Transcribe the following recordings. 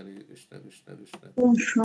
Krishna Hare Hare Krishna, Krishna Hare Krishna Krishna, Krishna Hare Hare Hare Rama Rama, Krishna Hare Hare Krishna Krishna, Krishna Krishna Hare Hare Hare Rama Krishna Rama, Hare Krishna Krishna Krishna Hare Hare Hare Hare Krishna, Hare Krishna, Krishna, Hare Krishna Hare Krishna Hare Rama Hare Krishna Rama, Krishna Krishna, Hare Hare Krishna, Krishna Hare Hare Guna, Krishna Hare Krishna Krishna, Hare Krishna, Hare Krishna, Krishna Krishna Hare Krishna Rama Hare Hare Rama, Hare Krishna Krishna, Krishna Hare Krishna Krishna, Krishna Krishna Hare Hare Hare Ram Hare Ram Hare Krishna Rama Hare Krishna Krishna, Krishna Hare Krishna Krishna, Hare Krishna Hare Hare Ram Krishna, Hare Ram Hare Krishna Krishna, Krishna Hare Krishna, Krishna Hare Krishna Hare Rama Hare Ram Rama, Hare Hare Krishna Krishna, Krishna Hare Krishna Krishna, Krishna Hare Ram Hare Rama Hare Rama, Krishna, Krishna Hare Krishna, Krishna Hare Hare Hare Hare Guna, Hare Krishna, Hare Krishna Krishna, Krishna Krishna Krishna Krishna Krishna, Hare Hare Hare Rama Rama, Hare Krishna Krishna, Hare Krishna Krishna, Krishna Hare Krishna Krishna, Krishna Hare Krishna Krishna, Krishna Hare Hare Ram Hare Ram Hare Krishna Krishna, Krishna Hare Krishna Krishna, Krishna Krishna Hare Hare Hare Ram Jai Shri Hare Krishna Krishna, Krishna Krishna, Hare Krishna Krishna, Krishna Krishna Hare Hare Hare Hare Ram Nityananda, Hare Krishna Krishna, Krishna Hare Krishna Krishna, Krishna Hare Hare Ram Hare Ram Krishna Srivasananda, Krishna Hare Hare Krishna Krishna, Krishna Hare Krishna, Krishna, Krishna Hare Ram Hare Krishna, Hare Krishna Krishna, Krishna Hare Krishna Krishna Krishna, Hare Hare Krishna, Krishna Hare Ram Hare Hare Ram Rama Rama, Krishna Krishna Hare Krishna Krishna, Krishna Hare Hare Krishna, Ram Ram Hare Hare Krishna Krishna Hare Krishna Rama Krishna Rama, Hare Krishna, Hare Chaitanya Guna, Krishna Prabhu, Krishna Krishna Hare Sri Hare Advaita, Rama Rama, Krishna Krishna Krishna Krishna Hare Hare Ram Hare Guna, Hare Ram Krishna, Hare Krishna, Krishna Krishna Krishna Krishna Krishna Hare Hare Rama Hare Ram Rama, Hare Ram Hare Krishna, Hare Hare Krishna, Krishna Hare Hare Guna, Krishna Krishna Krishna Hare Hare Krishna, Hare Hare Rama Krishna, Rama, Krishna Hare Krishna Krishna Krishna Hare Hare Guna, Hare Krishna, Hare Krishna, Krishna Nam Nam Hare Hare Krishna Hare Krishna Rama, Krishna Hare Krishna Krishna, Hare Hare Hare Hare Hare Krishna, Guna, Hare Hare Krishna Krishna Hare Krishna Krishna, Krishna Hare Hare Hare Krishna, Hare Krishna Rama, Hare Hare Hare Ram Hare Ram Hare Guna, Krishna Hare Krishna Krishna, Krishna Hare Krishna Krishna, Hare Hare Ram Hare Rama Rama, Hare Krishna Krishna, Krishna Hare Krishna, Hare Krishna Guna, Krishna Hare Hare Hare Hare Hare Krishna, Hare Krishna Krishna, Krishna Krishna Krishna Hare Hare Hare Ram Guna, Hare Krishna, Hare Krishna, Krishna Krishna Krishna Hare Krishna Rama Hare Rama, Hare Krishna, Hare Hare Hare Guna, Krishna, Hare Krishna Krishna Hare Krishna Hare Krishna Krishna Hare Ram Hare Krishna, Hare Krishna, Krishna Krishna Hare Krishna Krishna Krishna Hare Hare Guna, Hare Krishna, Hare Hare Hare Krishna, Hare Krishna Krishna, Krishna Krishna Hare Krishna Hare Krishna Rama Rama, Hare Ram Hare Guna, Hare Krishna Hare Krishna Krishna Krishna, Krishna Hare Krishna, Krishna Hare Hare Hare Rama Hare Rama, Ram Hare Ram Hare Krishna, Hare Hare Guna, Krishna, Krishna Krishna Krishna Hare Krishna Hare Ram Hare Hare Krishna Krishna, Hare Krishna Krishna Krishna Hare Guna, Hare Ram Hare Ram Hare Krishna, Hare Krishna Krishna Krishna Krishna Hare Hare Hare Krishna, Guna, Krishna Hare Krishna Krishna, Krishna Krishna Hare Ram Hare Ram Hare Rama Rama, Hare Hare Krishna, Ram Hare Krishna, Krishna Hare Hare Hare Krishna Guna, Krishna Krishna Krishna Hare Hare Ram Krishna, Hare Krishna, Hare Krishna Rama Krishna Rama, Krishna Krishna Krishna Hare Hare Guna, Krishna, Hare Krishna, Hare Hare Krishna Krishna Krishna Krishna Hare Hare Rama Hare Rama, Krishna, Hare Krishna, Krishna Hare Hare Krishna Guna, Krishna Krishna Krishna Hare Hare Ram Krishna, Hare Hare Krishna, Rama Hare Rama, Krishna Krishna Krishna Krishna Hare Guna, Hare Hare Ram Krishna, Krishna Krishna Krishna Hare Krishna Rama Rama, Hare Krishna, Hare Krishna, Hare Hare Krishna Krishna Guna, Krishna Krishna Krishna Hare Hare Krishna, Hare Rama Hare Rama, Hare Krishna Krishna Krishna Krishna Hare Guna, Hare Krishna, Ram Hare Hare Ram Ram Krishna, Ram Krishna Hare Hare Hare Krishna Krishna Krishna Hare Krishna Rama Hare Rama, Krishna, Ram Hare Krishna, Krishna Hare Hare Krishna Krishna Hare Krishna Krishna Krishna, Hare Krishna, Hare Hare Krishna, Hare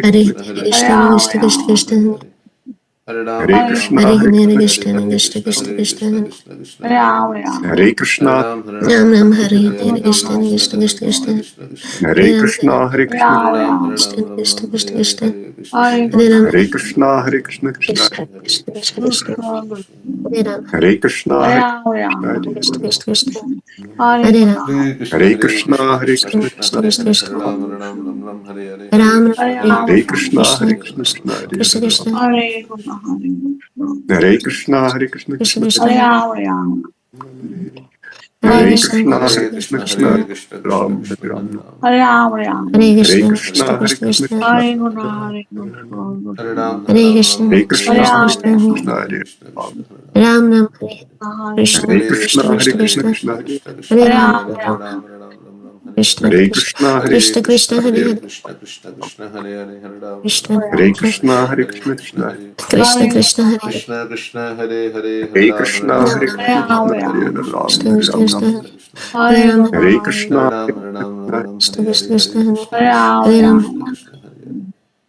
Hare Krishna Rama Krishna Krishna Rama, Krishna Hare Hare Krishna, Hare Hare Hare Krishna, Krishna Krishna Krishna Krishna Hare Rama Rama, Hare Krishna, Ram Ram Hare Hare Hare Guna, Krishna Hare Krishna Krishna Krishna Hare Hare Ram Krishna, Hare Hare Krishna, Rama Rama, Krishna Krishna Krishna Krishna Hare Hare Guna, Ram Hare Krishna, Hare Krishna, Krishna Krishna Krishna Krishna Krishna Krishna Krishna, Hare Ram Hare Krishna, Hare Hare Rama Rama, Krishna Krishna Krishna Hare Hare Ram Guna, Hare Krishna, Hare Krishna Krishna, Krishna Krishna Krishna Krishna, Ram Ram Hare Hare Rama Hare Rama, Krishna, Krishna Hare Krishna, Krishna Krishna Krishna Hare Guna, Hare Krishna, Hare Krishna, Hare Krishna, Krishna Krishna Hare Krishna Rama Rama, Hare Hare Hare Krishna Krishna, Guna, Krishna Hare Krishna Krishna, Krishna Krishna Ram, Hare Ram. Hare Rama Rama, Hare Hare Krishna Krishna Krishna, Hare Krishna Krishna, Krishna Krishna Hare Guna, Hare Krishna, Hare Krishna Hare Krishna Hare Krishna, Krishna Hare Rama Krishna, Krishna Krishna Rama, Hare Ram. Ram Ram Hare Hare Krishna Hare Guna, Krishna Krishna, Hare Krishna Krishna, Krishna Krishna Hare Hare Hare Ram Rama Rama, Krishna Hare Krishna Krishna, Hare Krishna Krishna, Krishna Hare Hare Krishna Hare Hare Rama, Krishna, Hare Krishna, Krishna Hare Krishna Hare Krishna Guna, Hare Hare Hare Krishna, Ram Hare Ram Hare Krishna, Hare Rama Krishna Hare Rama, Ram, Krishna Hare Krishna Ram. Krishna Hare Hare Ram Guna, Hare Hare Krishna, Hare Krishna Krishna Krishna Hare Hare Rama Hare Ram Rama,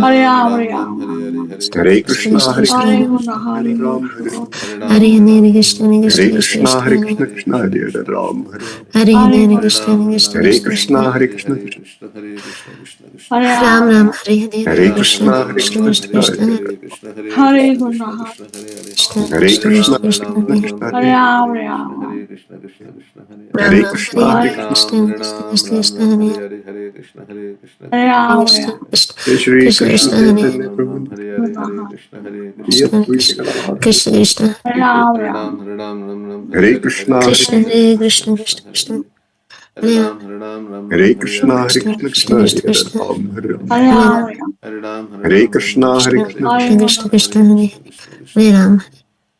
Hare Ram, Ram, Ram, Ram, Hare Hare, Ram. Hare Hare Krishna, Krishna, Hare Krishna, Krishna, Hare Krishna Krishna, Hare Hare Ram, Hare Krishna. Hare Hare Ram, Hare Hare Ram, Krishna, Hare Krishna Krishna, Krishna, Hare Hare Krishna, Hare Krishna Krishna, Hare Krishna Ram, Krishna, Hare Krishna Hare Krishna, Hare Hare Hare Krishna, Krishna, Ram, Krishna Ram, Hare Krishna Ram, Krishna, Krishna, Ram, Hare Hare Krishna, Hare Krishna Krishna, Hare Krishna, Krishna Krishna, Hare Krishna Ram Ram, Ram Ram. Hare Hare Hare Hare Hare Ram, Krishna Krishna, Hare Hare Ram, Krishna Krishna, Ram, Krishna Krishna Hare Krishna Hare Hare Krishna, Hare Hare Krishna, Krishna, Krishna Hare Krishna, Hare Hare Krishna Hare Krishna Krishna, Krishna Ram, Krishna Ram, Hare Ram, Hare Ram, Hare Hare Ram, Hare Krishna, Ram. Hare Krishna, Krishna Krishna, Hare Hare Ram Hare Ram Krishna, Hare Hare Hare Hare Krishna. Krishna Ram, Hare Krishna Ram, Krishna Ram, Krishna Ram, Hare Hare Hare, Hare Krishna, Krishna Hare Krishna, Ram, Hare Krishna Hare. Ram. Krishna Jai Shri Krishna Hare Krishna Krishna Ram, Hare Ram, Chaitanya Ram, Ram, Prabhu Hare Hare, Hare Krishna, Krishna, Hare Krishna, Krishna Yadvai Krishna Krishna Krishna, Shri Hare Hare. Krishna Krishna Hare Ram, Hare Ram. Ram, Hare Ram, Ram, Ram, Hare Hare Hare, Hare Krishna, Hare Krishna Krishna, Krishna, Hare Hare Krishna, Krishna Krishna Krishna Hare Krishna Hare. Hare Hare Ram, Hare Ram, Ram, Hare Ram, Hare Hare, Krishna, Hare Krishna Krishna, Krishna, Krishna Krishna Krishna, Hare Krishna Krishna, Hare Krishna Krishna, Ram, Krishna, Hare Ram. Krishna, Hare Hare Hare. Ram Ram, Ram. Hare Ram, Hare Hare Ram, Ram, Krishna, Ram, Hare Hare Krishna, Hare, Hare Krishna Krishna, Hare Krishna Krishna, Hare Krishna Hare Hare Krishna, Krishna, Krishna, Hare Hare. Ram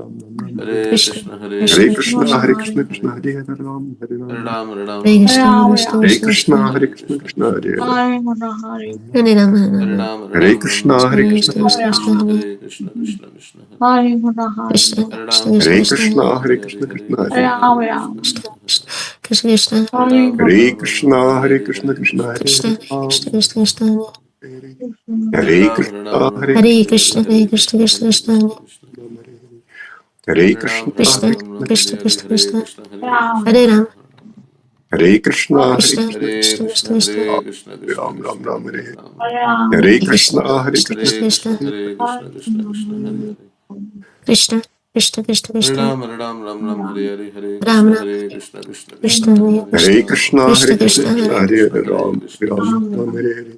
Ram, Ram, Ram, Hare Krishna, Hare Hare Krishna, Krishna, Hare Krishna Krishna, Krishna Hare Hare Ram, Hare Hare Ram. Ram, Hare Ram, Hare Ram Krishna, Hare Krishna, Hare Krishna, Krishna, Krishna, Hare Krishna, Krishna Hare Hare. Hare Rama, Hare Hare Rama, Ram, Hare Hare Ram, Ram Krishna, Ram, Hare Krishna, Hare Krishna, Krishna, Krishna Krishna, Krishna, Hare Hare Hare Krishna, Krishna Krishna, Hare Krishna, Hare Krishna, Ram, Hare Krishna, Hare Ram, Krishna, Ram Krishna, Hare Ram, Hare Hare Krishna, Hare Krishna Krishna, Hare. Hare Krishna, Krishna, Krishna Krishna, Krishna, Krishna, Hare Ram, Hare Hare Ram, Ram Ram, Krishna, Hare Hare Hare Krishna, Hare Krishna Krishna, Hare Krishna, Hare Krishna Krishna, Krishna, Ram. Krishna, Krishna, Hare Hare Ram, Hare Ram, Krishna, Ram Hare Ram, Hare Krishna, Hare Krishna, Krishna Hare Hare Hare Hare Krishna, Krishna, Krishna, Hare Krishna, Krishna, Krishna, Hare Hare Ram, Krishna, Hare Ram, Hare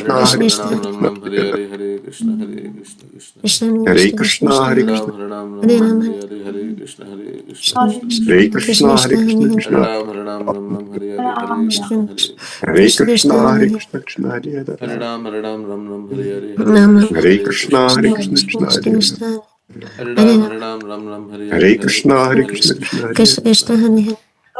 Krishna, Ram Krishna, Ram, Krishna, Hare Krishna Hare Krishna, Hare Krishna, Krishna, Hare Krishna, Hare Ram, Hare Krishna, Hare Krishna, Krishna, Hare Krishna, Krishna, Krishna, Krishna, Hare Krishna, Krishna Ram, Ram, Krishna, Ram, Hare Hare. Ram, Hare Krishna, Krishna, Hare Krishna, Krishna, Hare Krishna, Krishna, Hare Hare Krishna, Krishna Krishna, Hare Hare. Krishna, Krishna, Krishna, Hare Krishna, Ram, Hare Ram, Ram Ram, Hare Hare, Hare Ram Krishna, Ram, Hare Krishna, Krishna Krishna, Krishna, Hare Hare Hare, Hare Hare Krishna, Ram, Krishna, Krishna, Hare Hare Krishna, Krishna, Krishna Hare Hare Hare Krishna, Hare Hare Ram, Krishna, Ram, Krishna Ram, Krishna. Hare Hare. Krishna, Hare Hare Ram, Hare Krishna, Ram, Krishna, Ram Krishna, Hare Ram, Krishna, Krishna, Hare Hare Hare, Hare Krishna, Hare Ram, Hare Krishna, Krishna Krishna, Hare Ram. Krishna, Hare Krishna, Krishna, Hare Ram, Hare Krishna, Hare Krishna, Ram, Krishna, Ram Krishna Ram, Hare Hare Hare. Hare, Hare Krishna, Hare Krishna, Krishna Krishna, Krishna. Hare Krishna, Krishna, Krishna, Hare Hare Krishna, Krishna, Ram, Hare Ram, Ram Hare Ram, Ram, Hare Hare, Hare Krishna, Hare Krishna, Krishna, Krishna Krishna, Hare Hare Krishna, Krishna, Hare. Hare Krishna, Krishna, Hare Hare Krishna, Ram, Hare Ram, Ram Ram, Hare Hare, Hare Krishna, Krishna, Hare Krishna, Hare Krishna, Krishna Krishna, Krishna, Krishna. Hare Hare Krishna, Krishna Hare Hare Hare Ram. Ram, Hare Ram, Ram Ram, Hare Hare, Hare Ram Ram, Krishna, Hare Hare Krishna, Krishna, Hare Krishna, Krishna Krishna, Krishna, Krishna Krishna, Hare Krishna, Krishna. Hare. Krishna, Hare Hare Ram, Ram, Hare Ram, Ram Ram, Hare Hare, Hare Hare Krishna, Krishna, Hare Hare Krishna, Krishna, Krishna Hare Krishna Krishna, Hare. Krishna. Krishna, Hare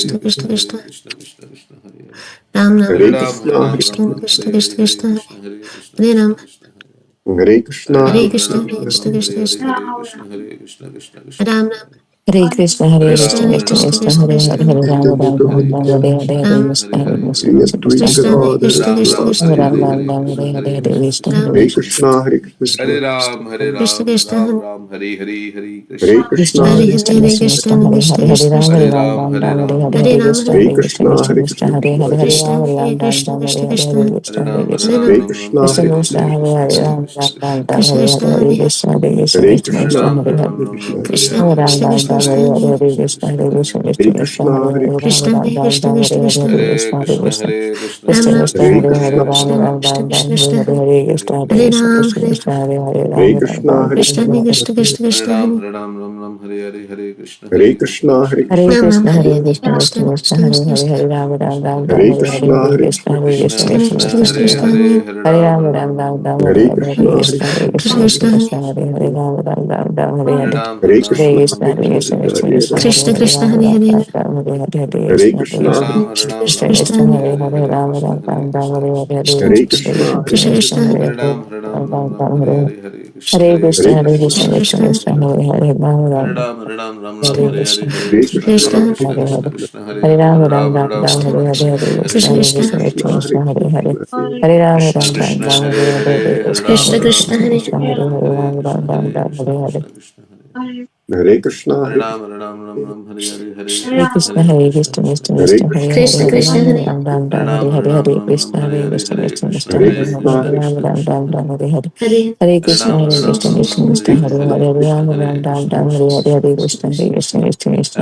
Krishna Krishna Krishna Krishna Krishna Krishna Hare Hare Ram Ram Hare Hare Krishna, Hare Hare Krishna Krishna, Krishna Krishna Krishna Hare Krishna Hare Ram Krishna Krishna Hare Hare Krishna, Hare Hare Ram Hare Hare Krishna Ram Krishna, Hare Ram Krishna Ram Krishna Hare Krishna Hare Krishna Hare Krishna Krishna Krishna Ram Hare Ram Hare Krishna, Hare Hare Krishna, Krishna Ram Hare Hare Krishna Krishna Ram Krishna, Krishna Ram Hare Ram Krishna Hare, Hare Hare Hare Rama, Nitya Rama, Buddha Rama, Nitya, Hare Hare, Hare Ram Krishna, Hare Krishna, Sri Krishna Krishna, Krishna Advaita Hare Hare Krishna Ram Devaki Krishna Ram Krishna Hare Hare Hare Rama, Hare Rama, Krishna Hare Hare, Hare Hare Krishna Krishna, Ram Hare Krishna Hare Krishna, Krishna, Hare Krishna, Hare Ram Krishna Krishna Hare Ram Ram Hare Hare Hare Krishna Krishna, Krishna, Hare Hare Krishna, Hare Krishna, Krishna Krishna Krishna, Krishna Hare Krishna Hare Rama, Krishna Hare Hare Rama, Ram Rama, Hare Rama, Ram Hare Hare Hare Ram Krishna, Hare Hare Hare Ram Krishna, Krishna, Krishna Hare Krishna, Krishna, Hare Hare, Hare Krishna Rama, Hare Rama, Krishna Rama, Krishna Hare Hare, Krishna Hare Hare Krishna, Hare Ram Hare Krishna, Ram Hare Ram Ram Krishna, Hare Krishna Hare Krishna, Hare Krishna, Hare Krishna Hare Hare Rama, Krishna Rama, Krishna Rama, Krishna Hare Krishna Hare, Hare Hare Krishna, Hare Krishna, Hare Krishna Hare Krishna, Krishna, Ram Hare Hare Hare Hare, Ram Krishna, Ram Ram Krishna Hare Hare Hare Krishna Rama, Krishna Krishna Rama, Krishna Hare Hare Hare Krishna Hare, Krishna, Krishna Hare Hare Krishna, Hare Krishna Krishna, Krishna, Hare Hare Hare, Krishna, Rama, Krishna Hare Rama, Krishna Rama, Hare Krishna Hare, Krishna Hare Hare Krishna, Hare Krishna Krishna, Hare Krishna Ram Krishna Ram Hare Krishna, Hare Krishna Hare Krishna, Hare, Hare Rama, Krishna Krishna Rama, Krishna Rama, Krishna Hare Krishna Hare, Hare Krishna, Hare Hare Krishna, Ram Krishna Hare Krishna, Hare Hare, Hare Rama, Krishna, Rama, Hare Krishna Rama, Hare Krishna, Krishna Krishna Hare Krishna Hare Ram Ram Ram Hare Hare Hare Krishna Hare Hare Krishna Krishna, Hare Krishna Hare Krishna Krishna, Ram Ram Krishna, Hare Hare Krishna, Krishna Krishna Krishna, Krishna Hare Krishna Hare, Krishna Hare Rama, Rama, Rama, Hare Hare Hare, Krishna, Hare Hare Krishna, Krishna, Hare Krishna Krishna, Krishna Krishna Krishna Krishna Krishna, Hare Krishna Hare Hare Hare Hare Hare Ram Rama, Ram Rama, Ram Rama, Hare Hare Krishna, Hare Hare Krishna, Hare Krishna, Krishna Krishna, Krishna Krishna Hare Krishna, Hare Hare Rama, Rama, Rama, Hare Hare Hare Ram Hare Hare Ram Hare Krishna, Hare Krishna, Hare Hare Krishna Krishna, Krishna, Krishna Krishna Hare Krishna, Krishna Hare Krishna Hare Krishna Rama, Hare Rama, Hare Rama, Hare Hare Hare Krishna, Hare Krishna, Hare Krishna, Hare Ram Hare Krishna, Ram Krishna Ram Krishna Ram Krishna Krishna, Hare Hare Hare Hare Hare Hare Rama, Krishna Rama, Hare Rama, Krishna Hare Hare Hare Krishna, Krishna, Krishna Hare Krishna Krishna, Krishna Krishna, Hare Hare Hare Ram Hare Ram Ram Rama, Ram Hare Hare Hare Hare Hare Krishna Hare Hare Krishna, Hare Krishna Hare Krishna, Krishna, Krishna Krishna Krishna Krishna Krishna Krishna, Hare Hare Rama, Hare Rama, Ram Hare Ram Ram Ram Hare Hare Krishna, Hare Hare Hare Krishna Krishna, Hare Krishna Hare Krishna Hare Krishna Hare Krishna Hare Hare Rama, Ram Rama, Hare Ram Rama, Ram Hare Ram Hare, Hare Hare Hare Krishna, Krishna Hare Krishna Krishna Krishna, Hare Krishna Krishna, Krishna Krishna, Hare Hare Hare Krishna, Hare Rama, Krishna Rama, Krishna Rama, Hare Hare Hare Hare Hare Krishna, Ram Krishna Hare Hare Krishna Ram Krishna, Ram Hare Ram Krishna, Hare Hare Hare Hare Hare Rama, Krishna Rama, Hare Rama, Krishna Hare Hare Krishna Krishna Hare Hare Krishna, Hare Hare Ram Krishna, Hare Ram Ram Ram Hare Hare Hare Hare Krishna Krishna, Hare Hare Krishna Krishna, Krishna Krishna Hare Krishna, Krishna Hare Krishna, Hare Krishna Hare Hare Krishna Rama, Krishna, Hare Rama, Rama, Hare Hare Ram Hare Hare Ram Hare Ram Ram Krishna, Hare Hare Hare Krishna, Hare Krishna Krishna Krishna, Hare Hare Hare Hare Krishna, Krishna Hare Hare Rama, Krishna Rama, Krishna, Krishna Rama, Hare Hare Hare Hare Hare Hare Krishna, Ram Hare Hare Ram Krishna, Ram Krishna Ram Krishna, Hare Hare Hare Hare Krishna Rama, Hare Rama, Rama, Krishna Rama, Krishna Hare Hare Krishna Krishna, Krishna Hare Krishna, Krishna Krishna, Hare Hare Ram Hare Hare Ram Krishna, Ram Hare Ram Hare Hare Rama, Krishna, Rama, Hare Rama, Krishna Rama, Hare Hare Krishna Krishna Krishna, Krishna Hare Krishna, Hare Krishna, Ram Hare Hare Hare Ram Hare Hare Krishna, Ram Rama, Hare Hare Rama, Ram Krishna, Hare Rama, Ram Hare Ram Hare Ram Hare Krishna, Hare Hare Hare Krishna, Krishna Hare Krishna Krishna, Hare Hare Hare Krishna, Hare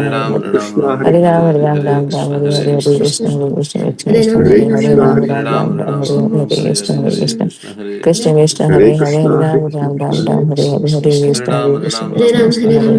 Rama, Rama, Krishna, Rama, Hare Hare Hare Krishna, Ram Hare Hare Krishna, Ram Hare Krishna Ram Ram Krishna, Hare Hare Hare Ram Ram Krishna, Hare Hare Hare Ram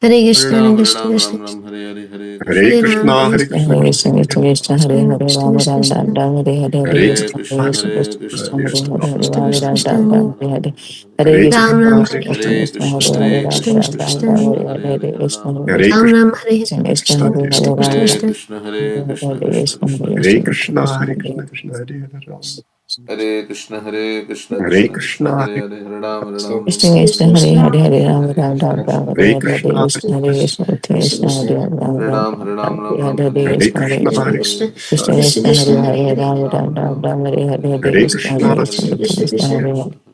Hare Hare Krishna, Hare Ram, Hare Krishna, Ram, Krishna Ram Krishna. Ram, Hare Hare, Hare Hare Krishna, Ram, Krishna Hare Krishna, Hare Krishna, Hare Krishna, Hare. Hare Krishna, Hare Hare Krishna Rama, Krishna Ram, Krishna. Ram, Ram, Hare Hare, Hare Hare Krishna, Krishna, Hare Hare Krishna, Krishna, Krishna, Hare Krishna Hare, Krishna, Krishna Ram, Hare Krishna Ram, Hare, Krishna. Ram, Hare Ram, Ram, Hare Hare. Hare Hare Ram, Krishna, Ram Hare Ram Krishna, Hare Krishna, Krishna, Hare Hare Krishna, Krishna, Hare Krishna Hare Hare, Ram, Krishna Krishna, Ram, Krishna Ram, Krishna Krishna. Ram, Krishna, Hare Hare Hare, Hare, Hare Hare Krishna, Ram, Hare Hare Ram Krishna, Ram Krishna. Hare Krishna, Krishna, Krishna Hare Krishna Hare, Krishna Ram, Hare Krishna. Krishna, Hare Krishna, Hare Krishna Krishna, Krishna, Hare Krishna Krishna, Krishna. Krishna, Hare Hare Krishna, Hare Krishna, Krishna. Krishna Krishna, Hare Hare, Hare Ram, Hare Ram, Ram Krishna Ram, Krishna Hare Hare Hare, Hare Hare Hare Krishna, Ram Hare Ram Krishna, Ram Ram Krishna Hare Krishna, Hare Hare Hare Hare. Krishna Hare Krishna Krishna Hare Ram Hare Ram Ram, Hare Ram Ram, Ram Hare Ram, Hare Hare Hare Hare, Krishna Hare Hare Krishna, Krishna Hare Krishna Krishna, Krishna Hare Hare Hare, Hare Hare Ram Ram, Ram Ram Ram Ram, Ram Hare Hare Hare, Hare Hare Hare Krishna, Krishna Hare Hare Krishna, Krishna Hare Krishna Krishna, Krishna Hare Hare Krishna.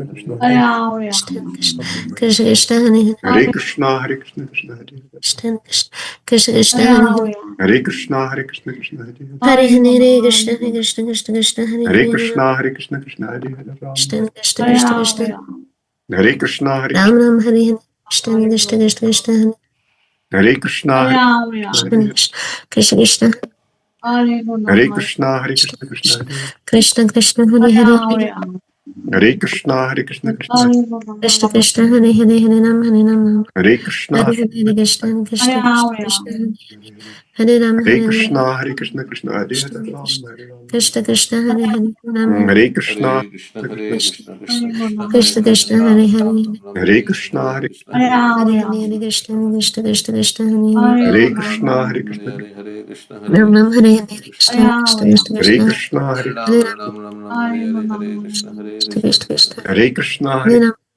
Krishna, Hare Ram, Krishna Krishna Hare Hare Krishna, Hare Krishna, Krishna Hare Hare, Krishna Krishna Krishna Hare Hare Ram, Hare Krishna, Hare Krishna, Krishna Hare Hare, Hare Hare Krishna Hare Krishna Krishna Krishna Hare Hare Hare Krishna, Hare Krishna, Krishna Hare Hare, Krishna Krishna Hare Krishna Ram, Krishna Hare Krishna, Hare Ram Krishna, Ram Hare Hare Krishna Krishna Krishna Krishna Hare Hare Krishna, Hare Hare Ram, Krishna Krishna Hare Krishna, Hare Krishna, Krishna Hare Hare, Krishna Krishna Hare Hare Hare Ram, Hare Krishna, Hare Krishna, Krishna Hare Krishna Krishna Hare Hare Hare Ram Hare Krishna, Hare Hare Hare Krishna Krishna Hare Krishna Ram, Krishna Hare Ram Hare Hare Ram Krishna, Hare Krishna, Krishna Hare Hare, Ram, Hare Ram, Krishna Krishna Hare Hare Ram Hare Krishna, Hare Krishna, Hare Krishna, Krishna Krishna, Hare Krishna Hare, Krishna Ram Hare Hare Ram, Ram Ram, Hare Hare Krishna, Hare Hare Krishna, Hare Hare Ram, Hare Krishna, Hare Krishna Krishna Krishna Krishna Hare Hare Hare Ram, Krishna, Hare Krishna, Hare Krishna, Ram Hare Ram Krishna, Hare Krishna Hare Krishna, Krishna Krishna Krishna Hare Krishna Krishna, Hare Hare Ram, Hare Hare Ram, Ram Ram, Hare Hare, Hare Krishna, Hare Hare Krishna, Krishna, Hare Hare Ram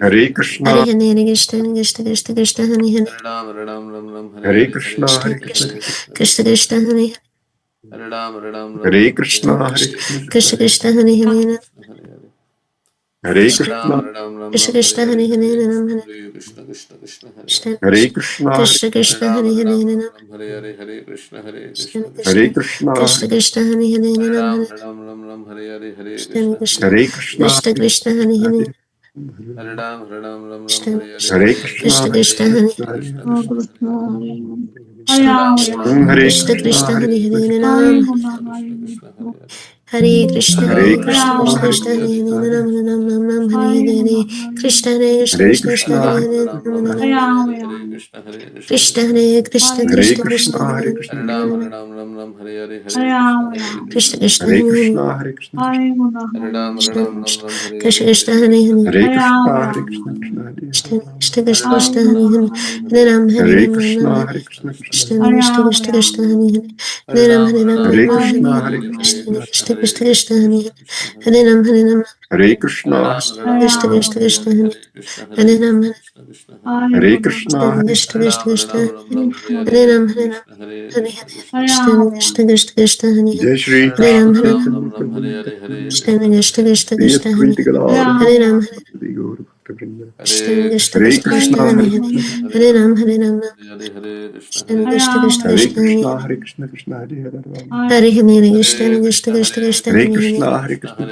Hare Krishna, Hare Hare Krishna Krishna Krishna Krishna Hare Hare Hare Krishna, Krishna Hare Krishna Krishna, Krishna Krishna Hare Hare Krishna, Hare Krishna Krishna, Krishna Hare Hare Hare Krishna Krishna, Krishna Krishna Hare Hare Ram Hare Krishna Hare Krishna, Krishna Krishna Hare Hare Ram Krishna Hare Krishna Krishna, Krishna Krishna Hare Hare Ram Hare Krishna Krishna Hare Krishna, Krishna Krishna Hare Hare Krishna Hare Krishna, Krishna Hare Krishna Hare Hare Krishna, Hare Krishna Hare Krishna Krishna, Krishna Hare Hare Hare Krishna, Ram Hare Hare Krishna Hare Krishna Krishna, Krishna Hare Krishna Hare Krishna, Hare Ram Ram Ram Ram Hare Hare Hare Krishna Hare Krishna Hare Krishna Krishna Krishna, Hare Hare Hare Ram Ram Hare Ram Krishna Hare Krishna Hare Krishna Krishna Krishna, Hare Hare Hare Krishna, Krishna Krishna Hare Hare Hare Krishna, Hare Krishna, Krishna Krishna Krishna Hare Hare Hare Krishna, Hare Krishna, Krishna Krishna Krishna Krishna Hare Hare Hare Ram Hare Ram Ram Krishna, Ram Hare Krishna, Krishna Krishna Krishna Krishna Hare Hare Hare Ram Ram Hare Ram Ram Hare Krishna, Hare Hare Krishna, Krishna Krishna Krishna Krishna Hare Hare Hare Ram Hare Krishna, Krishna Krishna Krishna Hare Hare Ram Hare Krishna, Krishna Krishna Krishna Hare Ram Hare Ram Hare Hare Krishna Krishna Krishna Krishna Hare Jai Shri Hare Ram Krishna Hare Ram Chaitanya Prabhu Nityananda, Krishna Krishna Krishna Shri Krishna Hare Advaita Gadadhara Hare Ram Hare Sivasadi Gaur Bhakta-vrinda. Krishna Krishna Hare Krishna Krishna Krishna, Hare Hare Hare Krishna, Krishna Hare Ram Hare Ram Krishna Krishna Krishna Hare Krishna Hare Krishna, Hare Hare Krishna, Krishna Hare Hare Ram. Hare Hare Krishna Krishna Krishna Krishna Hare Hare Hare Krishna, Hare Krishna,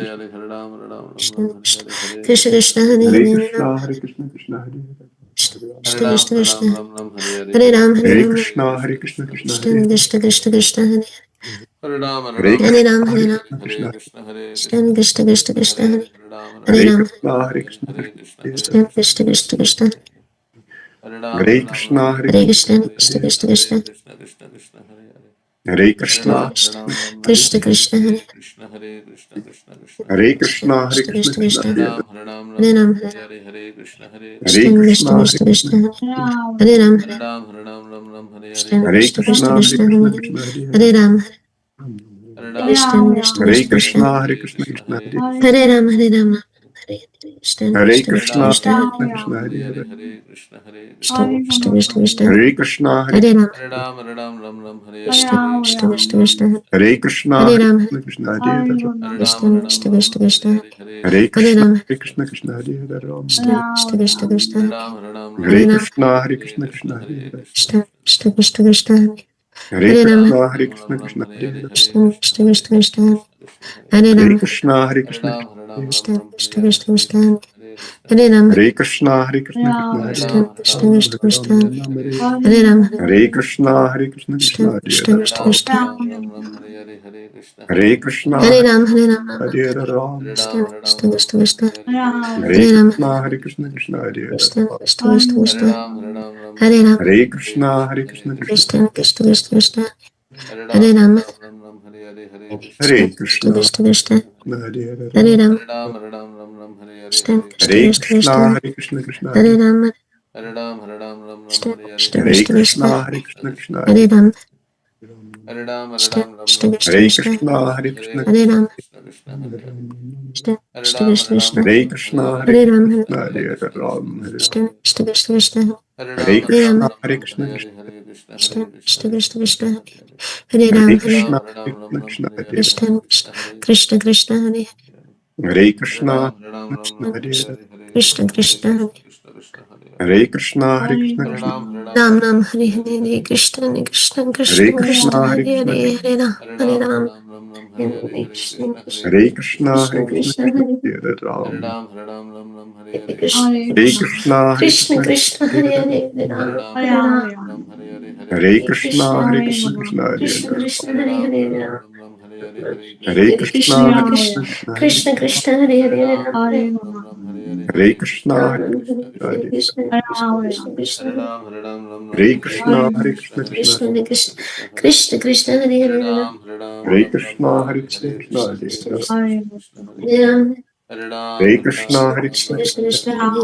Krishna Krishna Krishna Krishna Hare Hare Hare Krishna, Ram Hare Krishna, Krishna Hare Hare Ram. Krishna Krishna Krishna Hare Ram Hare Hare Ram Krishna, Hare Krishna, Krishna Hare Krishna Hare Ram. Krishna Krishna Krishna Hare Hare Hare Krishna, Ram Hare Hare Ram Krishna, Krishna Hare Krishna Krishna Krishna Krishna Hare Hare Hare Ram Krishna, Hare Krishna, Krishna Hare Hare Krishna Krishna Krishna Krishna Hare Krishna, Hare Hare Krishna, Krishna Krishna Krishna Hare Hare. Krishna Krishna Hare Krishna, Krishna Krishna Hare Hare Krishna Krishna, Hare Krishna Krishna, Krishna Krishna Krishna Hare Hare. Hare Ram Hare Ram Hare Krishna Krishna, Krishna Hare Krishna Krishna, Krishna Hare Ram Hare Krishna Hare Krishna Krishna, Krishna Hare Krishna Krishna, Hare Krishna Hare Hare. Hare Ram Hare Krishna Krishna Hare Krishna Krishna Krishna, Hare Krishna, Krishna Hare Hare. Hare Ram Hare Ram Hare Krishna Hare Krishna Krishna Krishna, Krishna Hare Hare Krishna, Krishna Hare Hare. Krishna Krishna Krishna Krishna Hare Krishna, Hare Hare Ram Hare Krishna Krishna Krishna Krishna Hare Krishna, Hare Hare Ram Krishna, Krishna Hare Hare. Krishna Krishna Krishna Krishna Hare Hare Krishna, Ram Hare Krishna, Krishna Hare Hare Ram. Krishna Krishna Krishna Krishna Hare Hare Ram Krishna, Hare Krishna, Krishna Hare Hare. Krishna Krishna Krishna Krishna Hare Hare Ram Krishna, Hare Krishna, Krishna Hare Hare. Krishna Krishna Krishna Krishna Hare Hare Ram Krishna, Hare Krishna, Krishna Hare Hare. Krishna Krishna Krishna Krishna Hare Ram Hare Krishna, Hare Krishna, Krishna Hare Hare. Krishna Krishna Ram Krishna Hare Ram, Krishna Ram Hare. Hare Ram Hare Krishna, Hare Krishna, Krishna Krishna Hare Krishna Hare. Krishna Krishna Hare Krishna, Hare Hare Ram Hare Ram Ram Ram Hare Ram. Krishna Krishna Krishna Krishna Hare Hare Ram Krishna, Hare Krishna, Krishna Hare Hare. Krishna Krishna Krishna Krishna Hare Ram Hare Krishna, Hare Krishna, Krishna Krishna Krishna Krishna Krishna Hare Ram Hare Krishna Krishna Krishna, Krishna Krishna Krishna Hare Hare Hare Ram. Ram Krishna Krishna Hare Krishna Krishna, Krishna Hare Krishna, Krishna Hare Hare Hare. Ram Krishna Krishna Hare Krishna Krishna Krishna, Hare Krishna, Krishna Hare Hare Hare. Ram Krishna Krishna Krishna Hare Krishna Krishna, Hare Krishna, Hare Krishna Ram Hare Hare. Krishna Krishna Krishna Krishna Hare Krishna, Hare Hare Krishna, Ram Krishna Hare Hare Ram Hare. Krishna Krishna Krishna Krishna Hare Hare Ram Krishna, Hare Krishna, Krishna Krishna Krishna Krishna Krishna Hare Hare Ram Krishna, Hare Krishna, Krishna Hare Hare. Krishna Krishna Krishna Hare Hare Krishna, Krishna Hare Hare. Krishna Krishna Hare Hare Krishna, Hare Krishna, Krishna. Ram Ram Hare Hare Krishna Krishna Hare Krishna Krishna Krishna, Hare Hare Krishna, Hare Krishna. Hare Ram Hare Ram Hare Krishna Hare Krishna, Hare Krishna Krishna, Krishna Krishna Hare Hare Hare Ram. Krishna Hare Krishna, Hare Krishna Krishna, Krishna Krishna Hare Hare Hare Hare Ram. Ram Hare Ram Hare Hare Krishna, Krishna Hare Krishna, Krishna Hare Krishna Hare. Krishna Hare Hare Ram Hare Hare Krishna, Krishna Hare Krishna Krishna, Krishna Hare. Krishna Krishna Hare Hare Ram Hare Hare Krishna, Hare Ram Krishna, Hare Hare Krishna Hare. Krishna Krishna Krishna Hare Krishna, Hare Krishna, Krishna Krishna Krishna Krishna Krishna Hare Hare Ram Hare Krishna, Hare Krishna, Krishna Krishna Krishna Hare Krishna Hare.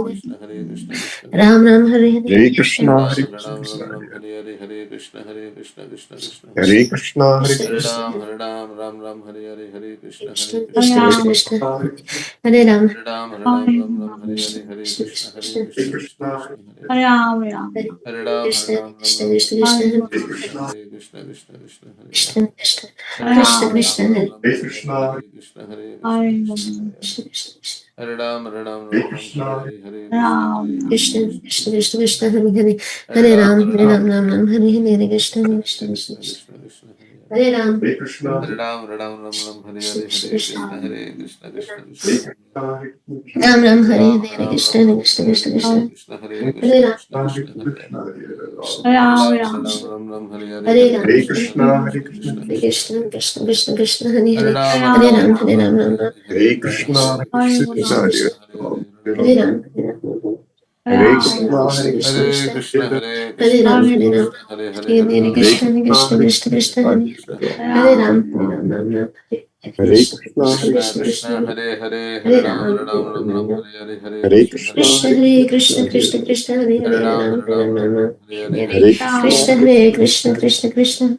Krishna Hare Ram Hare Krishna, Hare Krishna Krishna, Krishna Krishna Krishna Hare. Hare Hare Ram Ram Hare Hare Hare Krishna Krishna, Hare Krishna Krishna, Krishna Hare Hare. Hare Krishna, Hare Krishna Krishna. Krishna Krishna Krishna Hare Krishna Krishna Krishna, Hare Hare Ram Krishna Krishna Krishna Krishna, Hare Krishna Krishna Krishna Krishna Hare Hare Krishna, Krishna Krishna Krishna Krishna Hare Hare Krishna, Krishna Krishna Hare Krishna, Krishna Krishna Krishna Krishna Hare Hare Hare Ram Ram Hare Hare Krishna Krishna Krishna Krishna Hare Ram Hare Krishna, Krishna Krishna Krishna Hare Krishna, Hare Ram Hare Hare Krishna Krishna Krishna Krishna Hare Ram Krishna, Hare Ram. Hare Ram Hare Krishna, Hare Krishna, Hare Krishna Krishna Krishna Krishna Hare Hare Ram Hare Krishna, Hare Krishna, Krishna Hare Ram. Hare Ram Hare Krishna Krishna, Krishna Hare Krishna Krishna, Krishna Hare Hare Ram Hare Hare Krishna Krishna, Krishna Hare Krishna Krishna, Krishna Krishna Hare Hare Ram. Hare Ram Hare Hare Krishna Krishna, Krishna Hare Krishna Krishna, Krishna Krishna Hare Ram Hare Krishna, Krishna Hare Hare Krishna, Krishna Krishna Krishna Hare Krishna Hare Hare Ram Hare Hare Krishna, Krishna Hare Hare Krishna, Krishna Krishna Krishna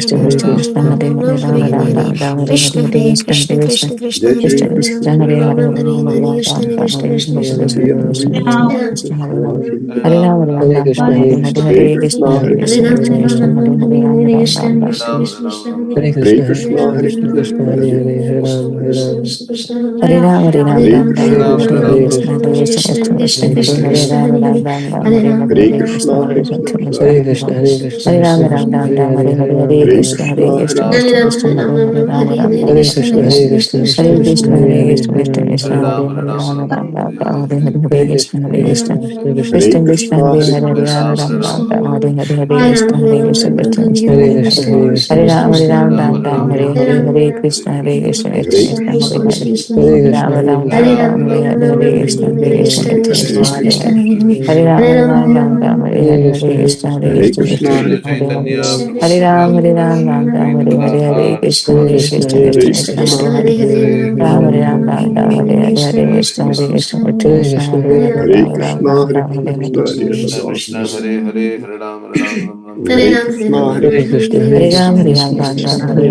Krishna Krishna Krishna Hare Hare Rama Rama Rama Hare Hare Hare Krishna Krishna Krishna, Krishna Hare Krishna Ram, Krishna Ram Hare Hare Ram, Rama Hare Hare Rama Krishna, Rama Krishna, Hare Krishna, Hare Krishna, Krishna Krishna Krishna Krishna Hare Rama Hare Rama Rama Rama Hare Hare Krishna Hare Krishna Krishna Krishna Hare Hare Rama Rama Rama Rama Hare Ram Ram Ram Hare Krishna Hare Krishna Krishna Krishna Hare Hare Ram Ram Ram Ram Hare Hare Krishna Hare Krishna Krishna Hare Ram Ram Ram Ram Hare Hare Krishna Hare Krishna Krishna Krishna Hare Hare Ram Ram Ram Hare Krishna Hare Krishna Hare Krishna Krishna Krishna Hare Hare Ram Ram Ram Ram Hare Hare Krishna Hare Krishna Krishna Krishna Hare Hare Ram Ram Ram Ram Hare Hare Krishna Hare Krishna Krishna Krishna Hare Hare Hare Ram Ram Ram Hare Hare Hare Krishna Hare Krishna Krishna Krishna Hare Hare Ram Ram Ram Ram Hare Hare Krishna Hare Krishna Krishna Krishna Hare Hare Hare Ram Ram Ram Hare Hare Krishna Hare Krishna Krishna Krishna Hare Hare Hare Ram Ram Ram Hare Hare Krishna Hare Krishna Krishna Krishna Hare Hare Ram Ram Ram Ram Hare Hare Krishna Hare Krishna Krishna Krishna Hare Hare Ram Ram Ram Ram Hare Hare Krishna Krishna Hare Hare Hare Ram Ram Ram Ram Hare Hare Ram, Hare Krishna Ram, Hare Hare Krishna Hare Hare Krishna, Krishna Krishna Krishna Krishna, Krishna Hare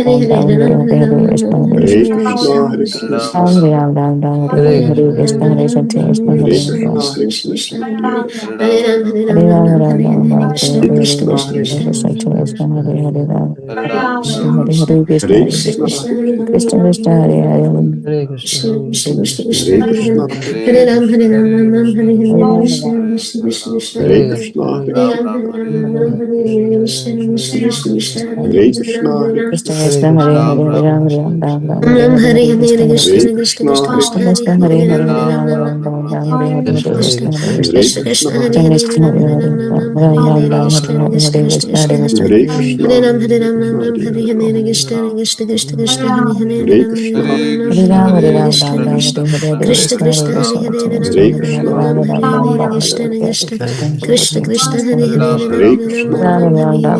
Hare Krishna, Hare Krishna, Hare Krishna, Hare Krishna, Krishna Krishna, Hare Krishna, Hare Krishna, Hare Krishna, Hare Krishna, Hare Hare Krishna, Ram, Hare Ram, Ram Ram, Hare Hare, Krishna Krishna, Krishna Krishna, Hare Hare Krishna, Hare Hare Krishna, Ram, Hare Ram, Ram Ram, Hare Hare, Krishna Krishna, Krishna Krishna, Hare Hare Hare Krishna, Ram, Hare Hare Ram. Krishna, Ram Hare Hare Krishna Hare Krishna Krishna, Krishna Hare Krishna Krishna, Hare Hare Ram Hare Ram Ram Ram Hare Hare Krishna Hare Krishna Krishna, Krishna Hare Hare Hare Krishna, Ram Hare Ram Ram Ram Hare Hare Krishna Krishna Krishna Krishna Krishna Hare Krishna, Hare Ram Ram Ram Hare Hare Hare Krishna Krishna Krishna Krishna Hare Hare Hare Ram Hare Krishna, Ram Hare Ram Krishna, Hare Hare Krishna Krishna Krishna Krishna Hare Hare Ram Hare Ram Ram Krishna, Ram Hare Hare Krishna, Hare Krishna Krishna Krishna Krishna Hare Hare Ram Hare Hare Ram Krishna, Ram Ram Hare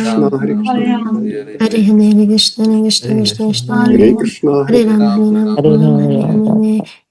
Krishna, Hare Krishna, Ram, Krishna Hare Krishna, Hare Hare Hare Hare Krishna Krishna Hare Krishna Krishna, Krishna Hare Hare Hare Hare Krishna, Hare Hare Krishna, Ram Hare Ram Ram, Ram Ram, Hare Hare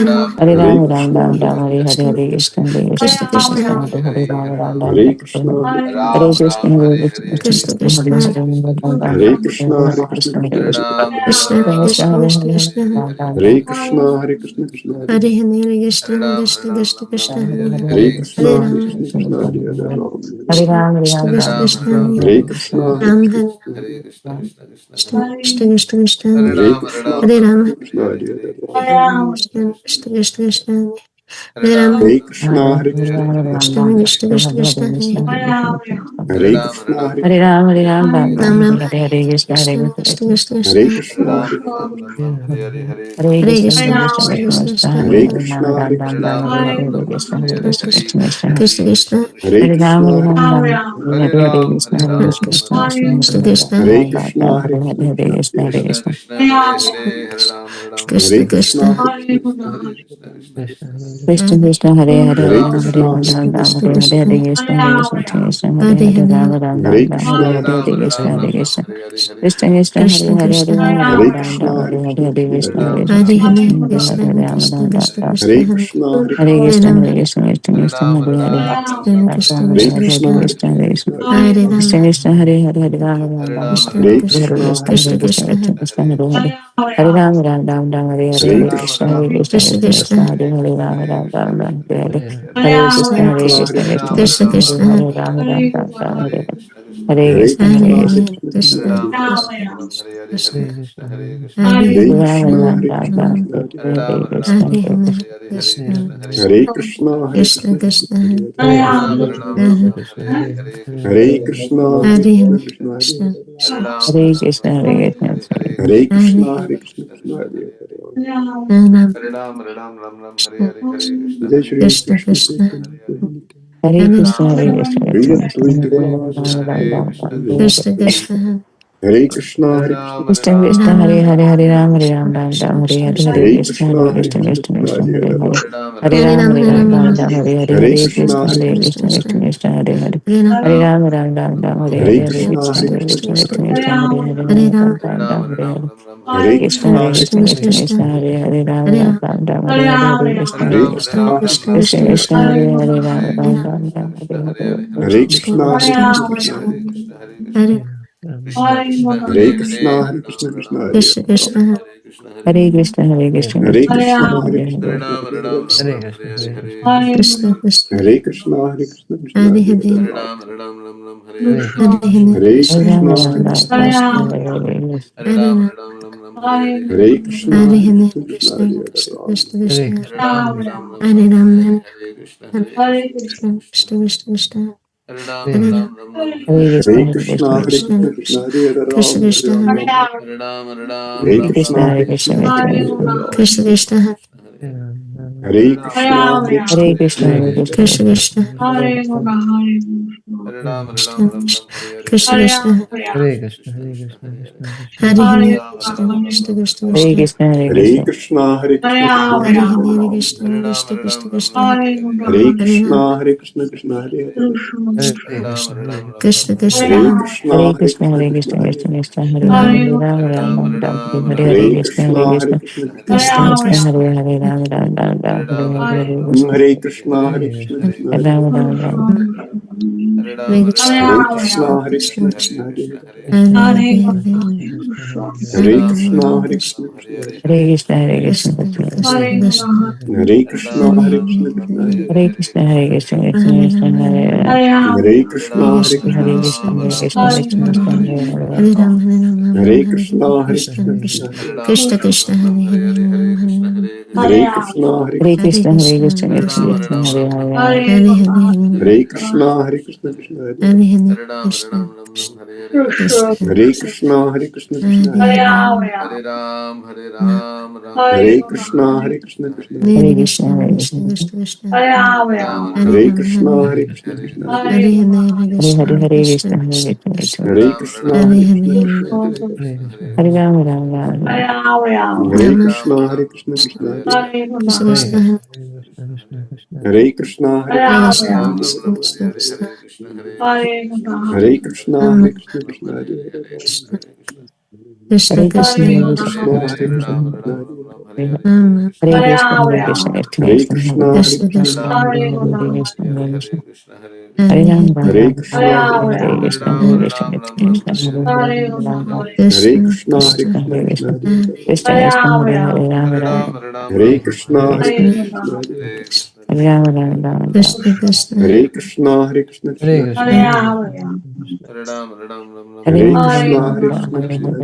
Hare Hare Ram Ram Krishna, Ram Hare Ram Hare Krishna, Hare Krishna Hare Krishna Krishna Ram Hare Hare Hare Hare, Ram Hare Ram Ram, Ram Hare Hare Krishna, Krishna Hare Krishna, Hare Ram Krishna Ram Hare Hare Hare, Krishna Krishna Krishna Hare Hare Hare Ram Ram Hare Ram Krishna, Hare Hare Krishna Krishna, Hare Hare Krishna Ram, Hare Hare Ram, Krishna Hare Ram Hare Ram, Hare Ram Hare, Ram Hare Hare Ram Krishna, Hare Krishna, Krishna Hare Hare Hare, Hare Krishna Hare Ram, Hare Krishna Ram, Krishna Ram Ram, Krishna Hare Hare Hare, Hare Hare Krishna, Krishna, Hare Hare Hare Ram Krishna, Krishna, Krishna Krishna Hare Hare Hare, Hare Ram Ram, Hare Hare Krishna, Ram Hare Krishna Ram Hare Krishna Ram Ram, Hare Krishna Ram, Hare Ram Hare Ram, Hare Krishna, Hare, Hare Ram Krishna, Hare Krishna Hare Hare Krishna, Krishna Krishna, Hare Krishna Hare, Krishna Krishna Krishna Hare Hare Ram, Hare Krishna, Ram, Hare Ram Ram Ram, Hare Hare Krishna, Hare, Hare Hare Hare Krishna, Ram, Krishna Hare Krishna, Krishna Hare Krishna Hare, Krishna Krishna Hare Hare Ram, Ram Hare Hare Hare, Krishna Krishna, Hare Krishna, Hare Krishna, Hare, Hare Krishna Krishna, Krishna Krishna Krishna Krishna, Krishna Hare Hare, Hare Hare Ram, Hare Krishna, Ram, Hare Ram Krishna, Ram, Hare Hare, Hare Ram Krishna, Ram Krishna Krishna, Hare Krishna Hare, Krishna Krishna Hare Krishna Hare Krishna, Ram, Hare Ram Ram, Ram Ram, Hare Hare, Hare Hare Krishna, Hare Krishna Krishna Krishna Krishna, Krishna Krishna Hare Krishna Hare, Krishna Krishna Hare Hare Hare Ram Ram Krishna, Ram Hare Hare Ram Krishna, Ram Ram, Krishna Hare Hare Ram, Hare Ram Krishna Ram, Krishna Hare Hare Hare, Krishna Hare Krishna Krishna, Krishna Krishna Hare Krishna Krishna, Hare Krishna Hare Ram Krishna, Hare Krishna, Ram Ram Hare Hare Ram, Krishna Hare Hare Ram, Krishna Ram Krishna Ram, Krishna Hare Hare, Krishna Hare Krishna Krishna, Krishna Krishna Hare Ram Ram Krishna, Ram Hare Ram Krishna, Hare Krishna Krishna Hare Hare Hare, Krishna Krishna Krishna, Hare Hare, Hare Ram, Hare Krishna Krishna Krishna Krishna Hare Hare Hare Rama Hare Krishna Rama Hare Rama Krishna Hare Hare Krishna Hare Krishna Hare Krishna Krishna Hare Hare Hare Hare Rama Rama Hare Rama Hare Krishna Hare Hare Krishna Krishna Hare Krishna Krishna Krishna Hare Krishna Hare Hare Krishna Rama Hare Rama Krishna Rama Hare Hare Krishna Hare Krishna Krishna Hare Hare Krishna Krishna Krishna Hare Hare Krishna Hare Hare Rama Krishna Rama Krishna Rama Krishna Hare Hare Hare Krishna Ram Hare Krishna Krishna Krishna Hare Hare Krishna Krishna Rama Krishna Hare Krishna Hare Krishna Hare Krishna Hare Krishna Ram Krishna Hare Hare Hare Rama Rama Krishna Rama Krishna Hare Krishna Krishna Hare Krishna Krishna Krishna Hare Krishna Hare Hare Hare Rama Rama Rama Hare Hare Hare Krishna Hare Krishna Krishna Krishna Krishna Krishna Hare Hare Rama Rama Rama Hare Hare Hare Hare Krishna Krishna Hare Krishna Krishna Krishna Krishna Hare Krishna Hare Rama Rama Rama Hare Hare Hare Krishna Hare Hare Hare Krishna Krishna Krishna Krishna Hare Hare Hare Rama Krishna Rama Hare Rama Krishna Hare Krishna Hare Hare Hare Krishna Krishna Hare Krishna Krishna, Hare Krishna Krishna, Krishna Krishna Hare Hare, Hare Hare Krishna, Hare Hare Hare Krishna, Hare Hare Krishna, Hare Hare Krishna, Hare Krishna Hare Krishna Hare, Hare Krishna Hare Krishna Hare Hare Krishna, Hare Hare Krishna, Krishna Hare Hare. Ram Krishna Jai Shri Krishna Krishna Krishna Chaitanya Prabhu Hare Hare Krishna Hare Krishna Shri Krishna Advaita Rama Gadadhara Rama Sivasadi Krishna Gauri Krishna Hare Krishna, Hare Krishna, Krishna Krishna Krishna Ram Hare Ram Hare Hare Ram Hare Krishna Ram Ram Krishna Ram Hare Krishna Hare Krishna Hare Hare Krishna Krishna, Hare Hare Krishna Krishna, Krishna Krishna Krishna Hare Hare Hare Hare, Hare Hare Ram Ram Hare Hare Ram Ram Ram Ram Ram Hare Hare Hare Hare Krishna Krishna, Krishna Hare Krishna Hare Krishna, Krishna Krishna Krishna Krishna Krishna Krishna Hare Hare Hare Ram Hare Ram Ram Ram Ram Hare Hare Hare Hare Krishna, Hare Krishna Krishna Krishna, Krishna Krishna Krishna Krishna Hare Krishna Krishna Hare, Hare Hare Hare Ram Ram Ram Ram Ram Hare Hare Hare Krishna Krishna, Hare Hare Krishna Krishna Krishna, Krishna Krishna Krishna Krishna Hare Hare Hare, Hare Ram Hare Ram Ram Ram Ram Hare Hare Hare Krishna Hare Hare Krishna Krishna, Hare Krishna Krishna, Krishna Krishna Krishna Krishna Krishna Hare Hare Hare, Hare Ram Ram Ram Ram Hare Hare Hare Krishna Krishna, Hare Krishna Krishna, Krishna Krishna Krishna Hare Hare, Hare Hare Krishna, Hare Krishna, Krishna Hare Krishna Hare, Krishna Hare Krishna Hare Krishna Hare Krishna Krishna, Krishna Hare Hare Krishna, Hare Krishna Hare Hare, Krishna Krishna Hare Krishna, Hare Krishna, Krishna Hare Hare Hare Hare, Hare Hare Hare Krishna Ram Krishna, Krishna Ram Hare Ram Krishna Krishna, Ram Krishna Krishna Hare Hare Hare Ram Hare Krishna, Hare Hare Hare Krishna, Krishna Krishna Hare Krishna Hare, Krishna Krishna Hare Ram Hare Krishna Krishna Krishna Krishna Hare Ram Hare Krishna Hare Hare Krishna, Krishna Hare Krishna Krishna, Krishna Hare Hare, Krishna Ram, Hare Ram, Krishna Ram, Hare Hare Krishna Krishna, Hare Hare Krishna Krishna, Krishna Hare Hare, Ram, Krishna Krishna Hare Krishna, Hare Hare Krishna, Krishna Krishna Hare Hare Krishna Hare, Krishna Krishna Krishna Krishna Hare Hare Krishna Krishna Krishna Hare Krishna Krishna Hare Hare Krishna Krishna, Hare Krishna, Krishna Hare Hare Hare Hare, Krishna Krishna Krishna Krishna Hare Hare Ram Krishna, Hare Krishna, Krishna Hare Hare, Krishna Hare Krishna Krishna, Hare Hare Krishna Krishna, Hare Krishna Krishna Hare Krishna Hare, Krishna Hare Ram Hare Ram Ram Ram Ram Hare Hare Hare Krishna Hare Krishna, Hare Krishna Krishna, Krishna Hare Krishna Krishna Hare, Krishna Krishna Hare Hare Ram Ram Ram Ram Hare Hare Krishna Hare Krishna, Hare Krishna, Krishna Hare Ram Hare, Ram Ram Hare Krishna Hare Krishna Krishna, Hare Krishna, Krishna Krishna Hare Hare, Hare Hare Hare Hare Krishna, Hare Hare Krishna, Krishna Hare Hare Hare, Krishna Hare Krishna Krishna Krishna Krishna Krishna Hare Krishna, Hare Hare Krishna, Krishna Hare Hare Hare Hare, Krishna Hare Krishna Krishna Hare Krishna Hare Ram Hare Hare Krishna, Hare Krishna Krishna, Hare Krishna Krishna Krishna Hare Hare Hare, Krishna Krishna Krishna Krishna Krishna Hare Hare Hare Ram Hare Ram Ram Hare Ram Hare Hare Krishna, Hare Krishna Krishna, Krishna Krishna Hare Hare, Krishna Krishna Hare Hare Ram Hare Ram Hare Krishna, Hare Hare Krishna, Hare Krishna Hare Krishna Krishna Krishna Krishna Krishna Krishna Hare Hare Hare Hare Hare Krishna, Hare Krishna, Krishna Hare Hare Hare, Hare Krishna Krishna Hare Krishna, Hare Krishna, Krishna Hare Hare Hare, Hare Hare Krishna, Hare Krishna, Krishna Hare Hare Hare, Hare Krishna Krishna Hare Krishna Krishna Krishna Krishna Hare Hare Ram Hare Krishna, Ram Hare Krishna, Krishna Hare Hare Hare, Hare Hare Krishna Hare Hare Krishna Krishna Hare Krishna Krishna Krishna Hare Krishna, Hare Hare Krishna, Hare Krishna Hare Hare, Hare Ram Ram Ram Ram Hare Rama Krishna, Hare Krishna, Krishna Hare Hare, Krishna Krishna Hare Krishna, Hare Hare Krishna, Krishna Krishna Hare Krishna Hare, Krishna Krishna Hare Krishna, Rama Hare Krishna, Krishna Hare Hare, Krishna Krishna Hare Krishna Krishna Hare Hare Krishna Krishna Krishna, Krishna Hare Krishna Krishna, Krishna Krishna Hare Hare, Rama Hare Krishna Hare Krishna Krishna Hare Krishna Krishna, Hare Krishna Krishna, Krishna Krishna Hare Hare Hare, Krishna Hare Krishna Hare Hare Ram Ram Hare Hare Ram Krishna, Hare Hare Krishna, Krishna Krishna Hare Hare Krishna Hare, Krishna Krishna Hare Ram Ram Ram Hare Krishna Krishna, Hare Krishna Krishna Krishna, Hare Krishna Krishna Hare Hare, Krishna Krishna Hare Hare Ram Ram Hare Krishna, Hare Krishna Krishna, Krishna Hare Hare, Hare Ram Ram Ram Ram Krishna Krishna Hare Krishna, Hare Krishna, Krishna Hare Hare, Hare Hare Hare Ram Krishna, Ram Hare Ram Krishna, Hare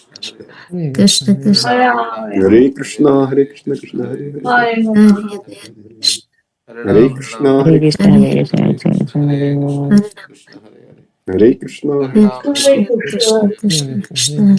Krishna Hare Hare Krishna Krishna Krishna Hare, Hare Krishna, Hare Krishna, Krishna Hare Hare, Hare Hare Hare Krishna, Hare Hare Krishna, Krishna Hare Hare Krishna Krishna Hare Hare, Krishna Hare Ram Hare Hare Krishna, Hare Hare Krishna, Krishna Krishna Krishna Krishna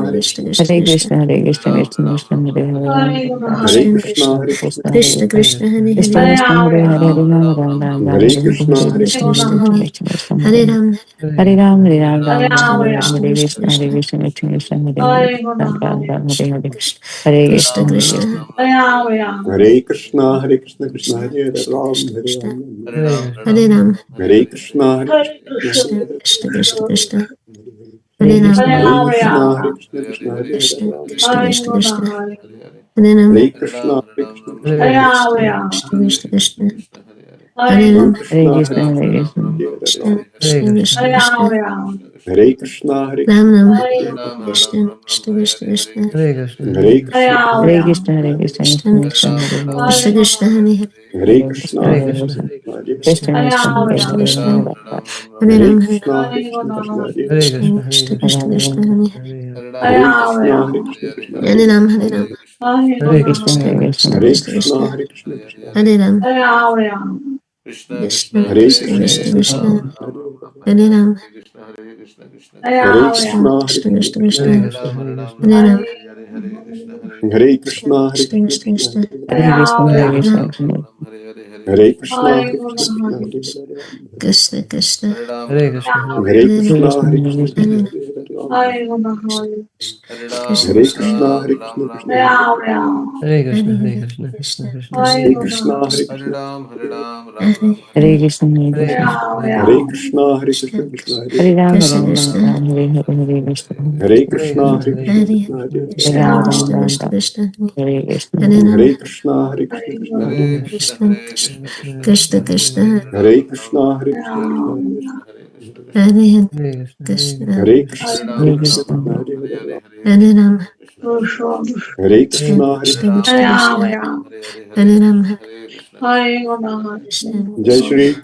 Hare Krishna, Hare Krishna, Krishna Krishna, Hare Hare, Hare Krishna Krishna, Krishna Hare Krishna Krishna, Hare Krishna Krishna, Krishna Hare Krishna Hare Krishna, Hare Hare, Hare Ram, Ram Ram, Ram, Hare Hare Krishna Krishna, Krishna Krishna, Hare Krishna Krishna Krishna Krishna, Krishna, Hare Krishna Krishna, Hare Hare Ram Hare Ram, Hare Ram, Ram Ram Ram, Hare Hare Krishna Hare Krishna Krishna, Hare Krishna Krishna, Krishna Krishna, Hare Hare, Ram Ram, Ram Hare Hare, Hare Krishna Krishna, Krishna Hare Krishna, Hare Krishna, Krishna Krishna Hare Hare, Krishna Ram Krishna Hare Krishna Ram, Hare Ram Hare Krishna, Hare Krishna, Krishna Hare Krishna Hare, Krishna Krishna Krishna Hare Hare Ram Krishna, Hare Krishna, Hare Krishna, Krishna Hare Hare, Krishna Ram Krishna Hare Krishna Ram, Krishna Hare Ram Hare Krishna, Hare Krishna, Krishna Hare Hare Krishna, Krishna Hare, Krishna Krishna Krishna Hare Hare Ram Krishna, Hare Hare Krishna, Krishna, Krishna Hare Hare, Krishna Ram, Krishna Hare Krishna Krishna Hare Krishna, Hare Ram Krishna, Ram Krishna Hare Hare Ram Hare, Krishna Krishna Krishna Krishna Hare Krishna, Hare Krishna, Hare Hare Krishna, Krishna, Krishna Hare Hare Krishna, Hare, Krishna Krishna Krishna Krishna, Hare Krishna Hare, Krishna Hare Hare Hare Hare Krishna, Krishna, Hare Hare Hare Ram Krishna, Krishna, Hare Hare, Krishna Krishna Krishna, Krishna Hare Krishna Hare, Krishna Hare Hare Hare Ram Hare Krishna, Hare Krishna, Krishna Hare Hare Hare, Krishna Krishna, Hare Krishna Krishna, Krishna Hare Krishna Hare Hare Krishna, Hare Krishna, Krishna Hare Hare Hare, Ram Hare Ram Hare Krishna, Krishna Hare Krishna, Krishna Hare Krishna Krishna, Krishna Hare Krishna, Krishna Hare Hare Hare, Ram Krishna Krishna Hare Hare Krishna Hare Krishna, Krishna Hare Ram Krishna Krishna, Ram Hare Ram Ram Hare, Hare Hare Hare Ram Hare Krishna Krishna Hare Krishna Krishna, Hare Krishna Krishna, Krishna Krishna Krishna Hare Hare Hare, Ram Hare Ram Hare Ram Ram Hare Hare Krishna Hare Hare Krishna Krishna, Hare Krishna Krishna, Krishna Krishna Krishna Hare Hare, Hare Krishna, Hare Ram Krishna, Hare Krishna, Hare Krishna, Krishna Hare Hare, Krishna Krishna Hare Krishna, Hare Hare Ram Krishna, Hare Hare Krishna, Krishna, Krishna Hare Ram Hare Hare, Ram, Krishna Hare Krishna Krishna, Hare Krishna, Krishna Hare Hare, Hare Krishna, Hare Hare Hare Krishna, Krishna Krishna Krishna, Hare Krishna Hare Hare Krishna Krishna, Hare Krishna Krishna, Hare Ram Hare Hare Hare Krishna, Hare Hare Krishna, Hare Krishna, Hare Krishna Krishna, Krishna Krishna Hare Hare Hare, Ram, Krishna Ram Ram, Krishna Ram Hare Hare, Hare Krishna, Hare Hare Krishna, Krishna, Hare Hare Krishna, Hare Krishna, Krishna Hare Hare Krishna Hare, Ram, Krishna Ram Ram, Krishna Ram Krishna Hare Krishna, Hare Ram Hare Krishna, Hare Krishna, Krishna Hare Hare Hare Hare, Krishna Krishna Hare Krishna Krishna Krishna Krishna Krishna Krishna Hare Hare Hare Ram Ram Krishna, Hare Hare Krishna, Hare Krishna Hare Hare Hare, Krishna Hare Krishna Krishna Hare Hare Krishna, Krishna Hare Hare Krishna, Ram Hare Hare Krishna, Ram Hare Krishna Ram Krishna, Ram Hare Hare Hare, Hare Ram, Hare Hare Krishna Ram Hare Krishna, Hare Krishna Krishna, Hare Krishna Krishna, Hare Krishna Rama, Krishna Rama, Hare Ram Hare Rama, Krishna Jai Krishna Shri Krishna Krishna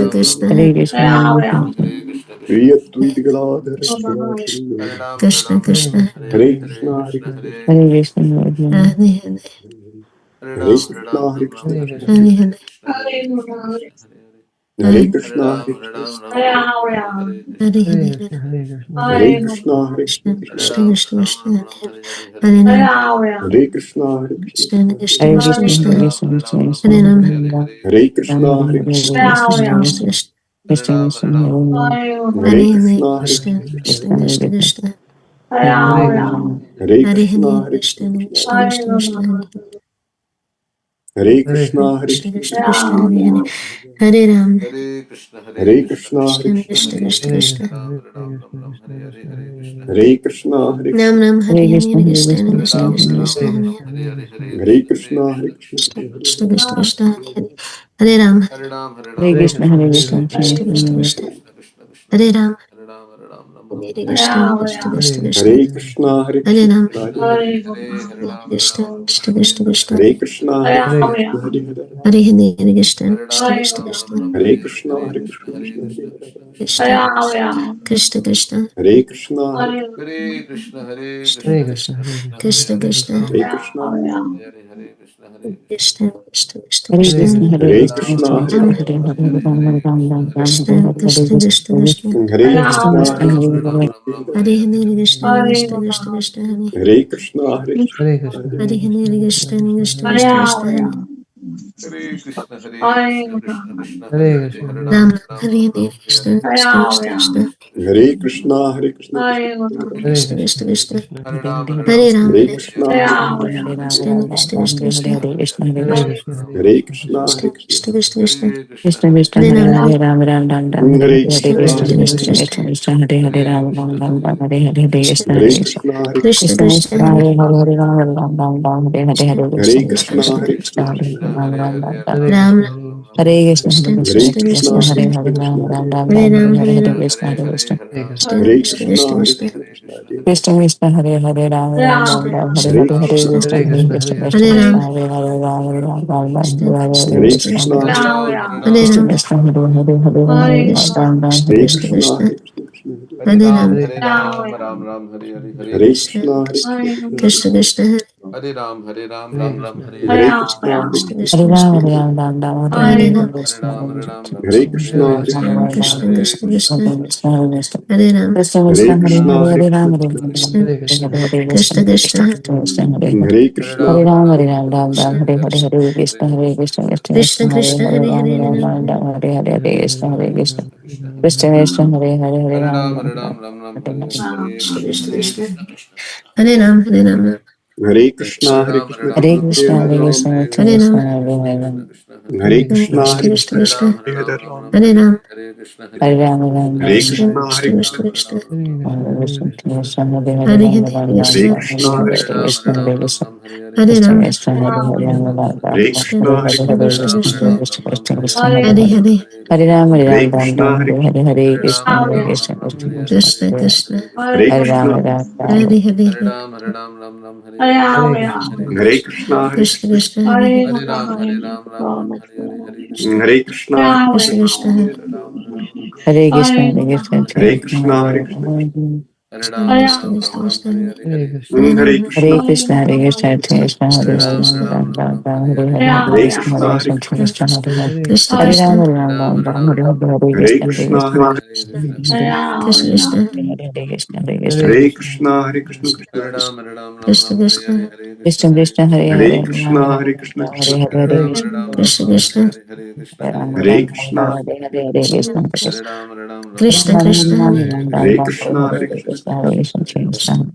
Chaitanya, Krishna Hare Hare Krishna, Rama, Rama, Priya Dvaitagaladhara Rama, Shivachari, Krishna Krishna Hare Krishna, Hare Krishna, Hare Krishna, Radhe Radhe Hare Krishna, Hare Krishna, Radhe Radhe Hare Rama, Hare Krishna, Hare Krishna, Hare Rama, Radhe Radhe Hare Hare Rama, Krishna, Hare Krishna Krishna, Krishna Krishna Krishna Hare Hare Ram Rama, Hare Krishna, Hare Krishna, Krishna Krishna Hare Krishna Hare Krishna, Krishna Hare Krishna, Hare Ram Hare Krishna, Hare Krishna Krishna, Krishna Rama, Krishna Krishna Krishna Krishna, Hare Rama, Hare Hare Hare Krishna, Hare Krishna Krishna, Krishna Krishna Krishna Hare Rama, Hare Hare Krishna, Hare Hare Krishna Krishna, Krishna Hare Krishna Rama, Krishna Hare Krishna, Hare Krishna Krishna, Krishna Krishna Hare Hare Hare Ram Hare Krishna, Hare Krishna Krishna, Krishna Krishna Krishna Hare Krishna, Hare Nam Krishna, Nam Hare Hare Hare Krishna, Hare Krishna Krishna, Krishna Krishna Krishna Hare Hare Krishna, Hare Krishna, Krishna Krishna Krishna Hare Hare Ram Hare Krishna, Hare Krishna Krishna Krishna Krishna Hare Ram Hare Krishna Krishna Krishna Krishna Hare Krishna, Hare Hare Krishna, Ram Hare Hare Krishna Krishna Krishna Krishna Hare Krishna, Hare Krishna, Hare Hare Hare Krishna Krishna Krishna Krishna Hare Krishna, Hare Krishna, Hare Krishna Krishna Krishna Hare Krishna, Hare Krishna Krishna Krishna Hare Krishna, Krishna Krishna Krishna Hare Krishna Krishna, Hare Hare Krishna, Krishna, Hare Ram Hare Krishna, Ram, Ram Ram, Ram Ram, Krishna Hare Krishna Krishna Krishna, Krishna Hare Krishna Krishna, Krishna, Hare Hare Krishna, Ram, Hare Hare Krishna Krishna Krishna Krishna Hare Krishna, Hare Krishna, Hare Hare Krishna Krishna Krishna Krishna Hare Ram Hare Hare Krishna Krishna Krishna Krishna Hare Krishna, Hare Krishna, Krishna Krishna Krishna Hare Hare Ram Hare Hare Krishna, Hare Krishna Krishna Krishna Krishna Krishna, Hare Ram, Hare Krishna, Krishna Hare Krishna Krishna Krishna Krishna Krishna, Hare Hare Ram Hare Ram, Ram Ram, Ram Hare Hare Hare Krishna Krishna, Krishna, Krishna Hare Krishna Krishna Krishna Krishna, Hare Hare Ram, Ram Ram, Ram Hare Hare Krishna, Hare Hare Krishna. Krishna, Hare Krishna Krishna Krishna Krishna, Hare Hare Hare Ram, Ram Ram, Ram Hare Hare Krishna Hare Hare Krishna, Krishna Krishna Krishna Krishna, Krishna Hare Krishna, Krishna, Hare Ram, Ram Ram, Ram Ram Hare Krishna, Hare Hare Krishna, Krishna Krishna Krishna Krishna, Krishna Hare Hare Hare Krishna, Ram, Ram Ram, Hare Ram Ram Hare Hare Hare Ram Krishna, Hare Krishna. Krishna Hare Krishna Krishna, Krishna Hare Krishna Krishna, Krishna Krishna, Hare Hare Ram, Ram Ram, Krishna Ram Hare Krishna Hare Hare Hare Krishna Krishna, Krishna, Hare Krishna, Krishna Hare Krishna, Ram Hare Hare Ram, Ram Ram, Ram Krishna Hare Krishna Hare Hare Krishna Krishna, Krishna Krishna, Hare Krishna Hare Krishna, Ram Krishna Hare Hare Hare Ram, Krishna Ram Ram Hare Hare Krishna Krishna. Krishna, Krishna Hare Krishna, Hare Ram Hare Krishna Krishna, Hare Krishna Krishna, Krishna Krishna Hare Krishna, Hare Krishna Hare Krishna Krishna, Ram, Krishna Hare Ram, Ram Ram, Hare Hare Ram Hare Krishna, Hare Krishna, Hare Ram Krishna, Ram, Krishna Ram Krishna Krishna Krishna, Hare Krishna. Hare Ram Krishna Hare Krishna, Hare Krishna, Hare Hare Hare Ram, Krishna, Hare Krishna Hare Krishna, Hare Krishna Krishna, Krishna Krishna Krishna, Hare Hare. Hare Krishna, Hare Hare Ram, Hare Ram, Ram Ram, Krishna Hare Hare Hare Krishna, Hare Krishna, Krishna Krishna Krishna, Hare Krishna Hare Hare Ram, Hare Ram Ram Ram, Ram Hare Hare Krishna, Hare Krishna, Krishna Krishna, Hare Hare Hare Ram, Ram Ram, Hare Hare. Krishna Krishna Hare Ram Hare Ram Hare Krishna, Hare Krishna, Hare Krishna Krishna, Hare Hare Ram, Krishna, Krishna Hare Krishna, Ram Hare Hare. Hare Krishna, Krishna Hare Krishna Krishna, Krishna Hare Ram, Hare Ram Hare Ram, Ram Ram, Hare Krishna Krishna, Hare Krishna Krishna, Krishna Krishna Hare Krishna, Hare Hare Hare Ram, Hare Ram Ram, Hare Krishna Ram Krishna, Krishna Hare Krishna Hare Krishna, Krishna, Hare Krishna. Hare Krishna Ram Krishna, Hare Hare Ram, Ram Ram, Hare Krishna Hare Krishna, Hare Krishna Hare Krishna, Krishna Krishna, Krishna Krishna Krishna, Krishna Hare Hare Hare. Hare Hare Ram, Hare Ram Krishna, Ram, Hare Hare Krishna, Hare Krishna, Hare Krishna, Krishna Krishna, Krishna Hare Hare. Krishna Hare Hare Ram, Krishna, Ram Ram, Hare Hare Hare Krishna, Hare Krishna Krishna, Krishna Hare Krishna Hare Krishna, Hare Krishna Krishna, Krishna Hare Hare Krishna, Hare Krishna, Hare Krishna Krishna, Hare Hare Krishna, Hare. Krishna Krishna Krishna Krishna Hare Hare Ram Krishna, Hare Krishna, Hare Krishna, Krishna Hare Krishna Hare, Krishna Ram Ram Ram, Hare Hare, Hare Hare Krishna, Krishna, Hare Hare Krishna, Krishna, Krishna Hare Hare, Krishna Hare Krishna Ram, Ram Ram Ram, Hare Hare, Hare Hare Krishna, Hare Krishna, Krishna, Hare Hare Krishna Krishna Hare Krishna, Hare Krishna, Hare Krishna, Hare Krishna, Krishna Krishna,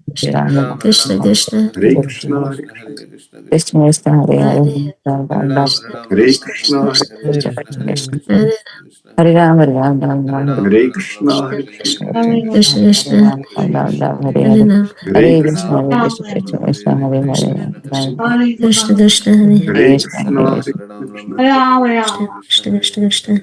Krishna Krishna Krishna Krishna, Hare Hare Hare, Ram Krishna, Ram Hare Krishna, Ram, Krishna Hare Hare, Hare Krishna, Krishna Krishna Ram Hare Ram Krishna, Ram, Hare Hare, Hare Krishna, Krishna Krishna Krishna Hare Krishna, Hare Krishna, Krishna Krishna Hare Krishna, Hare Krishna, Hare Krishna Hare Krishna Krishna, Hare Krishna Krishna, Hare Hare Krishna, Hare Krishna, Krishna Krishna Hare Ram Hare Krishna, Krishna Krishna Hare Hare Krishna, Hare Krishna, Krishna Krishna Krishna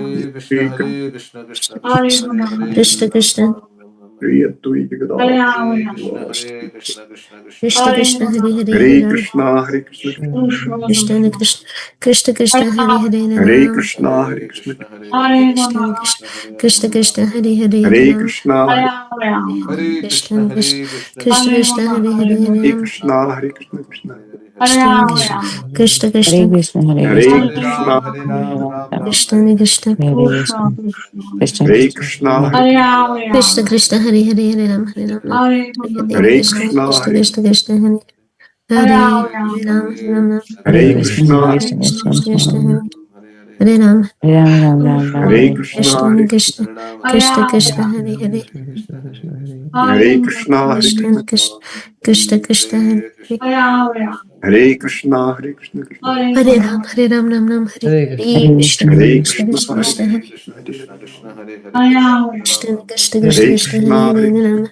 Hare Krishna, Krishna Krishna, Hare Hare Hare, Krishna Hare Ram, Krishna, Ram Ram Ram, Hare Hare. Hare Hare Rama, Krishna, Hare Krishna, Krishna Krishna, Krishna Hare Hare Krishna, Hare, Hare Rama, Hare Hare Ram, Hare Ram Ram, Ram, Hare Hare. Krishna Krishna Krishna, Krishna Krishna, Hare Hare Rama, Hare Hare Ram, Krishna, Hare Krishna, Hare Hare Krishna, Rama, Krishna Krishna Krishna, Krishna, Hare Hare, Krishna Hare Ram, Krishna, Ram Hare Ram, Hare Hare Hare. Ram, Hare Krishna Krishna, Hare Krishna, Krishna Krishna Krishna, Krishna, Hare Hare Hare Hare, Ram, Hare Ram, Ram Ram, Hare Hare, Hare Hare Ram, Krishna Ram Krishna, Ram, Rama, Hare Hare. Krishna Krishna, Hare Hare Ram, Hare Ram, Ram Ram, Hare Krishna Hare, Krishna, Hare Krishna, Krishna, Krishna Krishna, Krishna, Hare Krishna, Hare, Hare Ram Ram, Krishna Rama, Hare Krishna, Hare, Hare Hare Hare Ram, Krishna, Hare Ram, Krishna Hare Krishna, Hare Hare Hare Hare, Krishna, Hare Ram, Krishna Ram Krishna, Ram, Krishna Hare Rama, Hare Hare Krishna, Ram, Hare Ram Ram, Krishna, Hare Krishna Krishna Krishna, Krishna, Hare Krishna, Krishna Hare, Krishna Krishna, Krishna Ram Hare Ram, Hare Hare, Hare Hare Ram, Krishna, Ram Krishna Ram Krishna, Ram Hare Ram Hare, Hare Krishna Krishna, Hare Ram, Ram Krishna Ram, Hare Krishna, Rama, Hare, Hare Hare Hare Krishna, Krishna Krishna, Hare Hare Hare, Krishna Krishna, Krishna Krishna, Hare Hare Hare Krishna, Hare Krishna, Krishna Krishna, Hare Hare, Hare Ram, Hare Ram, Ram Ram, Hare Hare Hare Krishna, Krishna, Krishna Krishna, Krishna Hare Hare Krishna, Krishna Krishna, Hare Hare, Hare Hare Rama, Ram, Krishna Ram Ram, Krishna Hare Krishna Hare, Krishna, Hare Hare Ram,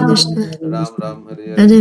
Krishna Ram, Krishna Ram Ram Hare Hare Hare Ram Hare Hare Krishna Krishna, Krishna Hare Hare Krishna Krishna, Rama, Hare Ram Ram Ram Hare Ram, Hare Hare Krishna Hare Krishna, Hare Krishna, Ram Krishna Ram Hare Krishna Hare Hare Hare Krishna, Hare Krishna Krishna, Hare Krishna Krishna Hare Krishna Hare Ram Hare Krishna, Hare Hare Krishna, Hare Krishna Ram Hare Ram Ram Ram Krishna, Hare Hare Hare Krishna, Krishna Krishna, Krishna Hare Krishna Krishna Krishna Hare Hare Hare Hare Ram Krishna, Ram Hare Ram Krishna, Ram Krishna, Hare Hare Hare Ram Krishna Ram Hare Ram Krishna, Krishna Hare Krishna, Hare Krishna, Hare Hare Krishna, Ram Krishna, Ram Hare Hare Hare Krishna Hare Krishna Krishna Krishna Hare Hare Hare Krishna, Hare Krishna, Hare Krishna, Ram Ram Hare Ram Hare Hare Krishna Hare Hare Krishna Krishna Hare Krishna Krishna Hare Krishna Krishna, Hare Hare Hare Hare Krishna, Hare Hare Krishna, Krishna, Ram Hare Hare Hare Ram Ram Ram Hare Hare Hare Hare Krishna Hare Krishna Hare Hare Krishna, Krishna Krishna, Hare Hare Hare Hare Krishna, Krishna, Krishna, Krishna, Hare Krishna Ram Hare Ram Krishna Ram Ram Hare Hare Hare Hare, Hare Hare Krishna Krishna, Hare Hare Krishna Krishna, Krishna Hare Krishna, Krishna Hare Hare Hare Krishna, Rama, Hare Ram Ram Ram, Hare Hare Ram Hare Hare Ram Krishna, Ram Krishna Ram Hare Krishna Hare Hare Hare Hare Krishna Krishna, Krishna Hare Ram, Krishna Krishna, Krishna Krishna, Hare Krishna Hare Hare, Hare Ram Hare Hare Ram, Ram Krishna Ram Ram Hare Hare Hare Hare Krishna, Hare Krishna Krishna, Hare Krishna, Krishna Hare Hare Krishna Hare Hare Hare Hare Rama, Ram Hare Ram Ram Ram Ram Ram, Hare Hare Hare Hare Hare Hare Krishna, Krishna, Krishna Hare Krishna Krishna, Krishna Krishna, Krishna, Hare Krishna, Hare Hare Hare Krishna Hare Hare Ram Hare Krishna Ram Krishna Hare Ram Ram Krishna, Hare Hare Krishna, Hare Krishna, Krishna, Krishna Hare Krishna, Krishna Hare Krishna Rama, Ram Ram Ram, Hare Hare Krishna Hare Krishna Krishna, Krishna Hare Ram Krishna, Hare Hare Krishna Ram Krishna, Ram Hare Ram Krishna, Hare Rama, Hare Ram Hare Ram, Hare Hare Hare, Krishna Krishna Hare Hare Krishna, Hare Krishna, Hare Ram Krishna, Hare Krishna, Ram Hare Ram Krishna, Ram Krishna, Hare Hare Krishna Hare Krishna Krishna Krishna, Krishna Krishna Hare Krishna Krishna, Krishna Krishna, Hare Hare Hare Krishna, Ram, Hare Ram Krishna, Ram, Krishna, Ram, Hare Hare Hare, Hare Krishna, Krishna Krishna, Hare Hare Hare Krishna, Ram, Hare Ram, Krishna, Ram, Ram Krishna, Ram, Hare Hare Hare Hare, Ram Hare Ram Ram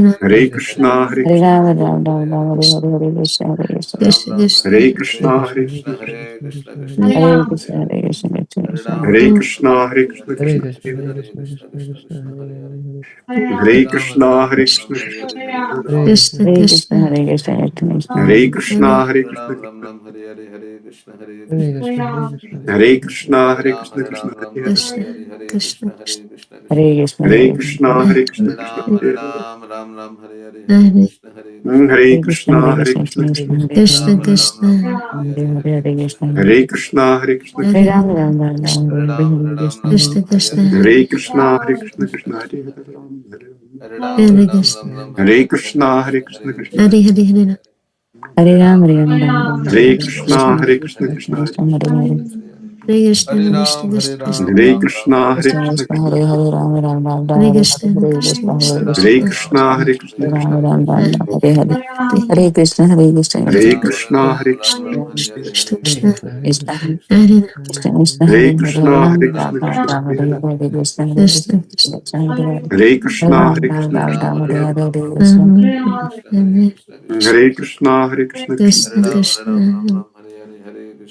Krishna, Ram Krishna Hare Hare Krishna Hare Krishna Krishna Krishna Hare Krishna Krishna, Hare Krishna, Krishna, Hare Krishna Ram Hare Hare Ram Ram Krishna Ram Hare Hare Hare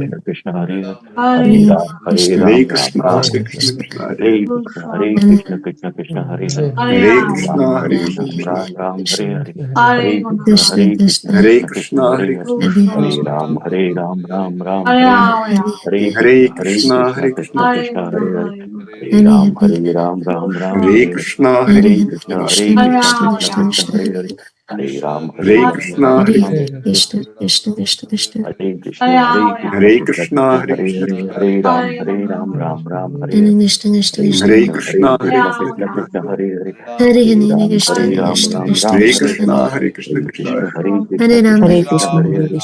Krishna Hare Hare Hare Hare Krishna, Hare Ram Krishna, Ram Hare Krishna, Krishna Hare Hare Hare. Krishna Krishna, Hare Krishna Krishna Krishna Hare Hare Hare Hare Hare Ram, Krishna, Ram Hare Hare Krishna, Ram Ram Hare Hare Hare Hare Krishna, Krishna Hare Krishna Hare Krishna Krishna Krishna, Hare Hare Hare Krishna, Hare Krishna, Ram Hare Ram Ram Ram Hare Hare Hare Ram, Hare Hare Krishna Krishna, Hare Krishna Krishna, Hare Krishna Krishna, Hare Hare Hare Hare Ram Ram Ram Krishna, Ram Hare Hare Hare Krishna, Hare Hare Krishna, Krishna Krishna Hare Hare Krishna Ram, Krishna Krishna Hare Hare Hare Ram, Hare Hare Ram, Krishna, Ram Hare Ram, Krishna, Krishna Krishna Krishna, Hare Hare Krishna, Hare Rama, Krishna, Hare Krishna Krishna, Krishna, Hare Hare Krishna, Hare, Hare Ram, Hare Hare Rama, Ram, Ram Ram, Hare Hare Hare, Krishna, Krishna Hare Krishna, Krishna, Hare Hare Hare Krishna, Rama, Hare Krishna, Krishna, Krishna Hare Krishna, Hare Hare, Hare Hare Hare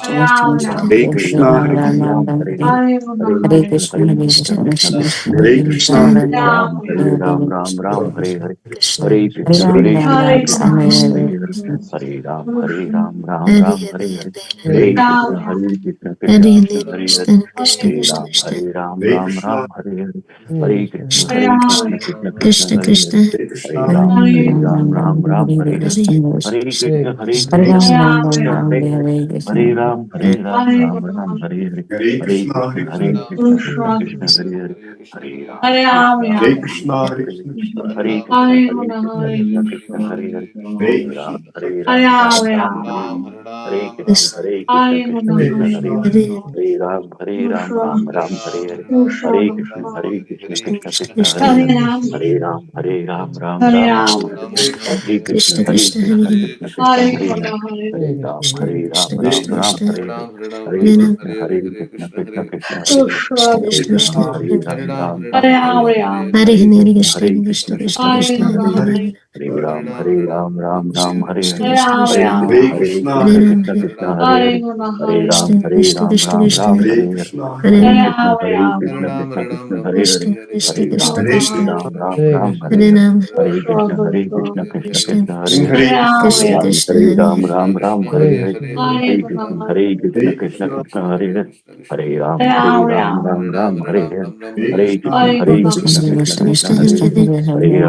Ram, Krishna, Hare Hare Ram, Krishna, Ram Krishna Ram, Krishna, Hare Hare, Hare Rama, Hare, Hare Krishna, Hare Krishna, Hare Ram, Krishna Hare Krishna, Ram, Hare Hare, Hare Hare Rama, Ram, Hare Hare Krishna, Ram, Hare Ram Krishna, Ram, Hare Hare, Hare Hare Rama, Krishna, Hare Krishna Krishna, Krishna Krishna, Krishna, Hare Hare Hare, Krishna, Hare Ram, Hare Hare Ram, Ram Ram, Hare Hare, Krishna, Hare Krishna, Hare Krishna, Hare Krishna Krishna Rama, Krishna, Krishna, Hare Hare, Hare Ram, Hare Ram, Ram Hare Ram, Hare Hare Hare, Hare, Hare Krishna, Hare Hare Krishna, Krishna Hare Krishna, Hare, Hare Hare, Krishna Krishna Hare Krishna Ram, Krishna, Hare Ram, Ram Ram, Hare Hare, Hare Krishna, Krishna Hare Krishna, Krishna, Krishna Krishna, Krishna Hare Hare, Krishna, Hare Ram, Hare Ram, Ram Ram, Hare Hare, Hare Hare Krishna Krishna, Hare Krishna Krishna, Krishna, Krishna Krishna, Hare Hare, Hare Ram, Hare Ram, Hare Ram Ram, Hare Hare, Hare Krishna, Hare Krishna, Krishna Krishna, Hare Hare, Hare Ram, Hare Ram, Ram Ram, Hare Hare, Hare Krishna, Hare Krishna, Krishna Krishna, Hare Hare, Hare Ram, Hare Ram, Ram Ram, Hare Hare, Hare Krishna, Hare Krishna, Krishna Krishna, Hare Hare, Hare Ram, Hare Ram, Ram Ram, Hare Hare, Hare Krishna, Hare Krishna, Krishna Krishna, Hare Hare, Hare Ram, Hare Ram, Ram Ram, Hare Hare, Hare Krishna, Hare Krishna, Krishna Krishna, Hare Hare, Hare Ram, Hare Ram, Ram Ram, Hare Hare, Hare Krishna, Hare Krishna, Krishna Krishna, Hare Hare, Hare Ram, Hare Ram, Ram Ram, Hare Hare, Hare Krishna, Hare Krishna, Krishna Krishna, Hare Hare, Hare Ram, Hare Ram, Ram Ram, Hare Hare, Hare Krishna, Hare Krishna, Krishna Krishna, Hare Hare, Hare Ram, Hare Ram, Ram Ram, Hare Hare, Hare Krishna, Hare Krishna, Krishna Krishna, Hare Hare, Hare Ram, Hare Ram, Ram Ram, Hare Hare, Hare Krishna, Hare Krishna, Krishna Krishna, Hare Hare, Hare Ram, Hare Ram, Ram Ram, Hare Hare, Hare Krishna, Hare Krishna, Krishna Krishna, Hare Hare, Hare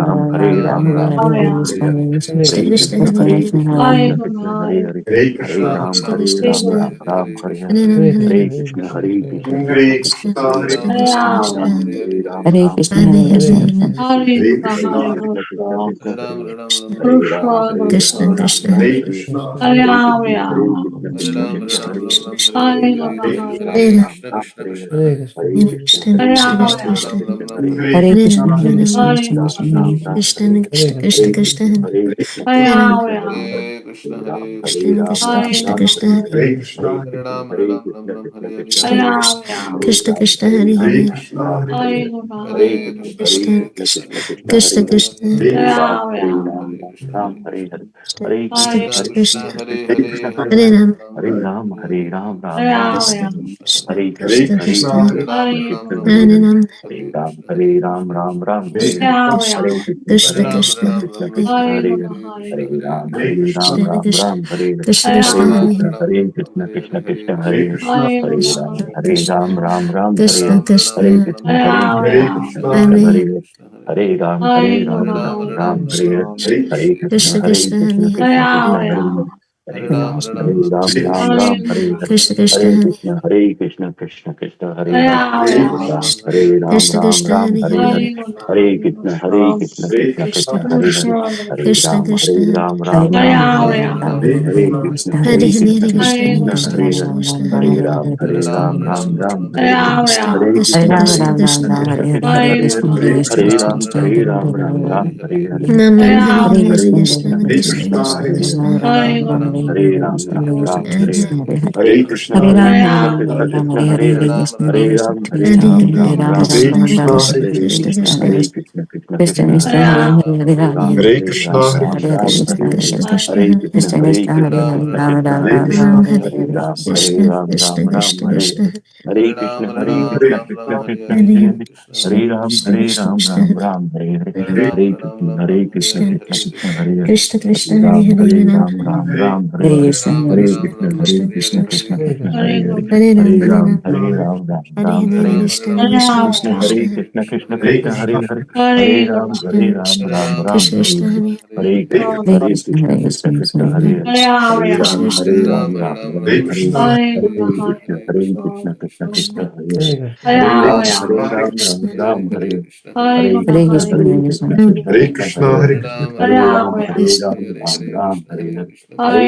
Ram, Hare Ram, Ram Ram, Hare Hare, Hare Krishna, Hare Krishna, Krishna Krishna, Hare Hare, Hare Ram, Hare Ram, Ram Ram, Hare Hare, Hare Krishna, Hare Krishna, Krishna Krishna, Hare Hare, Hare Ram, Hare Ram, Ram Ram, Hare Hare, Hare Krishna, Hare Krishna, Krishna Krishna, Hare Hare, Hare Ram, Hare Ram, Ram Ram, Hare Hare, Hare Krishna, Hare Krishna, Krishna Krishna, Hare Hare, Hare Ram, Hare Ram, Ram Ram, Hare Hare, Hare Krishna, Hare Krishna, Krishna Krishna, Hare Hare, Hare Ram, Hare Ram, Ram Ram, Hare Hare, Hare Krishna, Hare Krishna, Krishna Krishna, Hare Hare, Hare Ram, Hare Ram, Ram Ram, Hare Hare, Hare Krishna, Hare Krishna, Krishna Krishna, Hare Hare, Hare Ram, Hare Ram, Ram Ram, Hare Hare, Hare Krishna, Hare Krishna, Krishna Krishna, Hare Hare, Hare Ram, Hare Ram, Ram Ram, Hare Hare, Hare Krishna, Hare Krishna, Krishna Krishna, Hare Hare, Hare Ram, Hare Ram, Ram Ram, Hare Hare, Hare Krishna, Hare Krishna, Krishna Krishna, Hare Hare, Hare Ram, Hare Ram, Ram Ram, Hare Hare, Hare Krishna, Hare Krishna, Krishna Krishna, Hare Hare, Hare Ram, Hare Ram, Ram Ram, Hare Hare, Hare Krishna, Hare Krishna, Krishna Krishna, Hare Hare, Hare Ram, Hare Ram, Ram Ram, Hare Hare, Hare Krishna, Hare Krishna, Krishna Krishna, Hare Hare, Hare Ram, Hare Ram, Ram Ram, Hare Hare, Hare Krishna, Hare Krishna, Krishna Krishna, Hare Hare, Hare Ram, Hare Ram, Ram Ram, Hare Hare, Hare Krishna, Hare Krishna, Krishna Krishna, Hare Hare, Hare Ram, Hare Ram, Ram Ram, Hare Hare, Hare Krishna, Hare Krishna, Krishna Krishna, Hare Hare, Hare Ram, Hare Ram, Ram Ram, Hare Hare, Hare Krishna, Hare Krishna, Krishna Krishna, Hare Hare, Hare Ram, Hare Ram, Ram Ram, Hare Hare, Hare Krishna, Hare Krishna, Krishna Krishna, Hare Hare, Hare Ram, Hare Ram, Ram Ram, Hare Hare, Hare Krishna, Hare Krishna, Krishna Krishna, Hare Hare, Hare Ram, Hare Ram, Ram Ram, Hare Hare, Hare Krishna, Hare Krishna, Krishna Krishna, Hare Hare, Hare Ram, Hare Ram, Ram Ram, Hare Hare, Hare Krishna, Hare Krishna, Krishna Krishna, Hare Hare, Hare Ram, Hare Ram, Ram Ram, Hare Hare, Hare Krishna, Hare Krishna, Krishna Krishna, Hare Hare, Hare Ram, Hare Ram, Ram Ram, Hare Hare, Hare Krishna, Hare Krishna, Krishna Krishna, Hare Hare, Hare Ram, Hare Ram, Ram Ram, Hare Hare, Hare Krishna, Hare Krishna, Krishna Krishna, Hare Hare, Hare Ram, Hare Ram, Ram Ram, Hare Hare, Hare Krishna, Hare Krishna, Krishna Krishna, Hare Hare, Hare Ram, Hare Ram, Ram Ram, Hare Hare, Hare Krishna, Hare Krishna, Krishna Krishna, Hare Hare, Hare Ram, Hare Ram, Ram Ram, Hare Hare, Hare Krishna, Hare Krishna, Krishna Krishna, Hare Hare, Hare Ram, Hare Ram, Ram Ram, Hare Hare, Hare Krishna, Hare Krishna, Krishna Krishna, Hare Hare, Hare Ram, Hare Ram, Ram Ram, Hare Hare, Hare Krishna, Hare Krishna, Krishna Krishna, Hare Hare, Hare Ram, Hare Ram, Ram Ram, Hare Hare, Hare Krishna, Hare Krishna, Krishna Krishna, Hare Hare, Hare Ram, Hare Ram, Ram Ram, Hare Hare,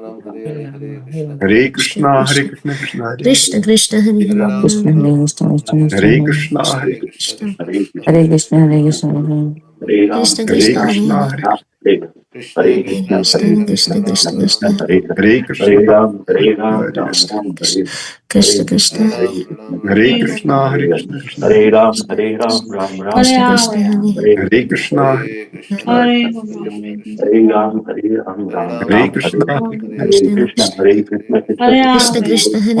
Hare Krishna Krishna, Hare Krishna Krishna, Krishna Hare Krishna Hare. Krishna Hare Hare Hare Krishna, Hare Krishna Hare Krishna, Hare Hare Krishna Krishna, Krishna Hare Krishna Hare Krishna, Hare Hare Krishna Krishna, Krishna Hare Krishna Krishna, Krishna Krishna Hare Krishna, Hare Krishna Krishna. Krishna Krishna Hare Hare Ram, Hare Ram, Hare Hare Hare Krishna, Krishna, Hare Hare Krishna, Krishna, Krishna Krishna Hare Krishna, Krishna Hare Krishna Ram, Ram Ram, Krishna Hare Krishna Hare Hare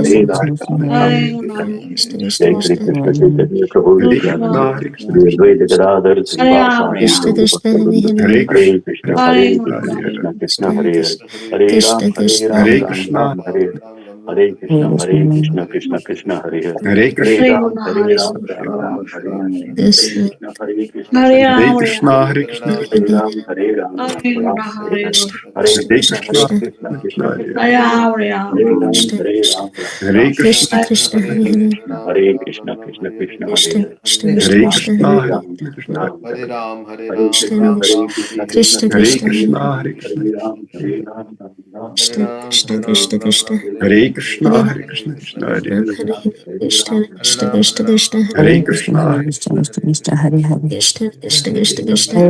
Hare Krishna, Hare Hare Krishna, Krishna Hare Hare Krishna, Krishna, Hare Hare Krishna, Krishna, Hare Hare Ram, Hare Krishna, Ram, Hare Hare Krishna, Ram, Krishna Hare Krishna Krishna, Hare Krishna Hare, Krishna Hare Hare Hare Krishna, Ram Hare Ram Krishna, Hare Krishna Hare Krishna, Krishna, Hare Krishna Krishna, Krishna Krishna Hare Krishna Krishna, Hare Krishna, Krishna, Krishna Hare Hare, Krishna Krishna Hare Hare Hare Krishna, Hare Hare Krishna, Krishna, Hare Hare Hare. Krishna Krishna Hare Hare, Krishna Hare Krishna Ram, Hare Krishna Hare Ram, Hare Ram Krishna, Ram, Hare Hare Krishna, Hare Krishna, Krishna Krishna, Hare Hare, Hare Hare Krishna, Hare Ram, Krishna, Hare Hare Ram, Ram Ram, Hare Hare, Hare Krishna Krishna, Hare Krishna, Hare Krishna Hare Hare, Krishna, Krishna, Hare Hare Hare, Krishna, Hare Ram, Hare Ram, Hare Ram Ram, Krishna, Hare Hare Hare, Krishna, Hare Hare Krishna, Krishna, Hare Krishna Krishna, Hare Krishna Krishna, Krishna, Hare Hare Hare, Hare, Hare Ram, Krishna Hare Ram, Ram Hare Ram, Hare Krishna, Krishna Hare, Krishna Hare Hare Hare Krishna, Hare Krishna, Krishna Krishna, Hare Krishna Hare, Krishna Hare Krishna Hare Ram, Krishna Krishna, Hare Hare Hare Ram, Krishna, Hare Krishna,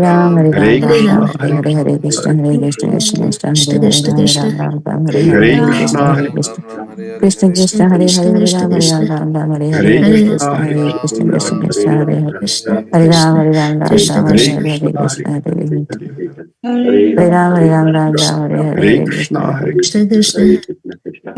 Ram, Hare Hare Ram, Hare Hare Ram, Krishna Ram Krishna Ram, Hare Hare, Krishna Hare Krishna Hare Hare Krishna, Ram, Hare Hare Krishna, Ram, Hare Ram, Ram Ram, Krishna Hare Krishna Ram, Krishna Hare Krishna Ram, Ram Ram, Hare Hare Hare, Krishna, Hare Hare Hare Krishna, Krishna, Krishna, Krishna Hare Ram Krishna, Hare Hare Hare Hare Krishna Ram, Hare Krishna Ram, Krishna Hare Ram, Krishna Ram Hare Ram, Hare Hare Hare Krishna, Hare, Hare Krishna Hare Krishna, Krishna Krishna Krishna Krishna Hare Ram, Hare Hare Ram, Hare Ram Krishna, Ram Ram, Hare Hare Hare Ram, Krishna, Hare Hare Krishna, Krishna, Hare Ram, Ram Ram, Krishna Hare Krishna Hare, Krishna Hare Hare Ram, Krishna, Hare Hare Ram, Krishna, Ram Ram, Hare Hare, Krishna Hare Krishna Krishna, Krishna Krishna Krishna Krishna, Krishna Hare Ram, Ram Hare Hare Hare, Hare Krishna, Ram Hare Hare Ram, Krishna, Hare Ram, Hare Ram, Ram Krishna Ram, Hare Hare Krishna Hare, Hare Krishna Ram, Hare Krishna Hare Krishna, Hare, Hare Krishna Hare Krishna, Hare, Hare Hare Hare, Ram, Hare Ram, Ram Ram, Hare Hare, Hare Hare Krishna, Krishna, Hare Hare Krishna, Krishna Krishna, Krishna Hare Krishna, Krishna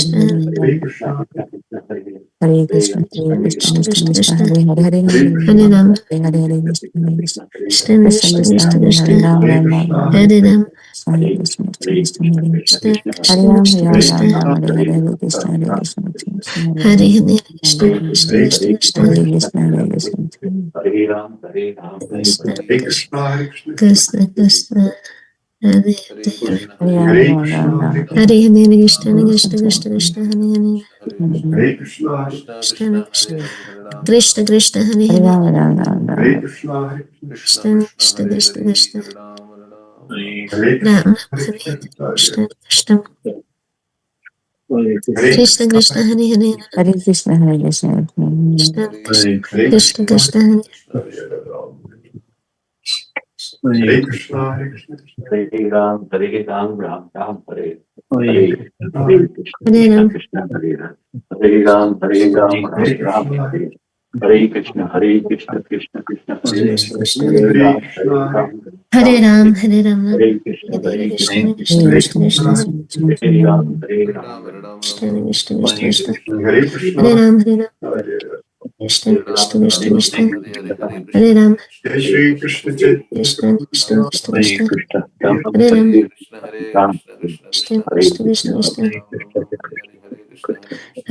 Hare Krishna, Hare Krishna, Krishna Krishna, Hare Hare, Hare Hare Rama, Ram, Hare Hare, Hare Krishna, Hare Krishna, Krishna Krishna Krishna Krishna, Krishna Hare Hare, Krishna, Ram Ram, Ram Ram, Hare Ram, Hare Krishna, Krishna Krishna, Hare Krishna Hare Krishna Ram, Krishna Ram Ram, Krishna, Ram, Hare Hare, Hare Krishna, Hare Krishna, Krishna Hare Hare Hare, Hare Krishna Hare Krishna Krishna, Krishna Krishna, Hare Krishna, Hare Krishna, Krishna Krishna Krishna Krishna, Hare Hare Hare Ram, Ram Ram, Ram, Hare Hare Hare Krishna Hare Krishna Krishna, Krishna Krishna, Hare Hare Krishna Hare Krishna Ram. Krishna Krishna, Hare Hare Hare Ram, Ram Ram, Ram, Krishna Krishna Krishna Krishna Hare Krishna Hare Krishna, Hare Ram Hare Ram Ram Ram Hare Krishna Krishna Krishna Krishna, Hare Hare Hare Krishna, Hare Krishna, Krishna Hare Krishna Krishna Krishna Krishna, Hare Krishna Krishna Hare Ram, Hare Ram, Ram Ram, Hare Hare. Hare Krishna, Hare Krishna Ram, Krishna, Hare Ram. Hare Ram, Hare Ram, Ram Ram, Hare Hare Krishna, Krishna Krishna, Hare Krishna Krishna, Hare Ram, Hare Ram, Hare Ram Ram, Hare Hare Ram, Hare Krishna, Hare Krishna Krishna Krishna, Krishna Hare Hare Krishna Krishna, Krishna, Krishna Krishna, Hare Ram, Hare Hare Ram, Ram Hare Ram Hare Krishna Ram Krishna Krishna Krishna, Hare Ram, Hare Ram, Krishna Hare Krishna Ram Ram Krishna Ram Krishna, Ram Hare Hare Hare Hare Krishna Ram, Hare Krishna Hare Krishna Krishna Krishna Krishna Krishna, Krishna, Ram Hare Hare Ram, Hare Krishna Hare Ram, Krishna Krishna Krishna Krishna Hare Hare Krishna Hare Krishna Krishna, Hare Krishna, Ram Ram Ram Hare Hare Hare Krishna Hare Krishna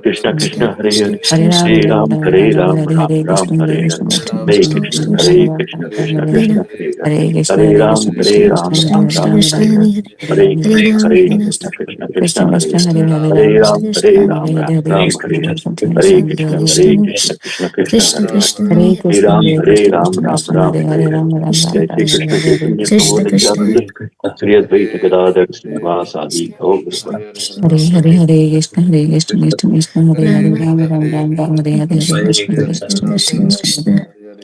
Krishna Krishna Krishna Hare Hare Hare Ram, Hare Ram, Ram Ram, Hare Ram, Ram Hare Ram Hare Ram Krishna, Hare Hare Hare Krishna, Hare Krishna Krishna Krishna, Hare Ram, Krishna Ram, Krishna Ram, Hare Krishna Hare Hare Hare Hare Krishna, Hare Hare Ram Krishna, Hare Krishna Ram Krishna, Ram Hare Ram Ram, Hare Ram, Hare Ram, Hare Hare Krishna Hare Krishna Krishna, Krishna Krishna Krishna Hare Krishna, Hare Hare Hare Hare Ram, Ram Ram, Hare Ram Hare Ram Hare Ram Krishna, Hare Hare Hare Hare Krishna, Krishna Hare Hare Hare Krishna Krishna Krishna Hare Hare Hare Hare Krishna, Ram Hare Hare Krishna, Ram Krishna Ram Krishna, Ram Hare Hare Hare Hare Ram, Ram, Jai Ram, Shri Hare Krishna Hare Chaitanya Prabhu Krishna Nityananda Krishna Shri Advaita Gadadhar Srivasadi Gaur Hare Hare Hare Krishna, Hare Krishna, Krishna Krishna, Hare Hare Ram, Ram, Ram, Ram, Hare Hare Hare Krishna Krishna, Krishna Krishna Krishna Krishna, Krishna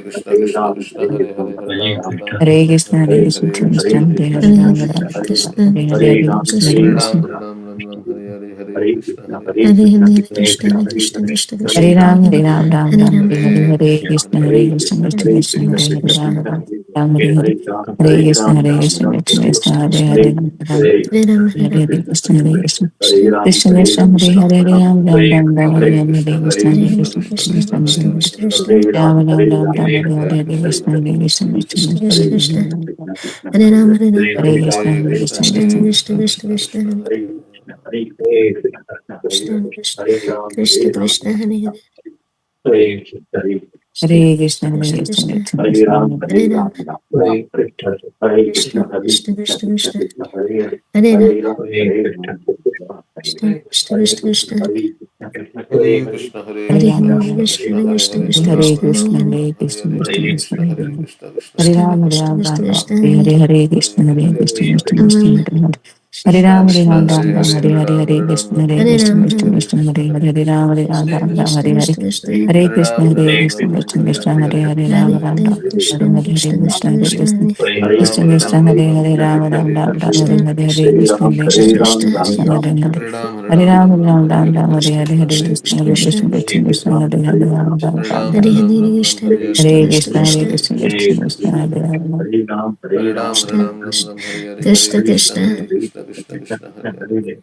Krishna Krishna Krishna Hare Hare Hare Ram Ram Hare Ram Krishna, Ram Hare Hare Krishna, Hare Krishna Hare Hare Krishna Hare Hare Ram Hare Ram, Krishna Hare Krishna, Krishna Hare Hare Krishna, Krishna Hare Hare Krishna, Ram Ram Ram Hare Hare Hare Krishna Hare Hare Krishna Hare Krishna, Hare Krishna, Krishna Krishna, Hare Hare Ram, Hare, Hare Ram, Ram Hare Ram, Ram, Hare Hare Hare, Ram, Hare Krishna, Hare Krishna, Krishna Hare Krishna, Krishna, Hare Krishna Hare Krishna, Ram Hare Ram, Ram Hare Hare, Hare Krishna, Hare Krishna, Krishna Krishna, Krishna, Hare Krishna, Hare Ram Ram, Ram, Hare Hare Ram, Hare Krishna, Hare Krishna, Krishna, Krishna Krishna, Krishna, Hare Hare Ram Ram, Ram Ram, Hare Hare Hare Krishna Krishna, Hare Hare Hare Hare Krishna Krishna, Krishna Krishna, Krishna Krishna Krishna, Hare Krishna, Krishna Krishna, Krishna Krishna, Krishna Ram Ram, Ram Ram, Hare Hare Hare Krishna, Krishna Hare Hare Krishna, Krishna Krishna Krishna, Krishna Krishna, Hare Krishna, Krishna, Krishna Hare Ram, Hare Ram, Hare Krishna, Hare Hare Krishna Krishna, Hare Krishna, Krishna Krishna Krishna, Krishna Krishna, Krishna Krishna, Hare Krishna, Krishna, Krishna, Hare Hare, Hare Krishna, Hare Krishna, Krishna, Krishna, Krishna Hare Krishna, Ram, Hare Hare Ram, Ram, Ram Krishna, Hare Krishna, Krishna, Hare Krishna, Krishna, Krishna, Krishna Krishna, Krishna, Hare Hare Ram, Hare Ram, Hare Ram, Krishna, Krishna, Krishna, Krishna, Hare Krishna, Krishna Hare Hare Krishna Hare Hare Hare Krishna Rama, Hare, Krishna Krishna, Krishna Hare Krishna, Hare Krishna, Hare Hare Krishna, Ram Krishna, Ram Hare Ram Hare Hare Krishna, Hare Krishna Hare Krishna, Krishna Hare Hare Rama. Krishna Krishna Hare Krishna Rama, Hare Krishna, Rama, Krishna Krishna, Rama, Krishna, Hare Hare Hare, Hare Hare Krishna, Hare Hare Krishna, Hare Krishna Krishna Krishna, Hare Hare Rama. Hare Krishna, Rama, Hare Krishna, Krishna Rama, Hare Krishna, Rama, Hare Krishna, Hare Hare Hare, Ram Hare Hare Ram Krishna, Ram Hare Hare Hare Krishna, Ram, Krishna Krishna Hare Hare Krishna, Krishna Hare Hare Hare Krishna Rama, Hare Krishna, Rama, Rama, Krishna, Hare Hare. Krishna, Krishna, Hare Hare Krishna, Ram Hare Hare Ram Krishna, Ram Ram Krishna Hare Krishna, Hare Hare Hare Hare Krishna Rama, Hare Hare Rama, Hare, Krishna Rama, Hare Krishna, Krishna Hare Hare, Krishna, Krishna, Krishna, Hare Krishna, Krishna. Hare Hare Krishna Ram Hare Krishna, Ram Hare Ram Hare Ram Hare Rama, Hare Rama, Hare Rama, Krishna Hare Krishna, Hare Hare, Krishna Hare Krishna, Krishna, Hare Krishna, Krishna, Krishna, Krishna Hare Krishna, Ram, Hare Hare. Hare Ram Hare Hare Ram Rama, Ram Ram Rama, Hare Hare Rama, Hare Hare Krishna Hare, Hare Krishna, Krishna Hare Hare Krishna, Krishna, Krishna Krishna Krishna, Hare Hare Rama, Rama, Hare Ram Rama. Hare Hare Ram Hare, Ram Ram Krishna, Hare Hare Krishna, Hare Hare Krishna, Krishna, Krishna Hare Krishna, Hare Krishna, Krishna Krishna Krishna, Hare Rama. Hare Ram Hare Krishna, Ram Ram Ram Hare Hare Hare Krishna, Krishna Krishna, Hare Krishna Krishna Krishna Hare Hare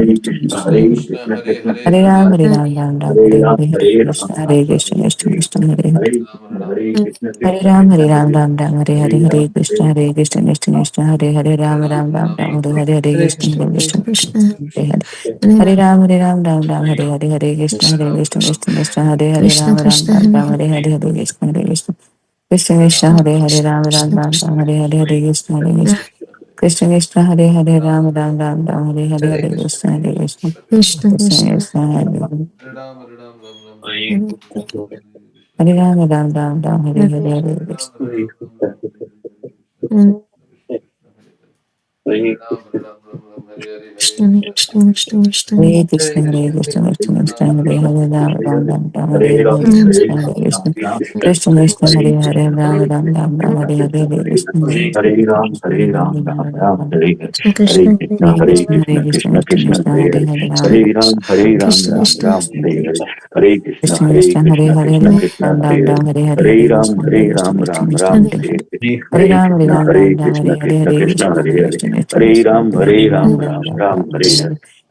Hare Ram Ram Ram Hare Krishna Hare Krishna Krishna Krishna Hare Ram Ram Ram Hare Krishna Hare Krishna Krishna Krishna Hare Ram Ram Ram Ram Hare Krishna Hare Krishna Hare Ram Ram Ram Hare Krishna Hare Krishna Krishna Krishna Hare Ram Ram Ram Ram Hare Krishna Hare Krishna Krishna Krishna Hare Ram Ram Ram Ram Hare Krishna Hare Krishna Krishna Krishna Hare Ram Ram Ram Ram Hare Krishna Hare Krishna Krishna Krishna Hare Ram Ram Ram Ram Hare Krishna Hare Krishna Hare Krishna Krishna Krishna Hare Ram Ram Ram Ram Hare Krishna Hare Krishna Krishna Krishna Hare Ram Ram Ram Ram Hare Krishna Hare Ram, Ram Ram, Hare Hare, Hare Krishna, Hare Hare Krishna Krishna, Hare Krishna Krishna Krishna Krishna, Krishna Hare Hare Hare, Hare Ram Hare Ram, Hare Ram, Ram Ram, Hare Hare, Hare Krishna, Krishna Hare Krishna Hare Krishna, Hare Krishna Ram Krishna, Ram Hare Hare, Ram Hare Hare Hare Hare Ram, Krishna Hare Hare Ram, Krishna Ram Krishna Ram, Krishna Hare Hare, Hare Hare Ram Krishna, Ram Hare Ram Ram Krishna, Hare Hare Krishna Hare Krishna, Krishna Hare Hare Hare, Krishna Krishna Hare Krishna Ram, Hare Hare Ram Ram, Ram Ram Ram Ram, Ram Hare Hare Hare, Hare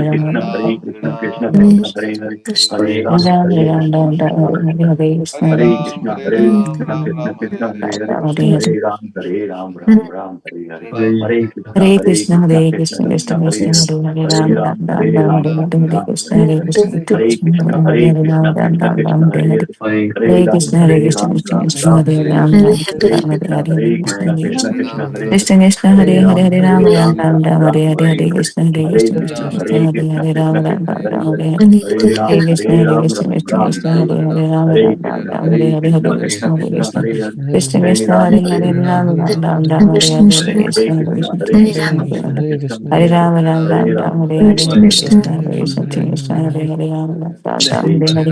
Krishna, Ram. Hare Krishna, Krishna Hare Krishna, Hare Krishna, Hare, Krishna Hare Krishna, Ram, Ram Hare Ram Ram, Ram Ram Ram Ram, Hare Hare Hare Hare, Krishna Hare Krishna Krishna, Hare Hare Ram Krishna, Ram Krishna Ram Krishna, Hare Hare, Ram Hare Hare Hare Ram, Hare Ram Ram, Hare Hare, Hare Hare Krishna Krishna, Hare Krishna Krishna Krishna Krishna, Hare Krishna Hare, Hare Hare Hare Ram Ram, Ram Ram Hare Ram Ram, Hare Ram Hare Ram, Krishna Hare Hare Hare, Krishna Hare Krishna Krishna, Hare Hare Hare Krishna, Ram Ram Krishna Ram Krishna, Ram Hare Hare Hare, Hare Hare Ram, Krishna Hare Hare Krishna Ram, Krishna Ram Krishna Ram, Hare Hare Ram Hare, Ram Hare Ram Krishna, Hare Hare Hare Krishna Krishna, Hare Krishna Krishna, Hare Hare, Krishna Krishna Hare Hare Ram, Hare Hare Ram Hare Ram Ram, Ram Ram Ram Ram, Hare Hare Hare Hare Hare, Krishna Hare Hare Krishna Krishna, Krishna Hare Krishna Hare Krishna, Hare Ram Krishna Ram Krishna, Ram Hare Ram Hare, Hare Hare Ram, Hare Krishna Hare Hare Ram, Krishna Ram Krishna Ram, Krishna Hare Hare Hare, Hare Ram Hare Ram Ram Krishna, Ram Hare Hare Hare Hare Krishna, Krishna Krishna Hare Krishna, Krishna Hare Hare, Krishna Hare Krishna Ram, Hare Hare Hare Ram, Ram Ram Ram Ram, Ram Hare Ram Hare, Hare Hare Hare Hare Krishna Krishna, Krishna Hare Krishna Krishna, Hare Krishna Hare Krishna, Hare Hare Hare, Ram Ram Hare Ram Ram Ram, Hare Hare Hare Ram, Hare Hare Krishna Krishna, Hare Krishna Krishna Krishna Hare Hare Ram Ram Ram Hare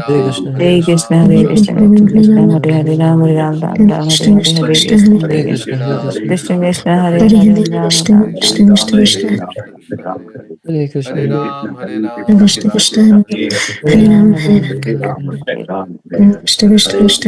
Hare Hare Krishna, Hare Hare Krishna, Krishna Hare Hare Krishna, Krishna Krishna Krishna Hare Hare Ram Hare Ram Ram Ram Hare Hare Hare Hare Krishna Hare Hare Krishna Krishna, Hare Krishna Krishna, Krishna Krishna Hare Krishna, Hare Hare Hare, Ram Ram Hare Ram Ram, Hare Hare Ram, Hare Ram, Hare Krishna, Hare Krishna, Krishna Krishna, Hare Hare, Hare Ram Ram Hare Ram, Hare Ram, Hare Hare Hare, Hare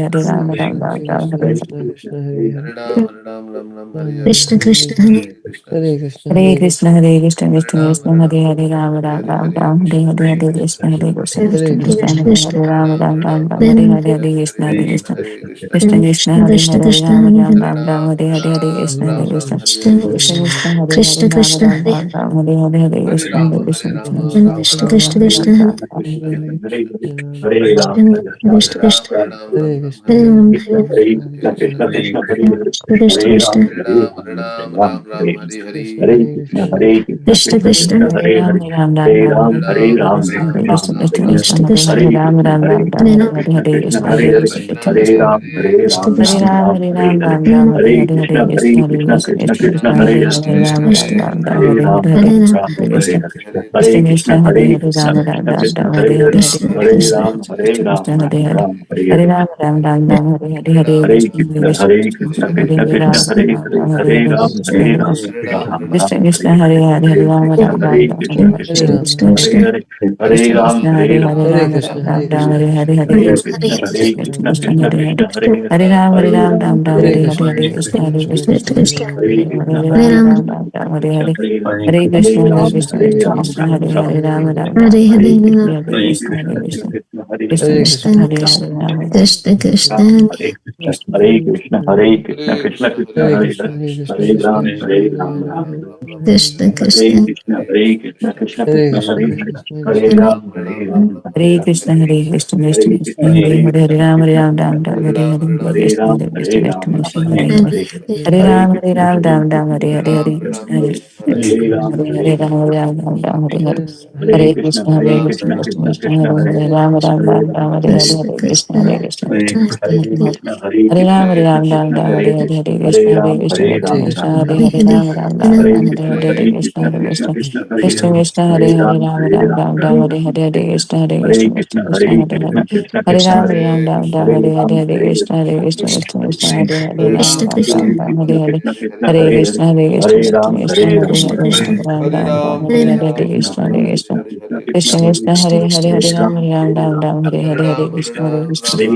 Hare Hare Ram Hare Ram Ram Krishna, Ram Krishna Hare Krishna, Hare Ram, Ram Ram, Hare Hare, Krishna Krishna Hare Hare Krishna, Hare Krishna Krishna, Krishna, Hare Hare Krishna Krishna, Hare Krishna Krishna Hare Krishna Ram, Hare Ram Hare Ram, Ram Hare Ram Hare, Ram Hare Ram Hare Krishna, Hare Hare Hare Krishna, Krishna Hare Krishna Krishna Krishna, Hare Krishna Krishna Krishna Krishna, Hare Krishna Hare Ram Hare Ram Ram, Ram Ram Hare Hare Ram, Krishna Hare Hare Hare Hare, Krishna Hare Hare Krishna, Krishna Hare Krishna, Krishna Krishna Krishna Krishna, Hare Krishna Hare Krishna Ram Hare Ram Hare Ram Ram Ram, Hare Hare Hare Hare Ram, Krishna Hare Ram Krishna Ram, Krishna Hare Hare, Krishna Hare Krishna Krishna, Krishna Krishna Hare Hare Krishna Krishna, Ram Krishna Ram Hare Ram Ram Hare Hare Hare Hare Krishna Hare Ram, Hare Krishna Ram, Krishna Ram Ram, Krishna Ram Krishna Ram, Ram Hare Krishna Ram Krishna, Hare Hare Ram Krishna, Hare Ram Krishna, Hare Ram, Krishna Krishna Ram Ram, Hare Hare Ram Krishna, Hare Krishna Krishna Krishna, Krishna Hare Krishna Hare, Hare Krishna Hare Krishna Hare Ram, Hare Ram, Ram Ram, Hare Hare, Hare Krishna Hare Krishna Krishna Krishna Krishna Krishna Hare Hare Hare Ram Hare Ram Ram Ram Hare Hare Krishna Krishna Hare Krishna Hare Hare Krishna Ram Krishna Krishna Hare Hare Hare Krishna, Hare Krishna Ram Hare Hare, Ram Krishna Ram Ram Hare Hare Hare Krishna Krishna Krishna Ram Hare Krishna, Hare Krishna Krishna Krishna, Hare Ram Hare Ram Ram Ram Hare Hare Krishna, Hare Hare Hare Krishna, Krishna Hare Krishna Hare Krishna Krishna, Krishna Hare Hare Hare Krishna Krishna, Hare Krishna Ram Hare Ram Ram Ram Hare Hare Hare Ram, Hare Krishna Krishna Krishna Hare Hare Hare Ram Hare Ram Hare Ram Ram, Ram Krishna Ram Hare Krishna Hare Hare Hare Hare Hare Ram Ram Hare Ram Krishna, Ram Krishna Hare Hare Krishna Hare Rama, Krishna Krishna Krishna Hare Hare Krishna Hare Hare Krishna Ram Krishna Hare Hare Ram Hare Hare Ram Ram Ram Krishna, Ram Hare Ram Ram Hare Krishna, Hare Hare Hare Krishna Hare Hare Krishna, Krishna Krishna Krishna Hare Krishna Krishna Krishna Krishna Hare Hare Krishna Hare Hare Hare Hare Ram Hare Hare Ram Ram Ram Ram Hare Hare Hare Ram Hare Krishna, Hare Hare Krishna Krishna Krishna Hare Krishna, Krishna Krishna Krishna Krishna Krishna Hare Krishna Hare Hare, Krishna Hare Hare Ram Ram Ram Ram Ram Hare Krishna Hare Hare Hare Hare Hare Krishna Hare Ram Krishna Hare Krishna Ram Krishna Ram Hare Ram Hare Hare Ram Hare, Ram Ram Hare Hare Krishna Krishna Hare Hare Krishna Krishna Hare Krishna Krishna Krishna Hare Krishna Hare Hare Krishna Krishna, Hare Hare Ram Hare Hare Ram Hare Krishna Hare Krishna Krishna Krishna Hare Hare Krishna, Hare Hare Krishna, Hare Krishna Ram Krishna, Hare Hare Ram Hare, Ram Hare Ram Rama, Hare Hare Hare Rama, Hare Krishna Hare Krishna Krishna Hare Krishna Krishna, Hare Hare Hare Krishna, Hare Krishna Ram Krishna, Hare Ram Ram Hare Ram Krishna, Hare Hare Krishna, Krishna Hare Krishna, Krishna Hare Hare Hare, Krishna Hare Ram, Krishna Hare Ram, Krishna Ram, Hare Ram, Hare Hare Hare, Hare Hare Krishna, Ram Hare Hare Krishna, Ram Krishna Ram Krishna, Hare Hare Hare Hare Ram, Ram Ram, Hare Hare, Hare Krishna, Hare Hare Hare Ram, Ram Ram, Ram Hare Hare. Hare Hare Krishna, Krishna, Hare Hare Krishna, Krishna, Krishna Krishna Krishna, Krishna, Hare Hare Hare, Hare, Ram Ram, Hare Ram Ram, Ram, Hare Hare Hare, Hare, Hare Krishna, Hare Krishna, Hare Krishna Krishna, Krishna, Hare Hare Hare. Krishna, Hare Hare Krishna, Ram, Krishna Ram Krishna, Ram, Hare Hare Hare, Hare, Hare Hare Krishna, Hare Ram, Krishna, Hare Krishna Ram, Krishna, Ram Hare Ram, Hare, Hare Ram Hare, Ram, Ram Hare Ram, Hare Krishna, Hare, Hare Hare Krishna, Krishna, Hare Krishna Krishna. Krishna, Hare Krishna Hare, Krishna, Hare Hare Hare, Ram, Ram Hare Ram, Ram, Ram Ram, Ram Hare Hare, Hare Krishna, Hare Hare Krishna,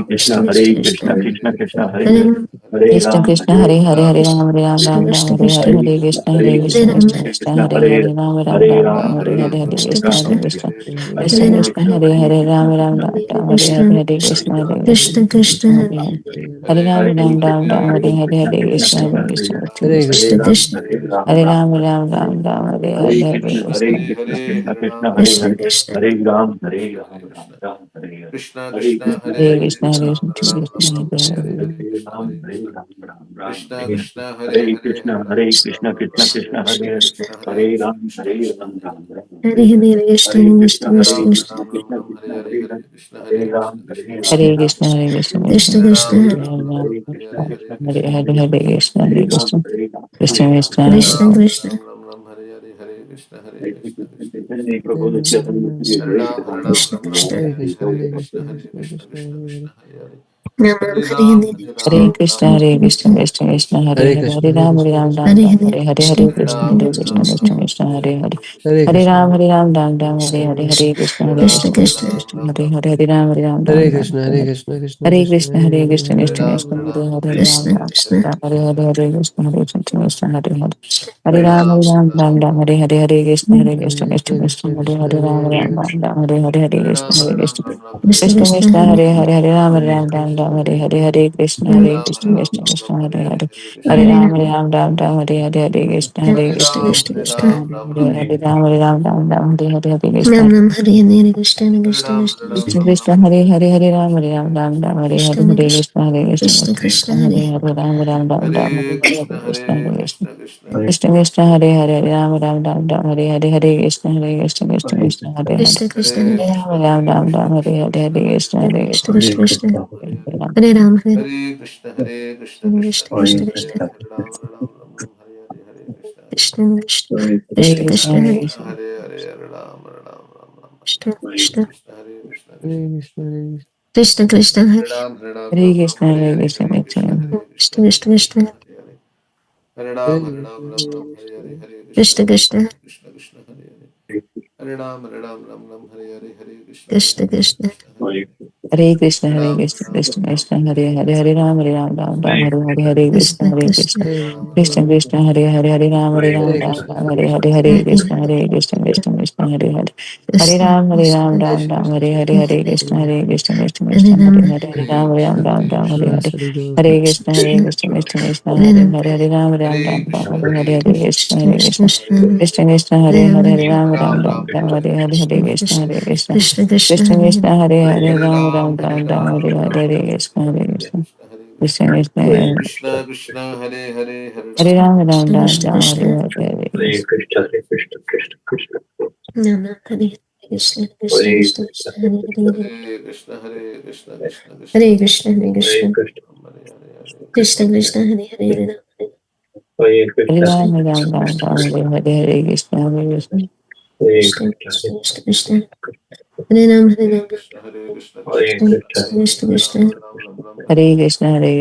Krishna, Krishna Hare Krishna, Hare Krishna, Hare. Krishna Hare Krishna, Ram, Hare Ram Hare, Ram, Ram, Hare Hare Hare, Ram, Hare Hare Krishna, Hare Krishna, Krishna, Krishna Krishna Krishna, Hare, Hare Hare, Hare Ram Ram, Ram, Hare Ram Ram, Krishna, Hare Hare. Krishna Krishna, Hare Hare Hare, Krishna, Hare Krishna, Hare Krishna Ram, Krishna, Hare Hare Ram, Hare, Ram Ram, Ram Ram, Hare Hare, Hare Krishna, Hare Krishna. Krishna Krishna, Hare Hare, Hare Ram, Ram Ram, Ram, Hare Hare, Hare Krishna, Hare Krishna. Hare Krishna, Hare Krishna, Krishna Krishna, Hare Hare, Hare Krishna Ram, Krishna, Hare Hare Hare, Ram, Hare Ram, Ram Ram, Ram Hare Hare, Hare Hare Krishna, Krishna, Hare Hare Krishna, Krishna, Krishna Krishna Krishna, Krishna, Hare Hare Hare, Hare, Ram Ram, Hare Ram Ram, Ram, Hare Hare Hare, Hare Ram, Krishna, Krishna Hare Krishna, Krishna. Hare Krishna Krishna, Krishna, Hare Hare Hare, Ram Krishna, Ram, Krishna Ram Krishna, Ram, Hare Hare Hare, Hare, Hare Krishna, Hare Hare Ram, Krishna, Hare Krishna, Krishna Hare Hare. Hare Ram, Hare Ram Ram, Krishna, Ram, Hare Hare Hare, Krishna, Hare Krishna Krishna, Krishna, Hare Hare Krishna, Ram, Krishna Hare Krishna. Ram, Hare Ram, Hare Ram Ram, Ram, Ram Hare Ram, Ram, Hare Hare, Hare Hare Krishna, Hare Krishna. Krishna, Krishna Krishna, Hare Hare, Hare Ram, Hare Ram, Ram Ram, Hare Hare, Hare Krishna, Hare Hare Krishna, Krishna, Hare Krishna Krishna, Krishna, Krishna Hare Hare. Hare Ram, Hare Ram, Ram Ram, Hare Hare, Hare Krishna, Hare Krishna, Krishna Krishna, Hare Hare, Hare Ram, Hare Ram, Ram Ram, Hare Hare, Hare Krishna, Hare Krishna, Krishna Krishna, Hare Hare, Hare Ram, Hare Ram, Hare Ram Krishna, Hare Ram, Krishna, Hare Krishna Hare, Krishna, Hare Hare Ram, Ram, Hare Krishna, Krishna Hare Krishna, Hare, Hare Hare Hare, Krishna, Hare Hare Ram, Krishna, Hare Ram, Krishna Hare Ram, Krishna, Hare Hare Ram, Hare Prabhu Nityananda, Hare Krishna, Hare Krishna, Hare Hare Krishna, Hare, Hare Krishna, Krishna Krishna, Hare Hare Krishna, Hare Krishna, Krishna Krishna, Hare Hare Hare, Krishna, Hare Hare Ram, Krishna, Ram Krishna Ram Krishna, Ram, Hare Hare, Hare Krishna, Hare Krishna, Krishna Krishna, Hare Hare, Hare Hare Krishna, Ram, Hare Ram, Ram Ram, Hare Hare, Hare Krishna, Hare Krishna, Krishna Krishna, Hare Hare, Hare Ram, Ram Hare Ram Ram, Krishna, Hare Hare Hare, Krishna, Krishna Hare Krishna, Krishna, Hare Hare Hare, Krishna, Hare Krishna Rama, Krishna, Hare Hare Rama, Hare, Hare Ram Krishna, Ram, Krishna Hare Krishna, Hare, Hare Hare Krishna, Hare Krishna, Krishna Hare Hare, Hare Ram, Hare Ram, Ram Ram, Hare Hare, Hare Krishna, Hare Krishna, Krishna Krishna, Krishna Hare Krishna, Hare, Ram Hare Ram Hare, Ram Ram, Hare Hare, Hare Krishna, Hare Krishna, Krishna Krishna Krishna Krishna, Hare Hare Hare, Hare Ram, Hare Ram Ram Krishna, Ram, Hare Hare Hare, Krishna, Hare Krishna, Hare Hare Krishna, Krishna Krishna, Hare Hare, Hare Hare Ram, Ram Hare Ram, Ram Ram, Hare Hare, Hare Krishna, Hare Krishna, Krishna Krishna Krishna Krishna, Hare Hare, Hare Ram, Hare Ram, Ram Ram, Hare Hare, Hare Krishna, Nam Nam Hare Hare Krishna Krishna Krishna Krishna Krishna Krishna, Hare Hare, Hare Ram, Hare Ram, Ram Ram, Hare Hare, Krishna Hare Krishna Krishna, Hare Krishna, Krishna Krishna Krishna Krishna, Hare Hare Hare, Ram Ram, Ram Ram, Hare Hare, Hare Krishna, Hare Krishna, Hare Krishna Krishna, Hare Hare, Ram Ram, Ram Ram, Hare Hare, Hare Krishna, Hare Krishna, Krishna Hare Krishna, Hare Hare, Krishna Krishna Hare Ram Ram, Ram Ram, Hare Hare, Hare Krishna, Hare Krishna Krishna, Hare Krishna Krishna Krishna, Hare Ram Hare Ram Krishna Hare Krishna Krishna Krishna, Krishna Krishna Hare Hare Krishna Krishna, Krishna, Krishna Hare Hare Krishna, Krishna Hare Krishna Hare Krishna, Hare Krishna Krishna Hare Hare Krishna, Hare Krishna, Krishna Krishna Krishna Krishna Krishna Krishna Krishna Krishna Hare Hare Krishna, Hare Krishna, Krishna Krishna, Hare Hare, Hare Ram, Ram Ram, Hare Hare, Hare Krishna, Krishna Hare Krishna, Krishna Krishna Krishna, Hare Hare, Hare Ram, Hare Ram Krishna, Ram, Hare Hare, Hare Hare Krishna, Hare Krishna, Krishna Krishna, Hare Hare, Hare Krishna Ram, Krishna Ram, Hare Hare, Hare Krishna, Hare Krishna, Krishna Hare Krishna, Hare Ram Hare, Hare Ram, Ram, Hare Hare, Hare Ghost, Hare Krishna, Hare Krishna, Krishna Krishna, Hare Hare Ram Hare, Hare Ram, Ram, Hare Hare, Hare Krishna, Krishna Hare Krishna Krishna, Krishna Krishna Krishna, Hare Hare Hare, Ram Hare Ram, Hare Hare, Hare Krishna, Hare Krishna, Krishna Krishna Krishna Hare Krishna, Hare Hare, Ram, Hare Krishna, Hare Krishna, Krishna Krishna, Hare Hare Ram, Krishna Krishna Ram, Krishna Hare Hare Hare Krishna. Krishna, Hare Krishna, Krishna Krishna, Nama Hare Krishna Krishna Hare Krishna Krishna, Krishna Hare Hare Hare Hare Krishna Hare Hare Krishna Krishna, Krishna Krishna Hare Hare Hare Hare Krishna, Ram, Hare Ram, Krishna, Hare Hare Krishna, Hare Krishna. Hare Krishna Krishna, Hare Krishna Krishna Hare Ram Hare Ram Hare Krishna Krishna, Krishna Krishna Krishna Hare Krishna, Hare Krishna, Hare Krishna Hare Hare Krishna, Krishna Ram, Krishna Krishna Hare Krishna Hare, Hare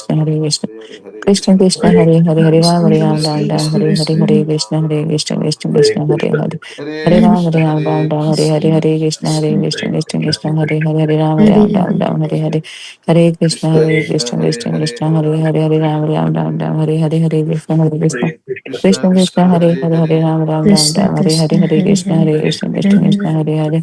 Krishna, Hare Krishna, Krishna Krishna, Hare Hare Hare, Hare Ram, Krishna Ram, Hare Hare, Hare Krishna, Hare Krishna, Krishna Hare Krishna, Hare Krishna, Hare, Hare Hare Ram, Hare Hare Krishna, Hare Krishna, Krishna Krishna, Hare Hare, Hare Ram, Hare Hare Hare, Hare Krishna, Hare Krishna, Krishna Krishna, Hare Hare, Hare Ram, Hare Hare, Hare Krishna, Hare Krishna, Hare Krishna, Krishna Krishna, Hare Hare, Hare Ram, Krishna Hare Hare, Krishna Hare Hare Krishna, Hare Hare Krishna, Krishna Hare Krishna, Hare Hare,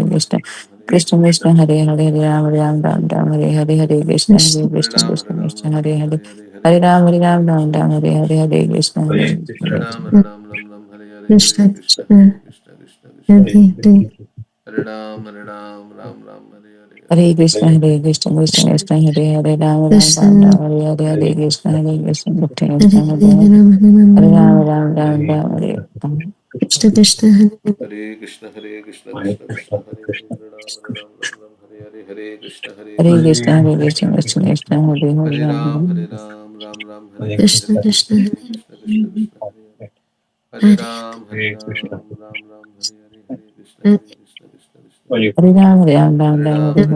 Hare Krishna Krishna Krishna Krishna Hare Hare Krishna Hare Krishna Ram Hare Ram Hare Ram Ram Hare Hare Hare Krishna Hare Krishna Hare Krishna Ram Krishna Hare Ram Krishna Ram Hare Ram Hare Hare Hare Krishna Ram Hare Hare Ram Ram Krishna Ram Krishna Hare Krishna Hare Hare Hare Krishna Hare Hare Krishna Ram Hare Ram Ram Ram Hare Hare Hare Krishna Krishna Hare Krishna Krishna Krishna Krishna Hare Ram Ram Ram Hare Hare Hare Hare Krishna Hare Krishna Krishna Krishna Hare Hare Ram Ram Ram Ram Hare Hare Hare Krishna Hare Krishna Krishna Krishna Hare Ram Ram Ram Ram Hare Hare Krishna Hare Krishna Krishna Krishna Hare Hare Ram Ram Ram Hare Hare Krishna Hare Hare Krishna Krishna Krishna Hare Krishna Krishna Krishna Krishna Krishna Hare Hare Hare Ram Ram Hare Hare Hare Krishna Hare Krishna Krishna Krishna Hare Ram Ram Ram Ram Hare Hare Hare Krishna Hare Krishna Krishna Krishna Hare Ram, Ram Ram Hare Ram, Ram, Hare Hare Ram Hare Ram, Ram Krishna, Hare Hare Krishna, Hare, Krishna Krishna Krishna, Hare Krishna Hare. Krishna Krishna Hare Hare Ram, Hare, Ram Ram Ram, Hare Hare Ram, Hare Hare Hare Hare, Krishna, Hare Hare Krishna, Krishna. Krishna Krishna Krishna Hare Krishna, Ram, Ram Ram Ram, Hare Hare Hare Hare Krishna, Ram, Hare Ram Krishna, Ram, Krishna Hare Krishna, Hare, Hare Hare Hare Krishna, Ram, Hare Ram Hare, Ram Ram, Hare Hare Hare Krishna, Hare Hare Krishna. Ram, Ram Ram, Hare Krishna Hare, Krishna, Hare Hare Hare Ram, Hare Ram Ram Ram Ram, Hare Hare Hare Krishna, Hare Krishna, Hare Krishna, Hare Hare Ram, Hare Ram Ram Ram, Hare Hare Hare Krishna, Hare Krishna, Krishna Krishna, Hare Hare Ram, Ram Ram Ram, Hare Hare Ram, Hare. Ram Ram, Hare Hare, Hare Ram, Ram, Ram, Ram, Hare Hare, Hare Krishna, Hare Krishna. Hare Krishna, Hare Krishna, Hare Krishna, Hare Krishna, Krishna Krishna, Hare Hare Ram, Ram Ram Ram, Hare Hare Hare Krishna, Hare Krishna. Krishna Krishna, Hare Hare Ram, Ram Ram Ram, Hare Hare Hare Krishna, Hare Krishna, Krishna Krishna, Hare Hare Ram, Ram Ram Ram, Hare Hare Hare Krishna, Hare Krishna. Krishna Krishna, Hare Hare Ram, Ram Ram Ram, Hare Hare Hare Krishna, Hare Krishna, Krishna Krishna, Hare Hare Hare Ram, Ram Ram Ram, Hare Hare Hare Krishna, Hare Krishna. Krishna, Hare Hare Hare Ram, Ram, Ram Ram Ram, Hare Hare Hare Krishna, Hare Krishna, Krishna Krishna, Hare Hare Ram, Ram Ram, Hare Hare Hare Krishna, Hare Ram, Krishna. Ram, Ram, Krishna Ram, Hare Krishna, Hare, Hare Hare Ram, Ram Ram Ram, Hare Hare Hare Krishna. Hare Ram, Ram, Ram, Hare Hare, Krishna, Krishna Krishna, Hare Krishna, Hare Krishna, Hare Krishna Ram, Hare Hare Ram, Ram Ram Hare, Ram, Ram, Hare Hare, Ram, Krishna Ram, Krishna, Ram, Krishna Hare Krishna, Hare Hare Hare, Krishna, Hare Hare Krishna, Krishna, Hare Hare Ram, Hare Krishna, Ram, Ram Krishna Ram, Hare Hare, Hare Krishna, Krishna Krishna Krishna, Krishna, Hare Hare, Ram, Hare Ram, Ram, Hare Krishna, Ram, Ram, Ram Hare Hare Ram, Hare Hare Hare, Hare Krishna, Krishna, Krishna, Hare Krishna, Hare, Krishna, Hare Hare Ram, Hare, Hare Ram, Ram Ram, Hare Hare Hare Hare Ram, Ram, Krishna, Hare Ram, Hare Ram, Krishna, Hare Krishna Hare, Ram, Hare Krishna, Krishna, Hare Hare Krishna Ram, Krishna, Ram Ram Ram, Hare Hare Hare Krishna, Hare Hare Krishna. Ram, Krishna Ram, Krishna, Hare Hare Ram, Ram Ram Ram, Hare Hare Hare Hare Hare Ram, Krishna, Hare Hare Ram, Krishna, Ram Krishna Ram, Krishna, Hare Hare Hare, Hare. Hare Krishna, Hare Krishna Ram, Hare Krishna, Ram, Ram Ram, Hare Hare Hare Krishna, Hare Krishna, Krishna Krishna, Hare Hare Ram, Ram Hare Ram Ram, Krishna, Hare Krishna, Hare Hare Hare Krishna, Hare Krishna, Hare Krishna, Krishna, Hare Hare Ram, Krishna Krishna, Ram, Krishna, Hare Hare Ram, Ram Ram Ram, Hare Hare Krishna, Hare Krishna, Krishna Hare Krishna, Ram, Hare Hare Hare. Ram, Ram Ram, Hare Hare Ram, Hare, Ram Hare Ram Ram, Krishna, Hare Hare Hare Hare, Hare Krishna, Hare Krishna, Krishna Hare Hare Hare Ram, Ram, Hare Ram Ram, Ram Ram, Ram Hare Ram, Hare Hare Hare Hare, Krishna, Hare Hare Krishna, Krishna. Hare Krishna, Krishna Krishna, Hare Hare Ram, Ram Krishna, Ram Ram, Hare Hare Krishna, Hare Hare Ram, Hare Ram, Ram Ram, Hare Hare, Hare Krishna, Hare Krishna, Krishna Krishna, Hare Hare, Krishna, Krishna, Hare Ram, Hare Hare Hare, Ram, Hare Ram Ram, Ram, Ram, Ram, Ram, Hare Hare, Hare Hare Ram, Krishna, Ram Ram Ram, Hare Hare Hare Krishna, Hare Krishna, Hare Hare Krishna, Ram, Ram, Ram, Ram, Hare Hare, Hare Krishna, Krishna, Krishna, Hare Hare, Hare Ram, Ram, Ram, Ram, Hare Hare, Hare Krishna, Hare Krishna, Krishna, Hare Krishna, Hare Hare Hare, Krishna, Hare Hare Ram, Krishna, Ram, Ram, Hare Hare, Hare Krishna, Hare Krishna, Krishna Krishna, Hare Hare Ram. Krishna, Hare Hare, Hare Ram, Ram, Ram, Ram, Hare Hare, Hare Ram, Ram, Ram, Ram, Hare Hare, Hare Krishna, Hare Hare, Ram, Ram, Ram, Ram, Hare Krishna, Hare Krishna, Hare Krishna Krishna, Krishna, Hare Hare Hare Krishna, Ram, Ram Krishna Ram Krishna, Ram, Hare Hare Hare, Hare Krishna, Hare Krishna. Ram, Ram, Krishna Hare Krishna, Hare Hare Hare Ram, Hare Ram, Ram Ram, Hare Hare, Hare Hare Krishna, Hare Krishna, Krishna Ram, Krishna, Hare Ram, Ram, Hare Hare Hare, Ram, Hare Ram, Ram Krishna, Ram, Hare Hare Hare Hare Krishna, Hare Krishna, Krishna Krishna, Ram, Hare Hare Ram, Ram Ram, Ram, Hare Hare Hare Hare Krishna, Hare Krishna. Hare Krishna, Krishna Hare Krishna, Krishna, Hare Hare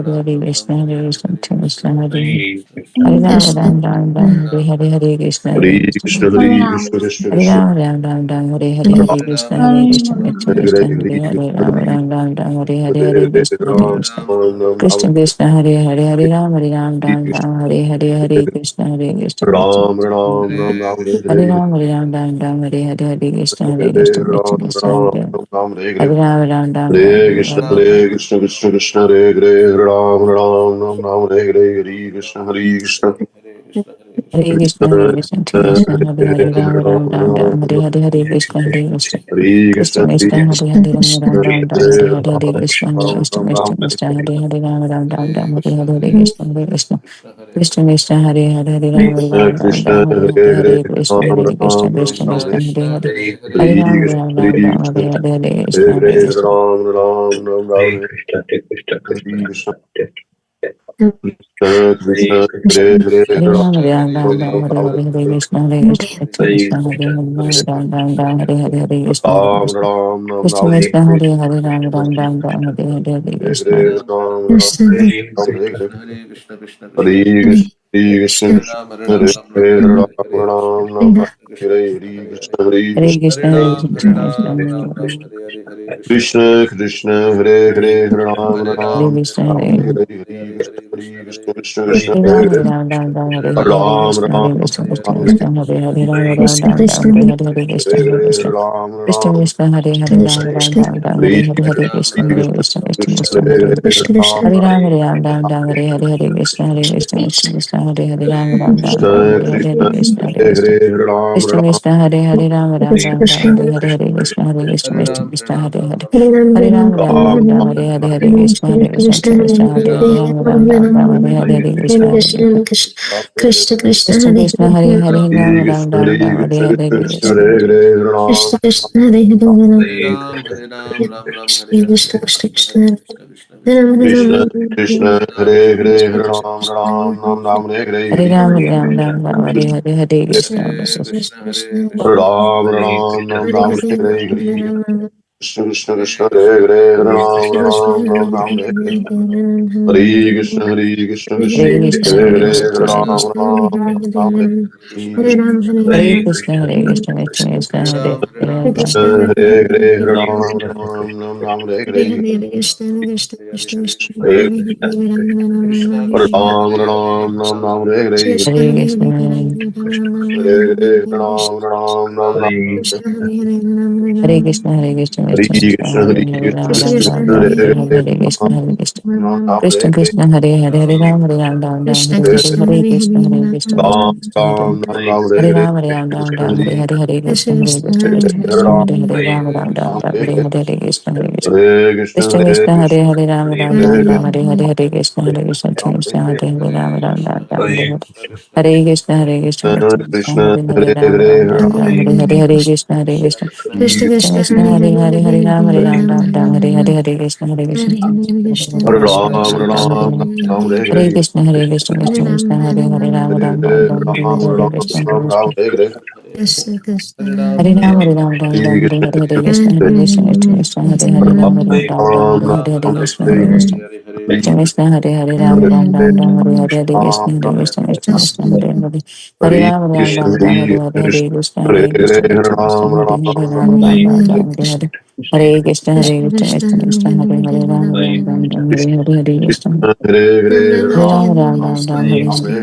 Ram, Ram Hare Ram Hare, Ram, Hare Hare Hare Krishna, Hare Krishna, Krishna Ram, Krishna, Hare Hare Ram, Ram Ram, Hare Hare. Krishna, Hare Krishna, Hare Krishna, Krishna Krishna, Krishna, Hare Hare Hare Ram, Hare, Ram Hare Ram, Ram, Hare Hare Hare Krishna, Hare Krishna. Krishna Krishna, Hare Hare Hare Ram, Hare Ram, Ram Ram, Hare Hare Hare Krishna, Hare Krishna, Hare Hare Ram, Ram, Ram, Ram Ram, Ram, Hare Hare Hare, Krishna, Hare Krishna, Krishna Krishna, Hare Hare Ram, Ram Ram, Hare Ram Hare Hare Krishna, Hare Ram, Ram, Krishna. Hare Hare, Hare Ram, Hare Ram, Ram Ram, Hare Hare Krishna, Hare Krishna, Hare Krishna, Krishna Krishna, Hare Hare Ram, Ram Ram, Ram Ram, Hare Hare Hare Ram, Krishna, Hare Hare Krishna. Hare, Krishna Krishna, Hare Hare Ram, Ram Ram, Ram Hare Hare Hare Krishna, Hare Krishna, Krishna Krishna, Hare Hare. Hare Hare Ram, Ram Krishna, Ram, Ram Hare Hare Hare Hare Krishna, Hare Hare Krishna, Hare, Hare Krishna Krishna, Ram, Hare Ram, Hare Ram, Ram Ram Ram Ram Hare Hare. Hare Krishna, Hare Krishna, Krishna Krishna, Hare Hare Ram, Ram Ram, Ram Hare Hare Hare Krishna. Hare Hare, Hare Hare Ram, Ram, Ram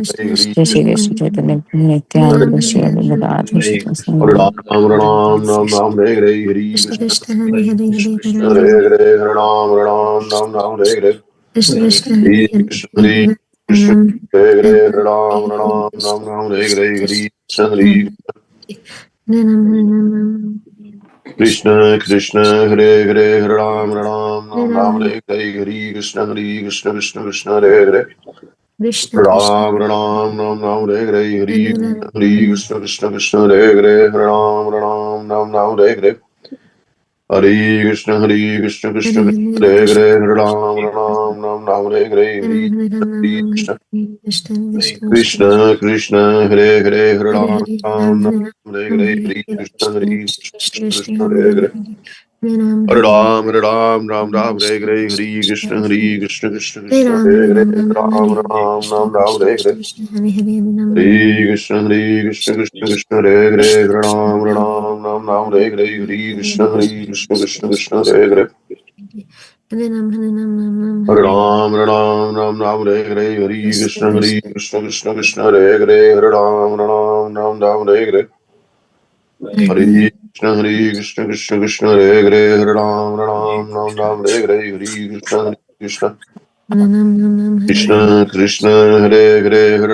Ram, Ram Hare Ram, Hare. Hare Hare, Jai Shri Krishna Chaitanya Nityananda Shri Advaita Gadadhar Shri Hare Krishna. Ram, Ram, Ram, Ram, Hare Hare, Hare Krishna, Krishna, Hare Hare, Hare Ram, Ram, Ram, Ram, Hare Hare, Hare Krishna, Hare Krishna, Hare Hare, Hare Ram, Ram, Ram, Ram, Hare Hare, Hare Krishna, Hare Krishna, Krishna, Hare Hare, Hare Ram, Ram, Ram, Ram, Hare Hare, Hare Krishna, Hare Krishna, Krishna, Krishna, Hare Hare, Ram, Ram, Ram, Ram, Hare Hare, Hare Krishna, Hare Krishna, Krishna, Krishna, Hare Hare, Hare Ram, Ram, Ram, Ram, Hare Hare, Hare Krishna, Hare Krishna, Krishna Krishna, Hare Hare, Hare Ram, Ram, Ram, Ram, Hare Hare, Hare Krishna, Krishna, Krishna, Hare Hare, Hare Ram, Ram, Ram, Hare Hare, Hare Krishna, Hare Krishna, Krishna Krishna, Hare Hare, Ram Ram Ram Ram Hare Hare Hare Krishna Krishna Krishna Hare Hare Ram Ram Ram Ram Hare Hare Hare Krishna Krishna Hare Hare Ram Ram Ram Ram Hare Hare Hare Krishna Krishna Hare Hare Ram Ram Ram Ram Hare Hare Hare Krishna Krishna Hare Hare Ram Ram Ram Ram Hare Hare Hare Krishna Krishna Hare Hare Hare Ram Ram Ram Ram Hare Hare Hare Krishna Krishna Krishna Hare Hare Hare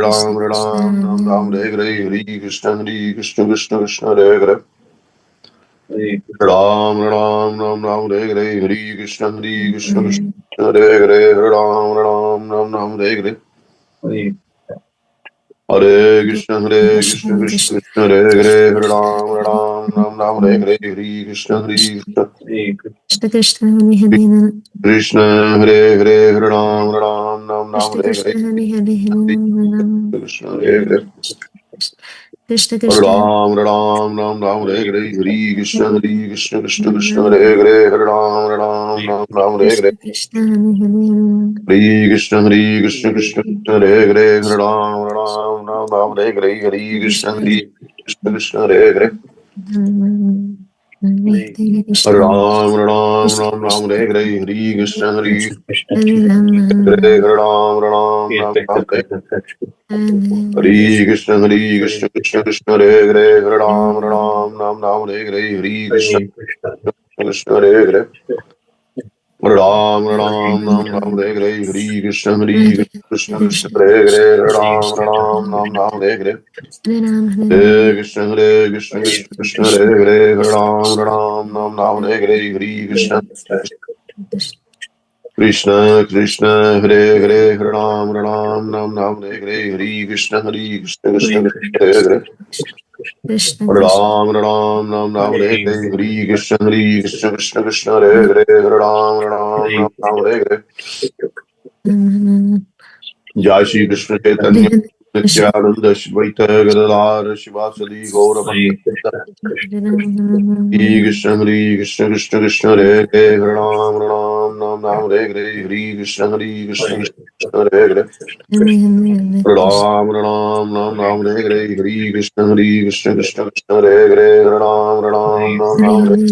Ram Ram Ram Hare Hare Hare Krishna Krishna Hare Hare Ram Ram Hare Hare Hare Krishna Krishna Hare Hare Ram Ram Hare Hare Hare Krishna Krishna Hare Hare Hare Ram Hare Hare Hare Krishna Krishna Hare Hare Hare Ram Hare Hare Krishna Hare Hare Ram Hare Hare Hare Krishna Krishna Hare Hare Hare Ram Hare Hare Hare Krishna Hare Hare Hare Ram Hare Hare Hare Krishna Hare Hare Ram Hare Hare Hare Krishna Hare Ram Hare Hare Krishna Krishna Hare Hare Hare Ram Hare Hare Hare Krishna Hare Hare Ram Hare Hare Hare Krishna Hare Hare Ram Hare Hare Hare Krishna Hare Hare Ram Hare Hare Hare Krishna Krishna Hare Hare Hare Ram Hare Hare Hare Krishna Hare Hare Ram Hare Hare Hare Krishna Hare Hare Ram Hare Hare Jai Shri Krishna Chaitanya Nityananda Shvaita Gadadhara Shivasadi Gaura Bhakta Hare Krishna Krishna Hare Hare Ram Hare Hare Hare Krishna Hare Hare Ram Hare Hare Hare Krishna Krishna Hare Hare Ram Hare Krishna Hare Hare Ram Hare Hare Hare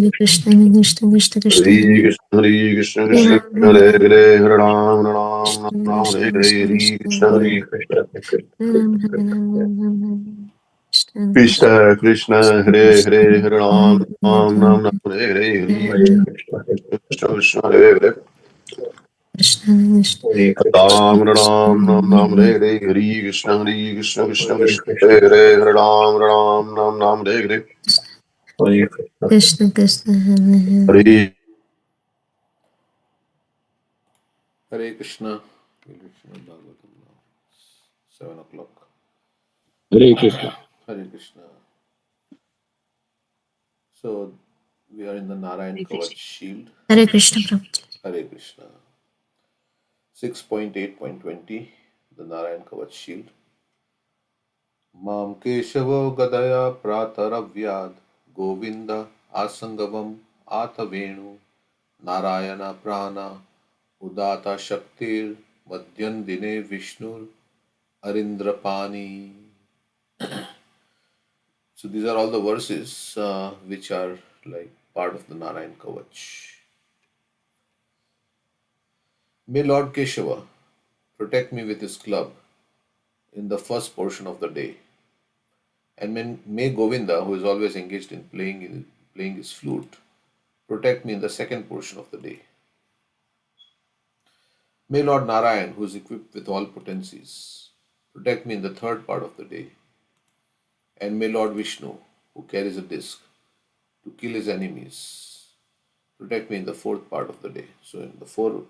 Krishna Krishna Hare Hare Hare Ram Hare Hare Hare Krishna Hare Hare Ram Hare Hare Hare Krishna Hare Hare Hare Ram Hare Hare Hare Hare Krishna. 7 o'clock. Hare Krishna. Hare Krishna. So we are in the Narayan Kavach Shield. Hare Krishna Prabhuji. Hare Krishna. 6.8.20. The Narayan Kavach Shield. Mam Keshavo Gadaya Prataravyad Govinda Asangavam Athavenu Narayana Prana Udata Shaktir Madhyandine Vishnur Arindrapani. So these are all the verses which are like part of the Narayan Kavach. May Lord Keshava protect me with his club in the first portion of the day, and may Govinda, who is always engaged in playing his flute, protect me in the second portion of the day. May Lord Narayan, who is equipped with all potencies, protect me in the third part of the day, and may Lord Vishnu, who carries a disc to kill his enemies, protect me in the fourth part of the day. So in the four,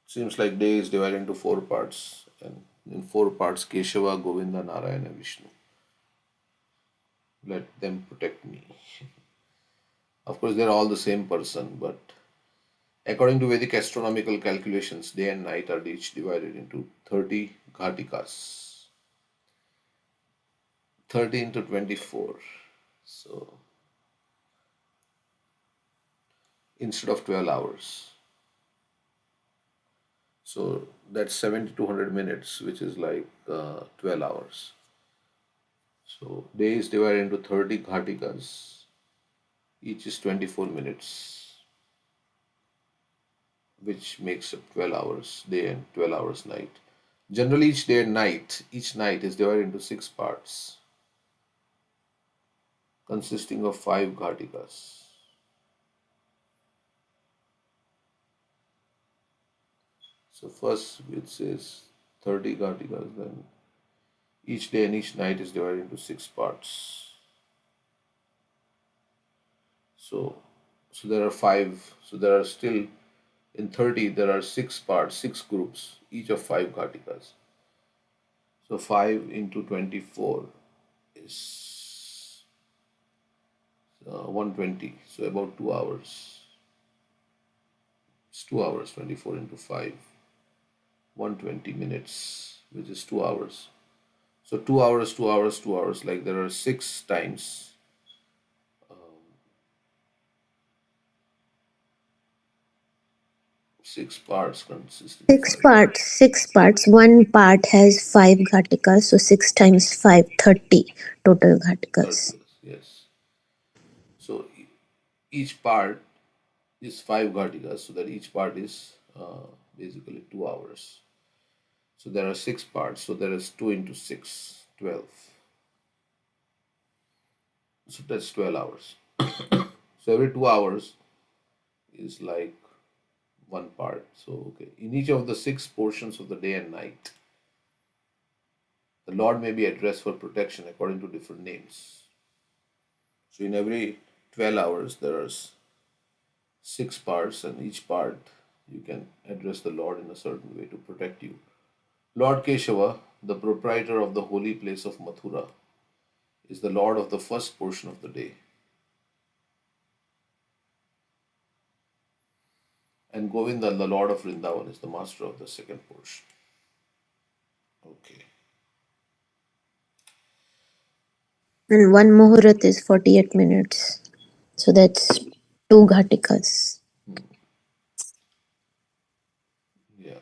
seems like day is divided into 4 parts, and in 4 parts, Keshava, Govinda, Narayana, and Vishnu. Let them protect me. Of course, they're all the same person, but according to Vedic astronomical calculations, day and night are each divided into 30 ghatikas. 30 into 24. So instead of 12 hours. So that's 7200 minutes, which is like 12 hours. So day is divided into 30 ghatikas, each is 24 minutes, which makes up 12 hours day and 12 hours night. Generally, each night is divided into 6 parts, consisting of 5 ghatikas. So first it says 30 ghatikas, then each day and each night is divided into 6 parts. So there are five. So there are still in 30 there are 6 parts, 6 groups, each of 5 ghatikas. So 5 into 24 is 120. So about 2 hours. It's 2 hours. 24 into 5, 120 minutes, which is 2 hours. So 2 hours, 2 hours, 2 hours. Like there are 6 times 6 parts consisting of Six 5 parts, six parts. One part has 5 ghatikas, so 6 times 5, 30 total ghatikas. 30. Yes. So each part is 5 ghatikas, so that each part is basically 2 hours. So there are 6 parts, so there is 2 into 6, 12. So that's 12 hours. So every 2 hours is like one part. So, okay, in each of the 6 portions of the day and night, the Lord may be addressed for protection according to different names. So, in every 12 hours, there are 6 parts, and each part you can address the Lord in a certain way to protect you. Lord Keshava, the proprietor of the holy place of Mathura, is the Lord of the first portion of the day. And Govinda, the Lord of Vrindavan, is the master of the second portion. Okay. And one muhurat is 48 minutes. So that's 2 ghatikas. Yeah.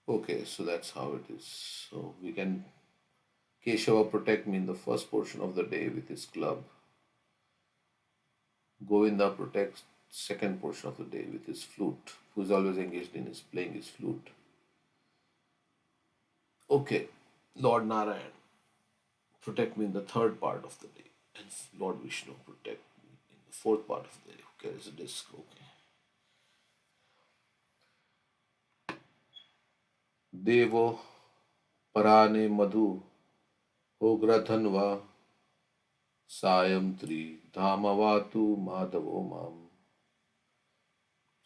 Okay, so that's how it is. So we can Keshava protect me in the first portion of the day with his club. Govinda protects second portion of the day with his flute, who is always engaged in his playing his flute. Okay, Lord Narayan protect me in the third part of the day, and Lord Vishnu protect me in the fourth part of the day. Who carries a disc? Okay. Devo Parane Madhu Ograthanva Sayamtri Dhamavatu Madhavo Mam.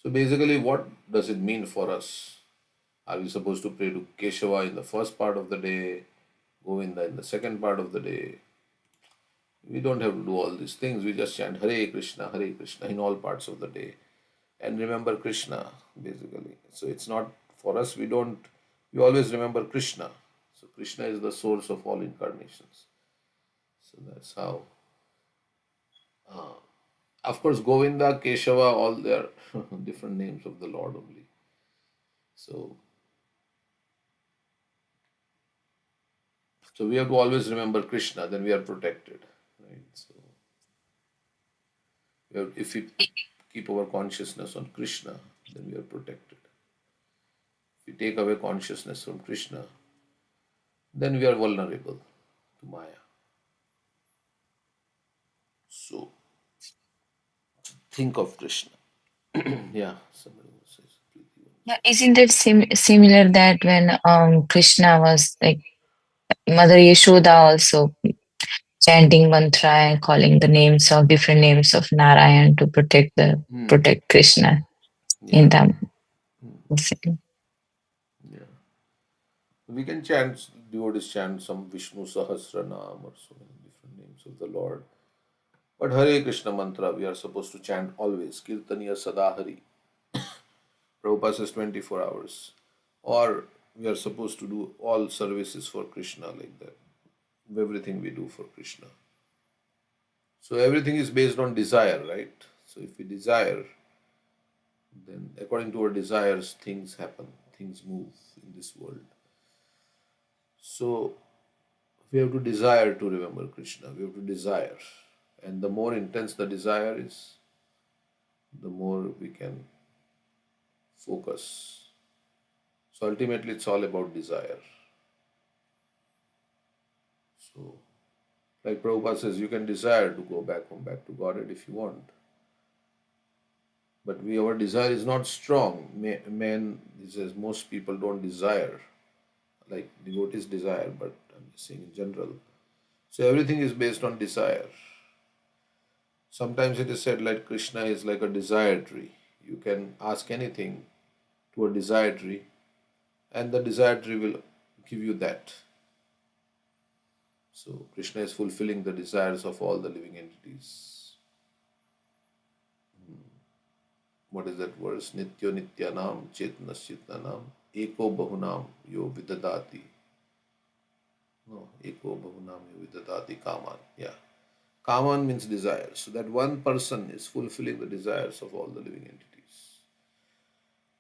So basically, what does it mean for us? Are we supposed to pray to Keshava in the first part of the day, Govinda in the second part of the day? We don't have to do all these things. We just chant Hare Krishna in all parts of the day and remember Krishna basically. So it's not for us, we always remember Krishna. So Krishna is the source of all incarnations. So that's how. Of course, Govinda, Keshava, all their different names of the Lord only. So we have to always remember Krishna, then we are protected. Right? So if we keep our consciousness on Krishna, then we are protected. If we take away consciousness from Krishna, then we are vulnerable to Maya. So think of Krishna. Yeah, somebody says. Yeah, isn't it similar that when Krishna was like Mother Yashoda also chanting mantra and calling the names of different names of Narayan to protect Krishna in Yeah, them. yeah. We can chant, devotees chant some Vishnu Sahasranam or so many different names of the Lord. But Hare Krishna mantra we are supposed to chant always. Kirtaniya Sadahari. Prabhupada says 24 hours. Or we are supposed to do all services for Krishna like that. Everything we do for Krishna. So everything is based on desire, right? So if we desire, then according to our desires, things happen, things move in this world. So we have to desire to remember Krishna. We have to desire. And the more intense the desire is, the more we can focus. So ultimately, it's all about desire. So, like Prabhupada says, you can desire to go back home, back to Godhead if you want. But our desire is not strong. Men, he says, most people don't desire, like devotees desire, but I'm just saying in general. So everything is based on desire. Sometimes it is said like Krishna is like a desire tree. You can ask anything to a desire tree, and the desire tree will give you that. So Krishna is fulfilling the desires of all the living entities. What is that verse? Nityo nityanam chetnasyitnanam eko bahunam yo vidadati. No, eko bahunam yo vidadati kaman. Yeah. Kaman means desire. So that one person is fulfilling the desires of all the living entities.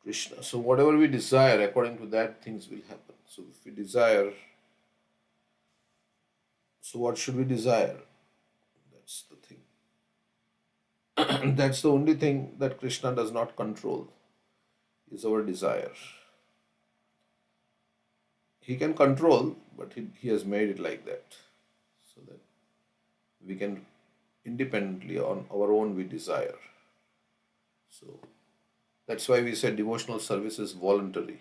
Krishna. So whatever we desire, according to that, things will happen. So if we desire, so what should we desire? That's the thing. That's the only thing that Krishna does not control, is our desire. He can control, but he has made it like that, so that we can independently on our own we desire. So that's why we say devotional service is voluntary.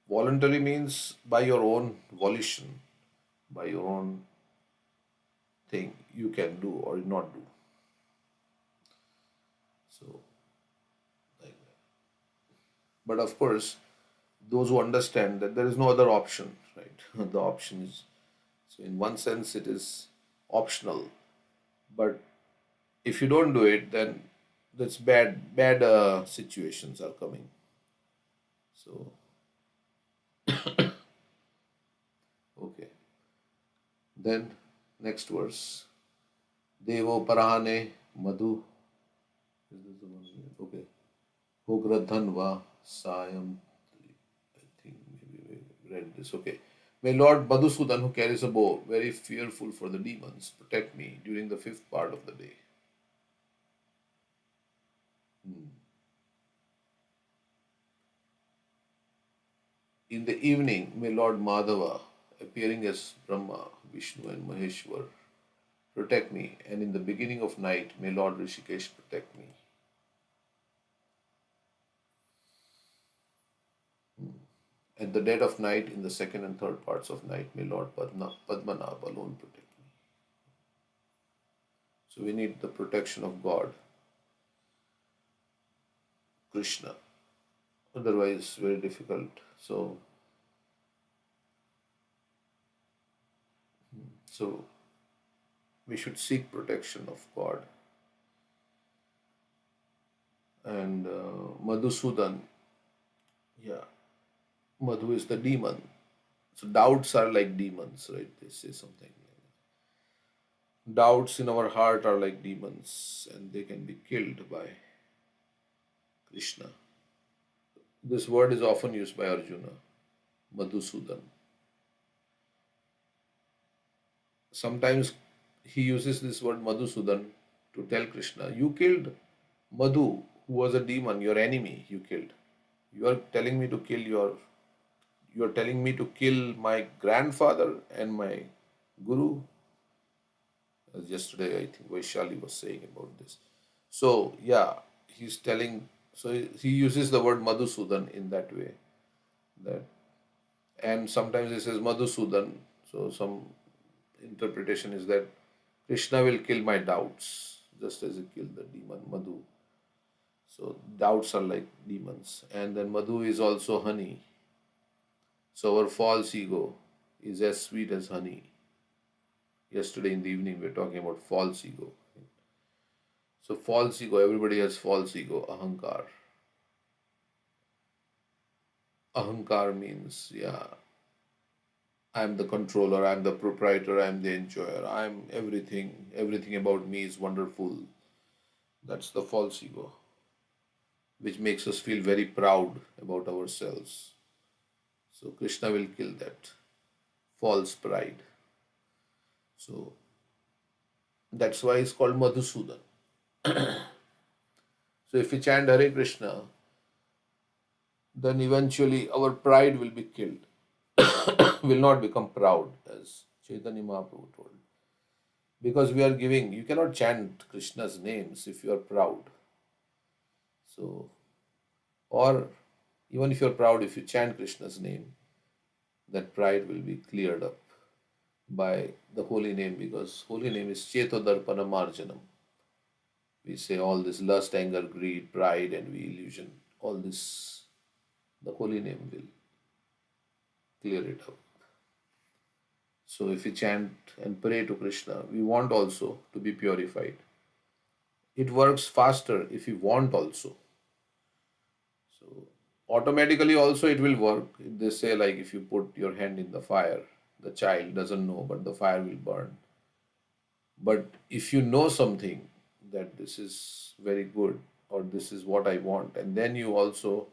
Voluntary means by your own volition, by your own thing, you can do or not do. So, like that. But of course, those who understand that there is no other option, right? The option is, so in one sense, it is optional. But if you don't do it, then that's bad situations are coming. So, okay. Then, next verse. Devo parahane madhu. Is this the one? Okay. Hogradhanva sayam. I think maybe we read this. Okay. May Lord Madhusudan, who carries a bow, very fearful for the demons, protect me during the fifth part of the day. In the evening, may Lord Madhava, appearing as Brahma, Vishnu, and Maheshwar, protect me. And in the beginning of night, may Lord Rishikesh protect me. At the dead of night, in the second and third parts of night, may Lord Padmanabh alone protect me. So we need the protection of God, Krishna. Otherwise, very difficult. So we should seek protection of God. And Madhusudan, yeah, Madhu is the demon. So doubts are like demons, right? They say something like that. Doubts in our heart are like demons, and they can be killed by Krishna. This word is often used by Arjuna, Madhusudan. Sometimes he uses this word Madhusudan to tell Krishna, you killed Madhu, who was a demon, your enemy, you killed. You are telling me to kill you are telling me to kill my grandfather and my guru. As yesterday, I think Vaishali was saying about this. So, yeah, he's telling, so he uses the word Madhusudan in that way. That, and sometimes he says Madhusudan. So, some interpretation is that Krishna will kill my doubts, just as he killed the demon Madhu. So, doubts are like demons. And then Madhu is also honey. So, our false ego is as sweet as honey. Yesterday in the evening, we were talking about false ego. So, false ego, everybody has false ego, ahankar. Ahankar means, yeah, I'm the controller, I'm the proprietor, I'm the enjoyer, I'm everything, everything about me is wonderful. That's the false ego, which makes us feel very proud about ourselves. So Krishna will kill that false pride. So that's why it's called Madhusudan. So if we chant Hare Krishna, then eventually our pride will be killed, will not become proud, as Chaitanya Mahaprabhu told. Because we are giving, you cannot chant Krishna's names if you are proud. So, or even if you are proud, if you chant Krishna's name, that pride will be cleared up by the holy name, because holy name is Chetodarpana Marjanam. We say all this lust, anger, greed, pride, envy, illusion, all this, the holy name will clear it up. So if we chant and pray to Krishna, we want also to be purified. It works faster if we want also. So automatically also it will work. They say like if you put your hand in the fire, the child doesn't know, but the fire will burn. But if you know something that this is very good or this is what I want, and then you also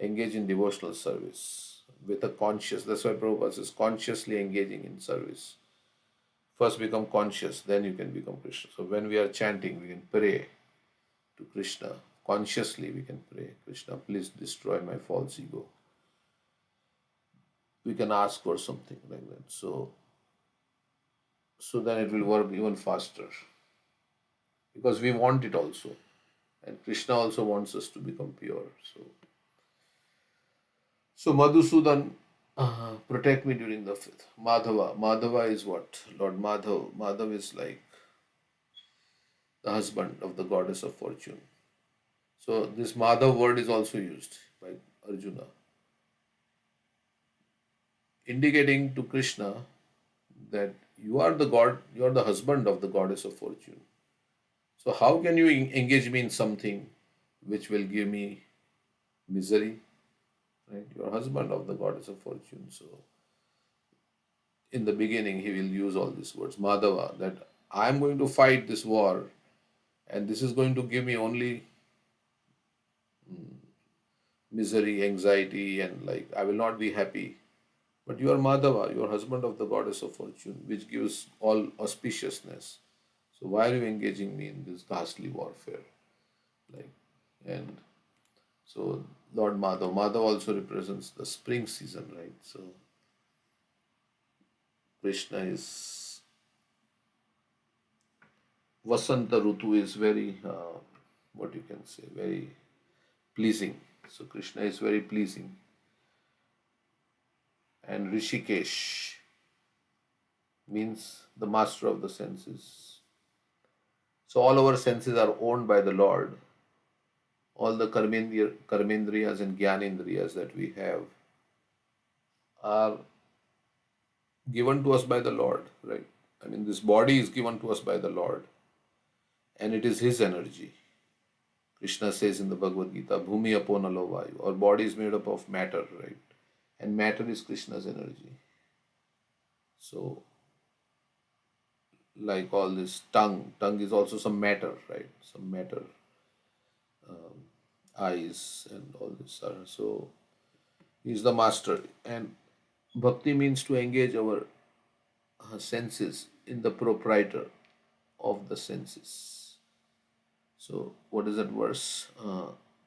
engage in devotional service with a conscious, that's why Prabhupada says consciously engaging in service. First become conscious, then you can become Krishna. So when we are chanting, we can pray to Krishna. Consciously we can pray, Krishna, please destroy my false ego. We can ask for something like that. So then it will work even faster. Because we want it also. And Krishna also wants us to become pure. So Madhusudan, protect me during the fifth. Madhava. Madhava is what? Lord Madhav. Madhav is like the husband of the goddess of fortune. So this Madhav word is also used by Arjuna, indicating to Krishna that you are the God, you are the husband of the goddess of fortune. So how can you engage me in something which will give me misery? Right? You are husband of the goddess of fortune. So in the beginning he will use all these words, Madhava, that I am going to fight this war and this is going to give me only misery, anxiety, and like I will not be happy. But you are Madhava, you are husband of the goddess of fortune, which gives all auspiciousness. So why are you engaging me in this ghastly warfare? Like, and so Lord Madhav, Madhav also represents the spring season, right? So Krishna is Vasanta Rutu is very, what you can say, very pleasing. So Krishna is very pleasing. And Rishikesh means the master of the senses. So all our senses are owned by the Lord. All the karmendriyas and gyanendriyas that we have are given to us by the Lord, right? I mean, this body is given to us by the Lord, and it is His energy. Krishna says in the Bhagavad Gita, Bhumi aponalo vayu. Our body is made up of matter, right? And matter is Krishna's energy. So, like all this tongue is also some matter, right? Some matter, eyes, and all this. So, He's the master. And bhakti means to engage our senses in the proprietor of the senses. So, what is that verse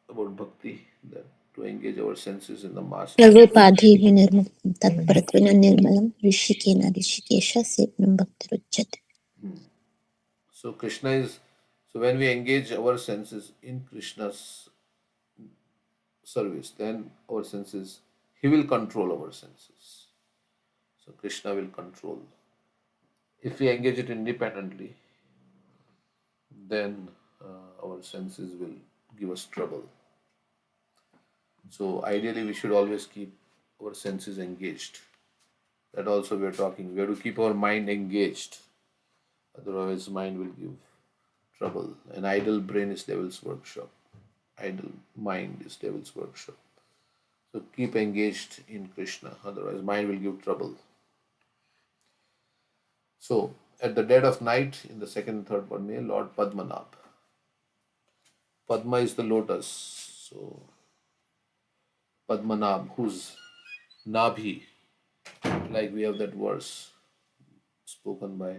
about bhakti? That to engage our senses in the master. सर्वोपाधि विनिर्मुक्तं तत्परत्वेन निर्मलं ऋषिकेन Rishikesh सेव्यं भक्तिरुच्यते. So, Krishna is, so when we engage our senses in Krishna's service, then our senses, He will control our senses. So, Krishna will control. If we engage it independently, then our senses will give us trouble. So ideally, we should always keep our senses engaged. That also we are talking. We have to keep our mind engaged. Otherwise, mind will give trouble. An idle brain is devil's workshop. Idle mind is devil's workshop. So keep engaged in Krishna. Otherwise, mind will give trouble. So, at the dead of night, in the second and third Padme, Lord Padmanabh. Padma is the lotus. So, Padmanabh, whose Nabhi, like we have that verse spoken by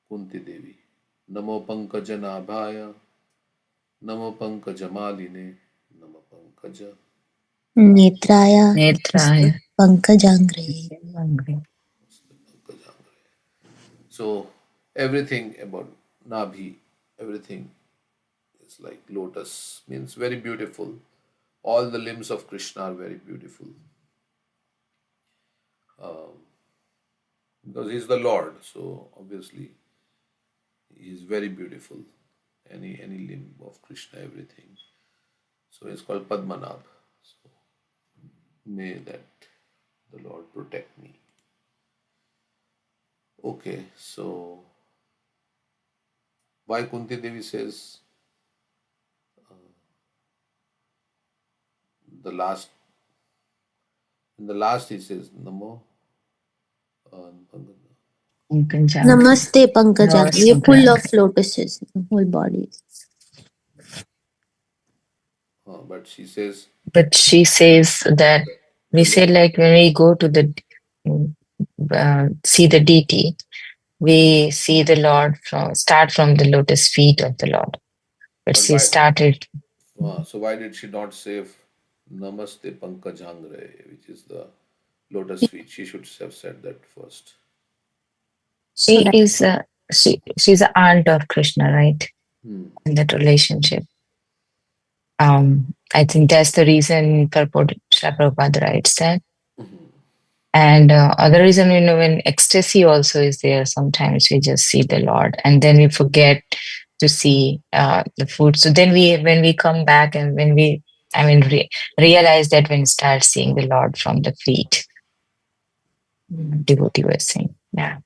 Kunti Devi. Namo Pankaja Nabhaya, Namo Pankaja Maline, Namo Pankaja Netraya Netraya. Pankajangre. Pankajangre. So, everything about Nabhi, everything is like lotus, means very beautiful. All the limbs of Krishna are very beautiful. Because he is the Lord, so obviously he is very beautiful. Any limb of Krishna, everything. So it's called Padmanabh. So may that the Lord protect me. Okay, so why Kunti Devi says the last in the last he says Namo Namaste Pankajangre. You're full of Namaste. lotuses, whole body. but she says But she says that we the say Lord. like when we go to the see the deity, we see the Lord start from the lotus feet of the Lord. But But she why started. so why did she not say Namaste Pankajangre, which is the lotus feet? She should have said that first. So She that is she's the aunt of Krishna, right? Hmm. In that relationship. Yeah. I think that's the reason Prabhupada writes that. Mhm. And other reason, when ecstasy also is there, sometimes we just see the Lord and then we forget to see the food. So then when we come back and when we, realize that when we start seeing the Lord from the feet, devotee was saying, yeah.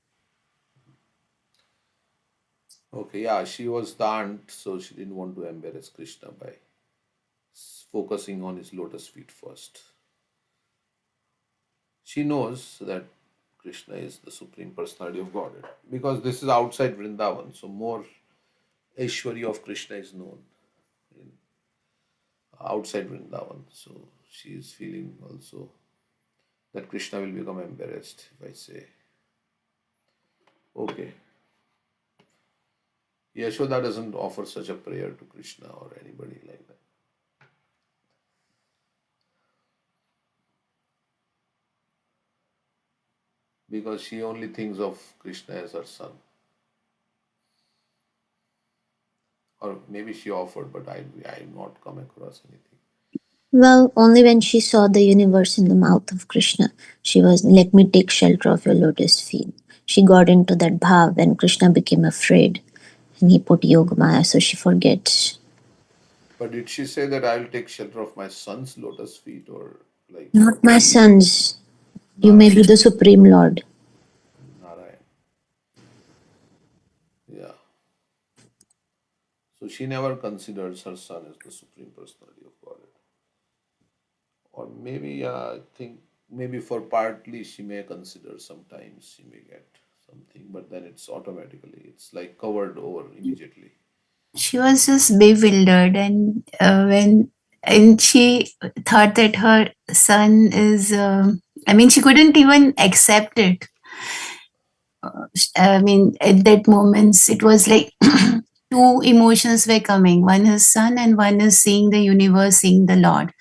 Okay, yeah, she was the aunt, so she didn't want to embarrass Krishna by focusing on his lotus feet first. She knows that Krishna is the Supreme Personality of Godhead because this is outside Vrindavan, so more Aishwarya of Krishna is known outside Vrindavan. So she is feeling also that Krishna will become embarrassed if I say, okay. Yashoda doesn't offer such a prayer to Krishna or anybody like that. Because she only thinks of Krishna as her son. Or maybe she offered, but I not come across anything. well, only when she saw the universe in the mouth of Krishna, she was, let me take shelter of your lotus feet. She got into that bhav when Krishna became afraid and he put Yoga Maya, so she forgets. But did she say that I will take shelter of my son's lotus feet or like Not what? my sons. You may be Narayan. the Supreme Lord. Narayan. Yeah. So she never considers her son as the Supreme Personality of Godhead. Or maybe, I think maybe for partly she may consider sometimes she may get something, but then it's automatically, it's like covered over immediately. She was just bewildered, and she thought that her son is. She couldn't even accept it. At that moment, it was like two emotions were coming. One is son, and one is seeing the universe, seeing the Lord,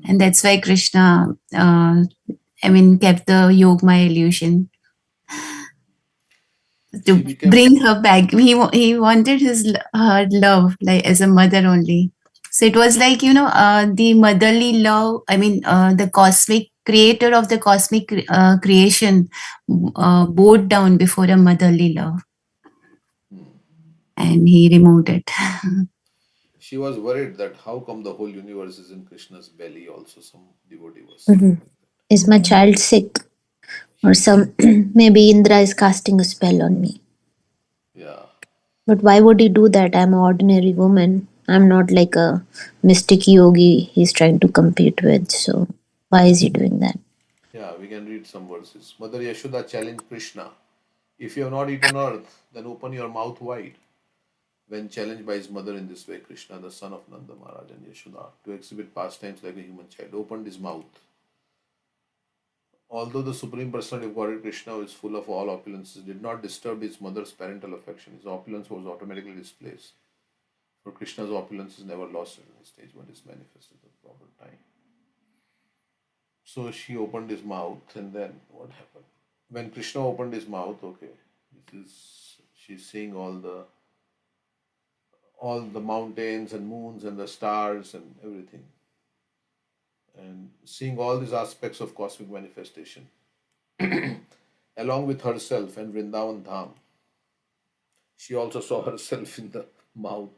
and that's why Krishna, kept the Yogmaya illusion She to became, bring her back. He wanted her love, like as a mother only. So it was like the motherly love. The cosmic creator of the cosmic creation bowed down before a motherly love, and he removed it. she was worried that how come the whole universe is in Krishna's belly also, some devotee was saying Mhm. like that. Is my child sick? Or some maybe Indra is casting a spell on me. Yeah. But why would he do that? I'm an ordinary woman. I'm not like a mystic yogi he's trying to compete with. So why is he doing that? Yeah, we can read some verses. Mother Yashoda challenged Krishna If you have not eaten earth, then open your mouth wide. When challenged by his mother in this way, Krishna, the son of Nanda Maharaj and Yashoda, to exhibit pastimes like a human child, opened his mouth. Although the Supreme Personality of Godhead Krishna, who is full of all opulences, did not disturb his mother's parental affection, his opulence was automatically displaced. For Krishna's opulence is never lost at any stage, but is manifested at the proper time. So she opened his mouth, and then what happened? When Krishna opened his mouth, okay, she's seeing all the mountains and moons and the stars and everything, and seeing all these aspects of cosmic manifestation, along with herself and Vrindavan Dham. She also saw herself in the mouth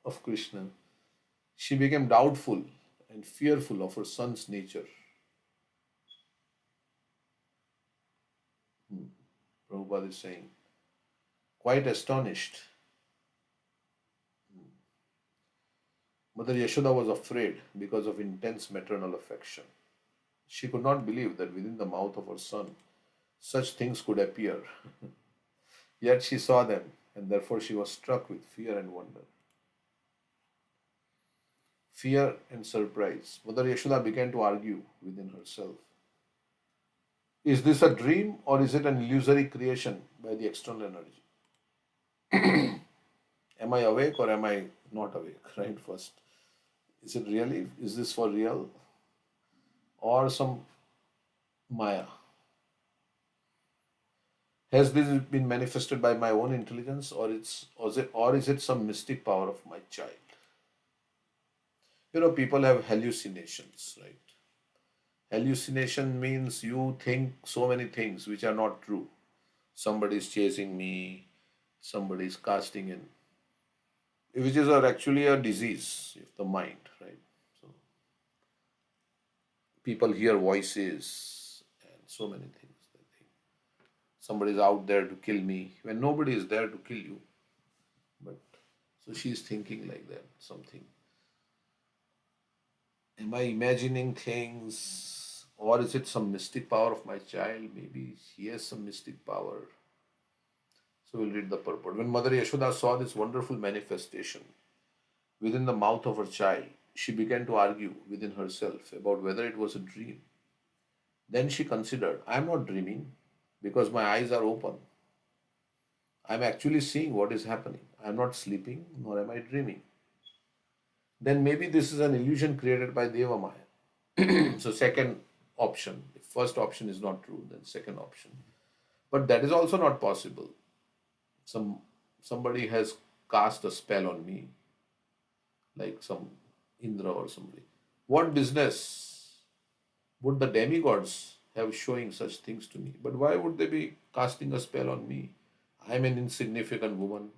of Krishna. She became doubtful and fearful of her son's nature. Prabhupada is saying, quite astonished. Mother Yashoda was afraid because of intense maternal affection. She could not believe that within the mouth of her son such things could appear. Yet she saw them, and therefore she was struck with fear and wonder. Fear and surprise. Mother Yashoda began to argue within herself. Is this a dream or is it an illusory creation by the external energy? Am I awake or am I not awake? Right, first. Is it really? Is this for real? Or some Maya? Has this been manifested by my own intelligence or is it some mystic power of my child? People have hallucinations, right? Hallucination means you think so many things which are not true. Somebody is chasing me, somebody is casting in, which is actually a disease of the mind, right? So people hear voices and so many things. They think somebody is out there to kill me when nobody is there to kill you. But so she is thinking like that, something. Am I imagining things, or is it some mystic power of my child? Maybe she has some mystic power. So we'll read the purport. When Mother Yashoda saw this wonderful manifestation within the mouth of her child, she began to argue within herself about whether it was a dream. Then she considered, I am not dreaming because my eyes are open. I am actually seeing what is happening. I am not sleeping, nor am I dreaming. Then maybe this is an illusion created by Deva Maya. So second option, if first option is not true, then second option. But that is also not possible. Somebody has cast a spell on me, like some Indra or somebody. What business would the demigods have showing such things to me? But why would they be casting a spell on me? I am an insignificant woman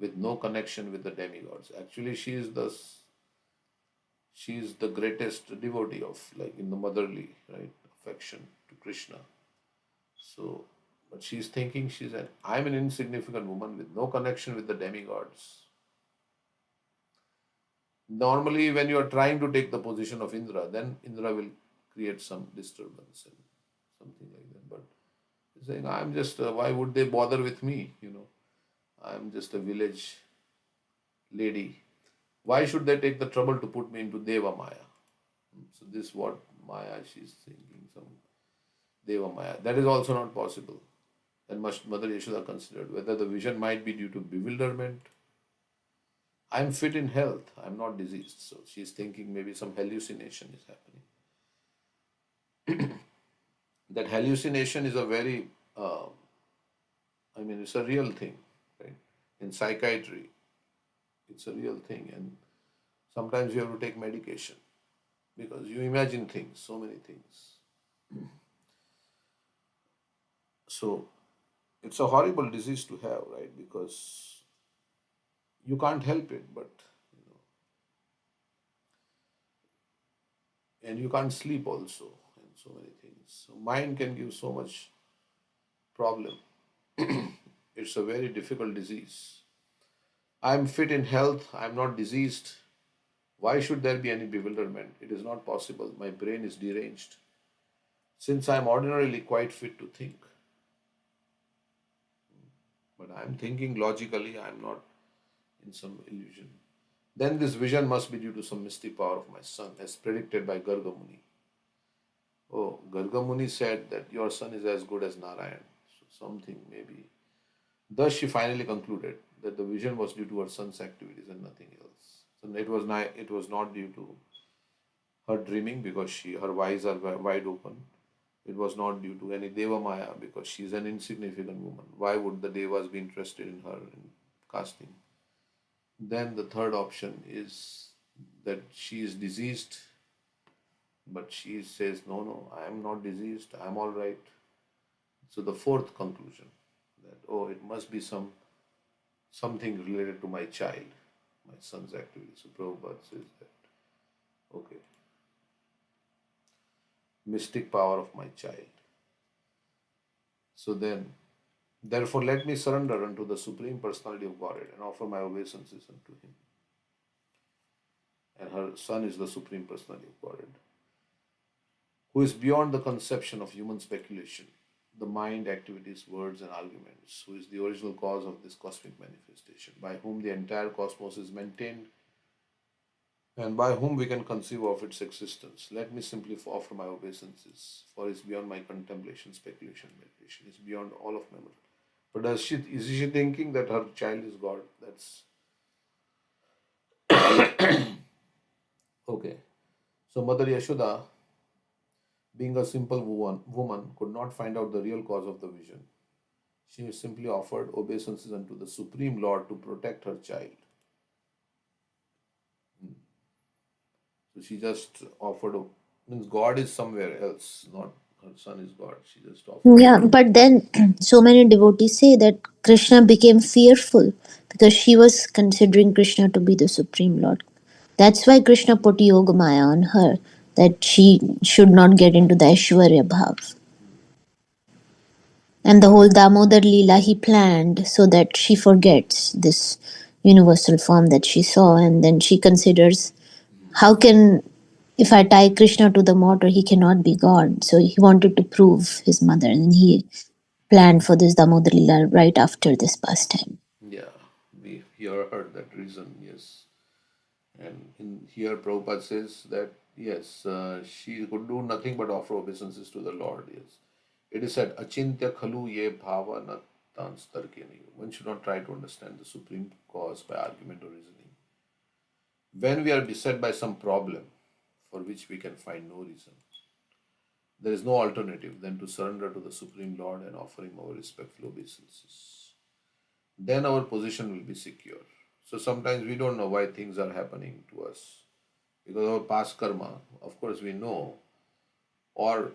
with no connection with the demigods. Actually, she is the greatest devotee of, like, in the motherly, right, affection to Krishna. So, but she's thinking I'm an insignificant woman with no connection with the demigods. Normally, when you are trying to take the position of Indra, then Indra will create some disturbance and something like that. But he's saying, I'm just, why would they bother with me? I'm just a village lady. Why should they take the trouble to put me into Deva Maya? So this what Maya she's thinking, some Deva Maya. That is also not possible. Then Mother Yashoda considered whether the vision might be due to bewilderment. I'm fit in health, I'm not diseased. So she's thinking maybe some hallucination is happening. That hallucination is a very, it's a real thing, right? In psychiatry, it's a real thing. And sometimes you have to take medication because you imagine things, so many things. So it's a horrible disease to have, right? Because you can't help it, but and you can't sleep also, and so many things. So mind can give so much problem. It's a very difficult disease. I'm fit in health, I'm not diseased. Why should there be any bewilderment? It is not possible. My brain is deranged. Since I'm ordinarily quite fit to think. But I'm thinking logically, I'm not in some illusion. Then this vision must be due to some mystic power of my son, as predicted by Garga Muni. Oh, Garga Muni said that your son is as good as Narayan. So something maybe. Thus she finally concluded that the vision was due to her son's activities and nothing else. So it was not due to her dreaming because her eyes are wide open. It was not due to any Deva Maya because she is an insignificant woman. Why would the Devas be interested in her in casting? Then the third option is that she is diseased, but she says, no, no, I am not diseased, I am all right. So the fourth conclusion that, oh, it must be something related to my child, my son's activity. So Prabhupada says that, okay, mystic power of my child. So then, therefore, let me surrender unto the Supreme Personality of Godhead and offer my obeisances unto Him. And her Son is the Supreme Personality of Godhead, who is beyond the conception of human speculation, the mind, activities, words, and arguments, who is the original cause of this cosmic manifestation, by whom the entire cosmos is maintained and by whom we can conceive of its existence. Let me simply offer my obeisances, for it's beyond my contemplation, speculation, meditation. It's beyond all of memory. But is she thinking that her child is God? That's okay. So Mother Yashoda, being a simple woman, could not find out the real cause of the vision. She simply offered obeisances unto the Supreme Lord to protect her child. So she just offered, means God is somewhere else, not her son is God. She just offered. Yeah, but then so many devotees say that Krishna became fearful because she was considering Krishna to be the Supreme Lord. That's why Krishna put Yoga Maya on her, that she should not get into the Aishwarya Bhav. And the whole Damodar Leela he planned so that she forgets this universal form that she saw, and then she considers, how can, if I tie Krishna to the mortar, he cannot be God. So he wanted to prove his mother, and he planned for this Damodar Leela right after this pastime. Yeah, we here heard that reason, yes. And in here, Prabhupada says that yes, she could do nothing but offer obeisances to the Lord. Yes, it is said, "Achintya khalu ye bhava na tanstarkeni." One should not try to understand the supreme cause by argument or reasoning. When we are beset by some problem for which we can find no reason, there is no alternative than to surrender to the Supreme Lord and offer Him our respectful obeisances. Then our position will be secure. So sometimes we don't know why things are happening to us because our past karma, of course, we know, or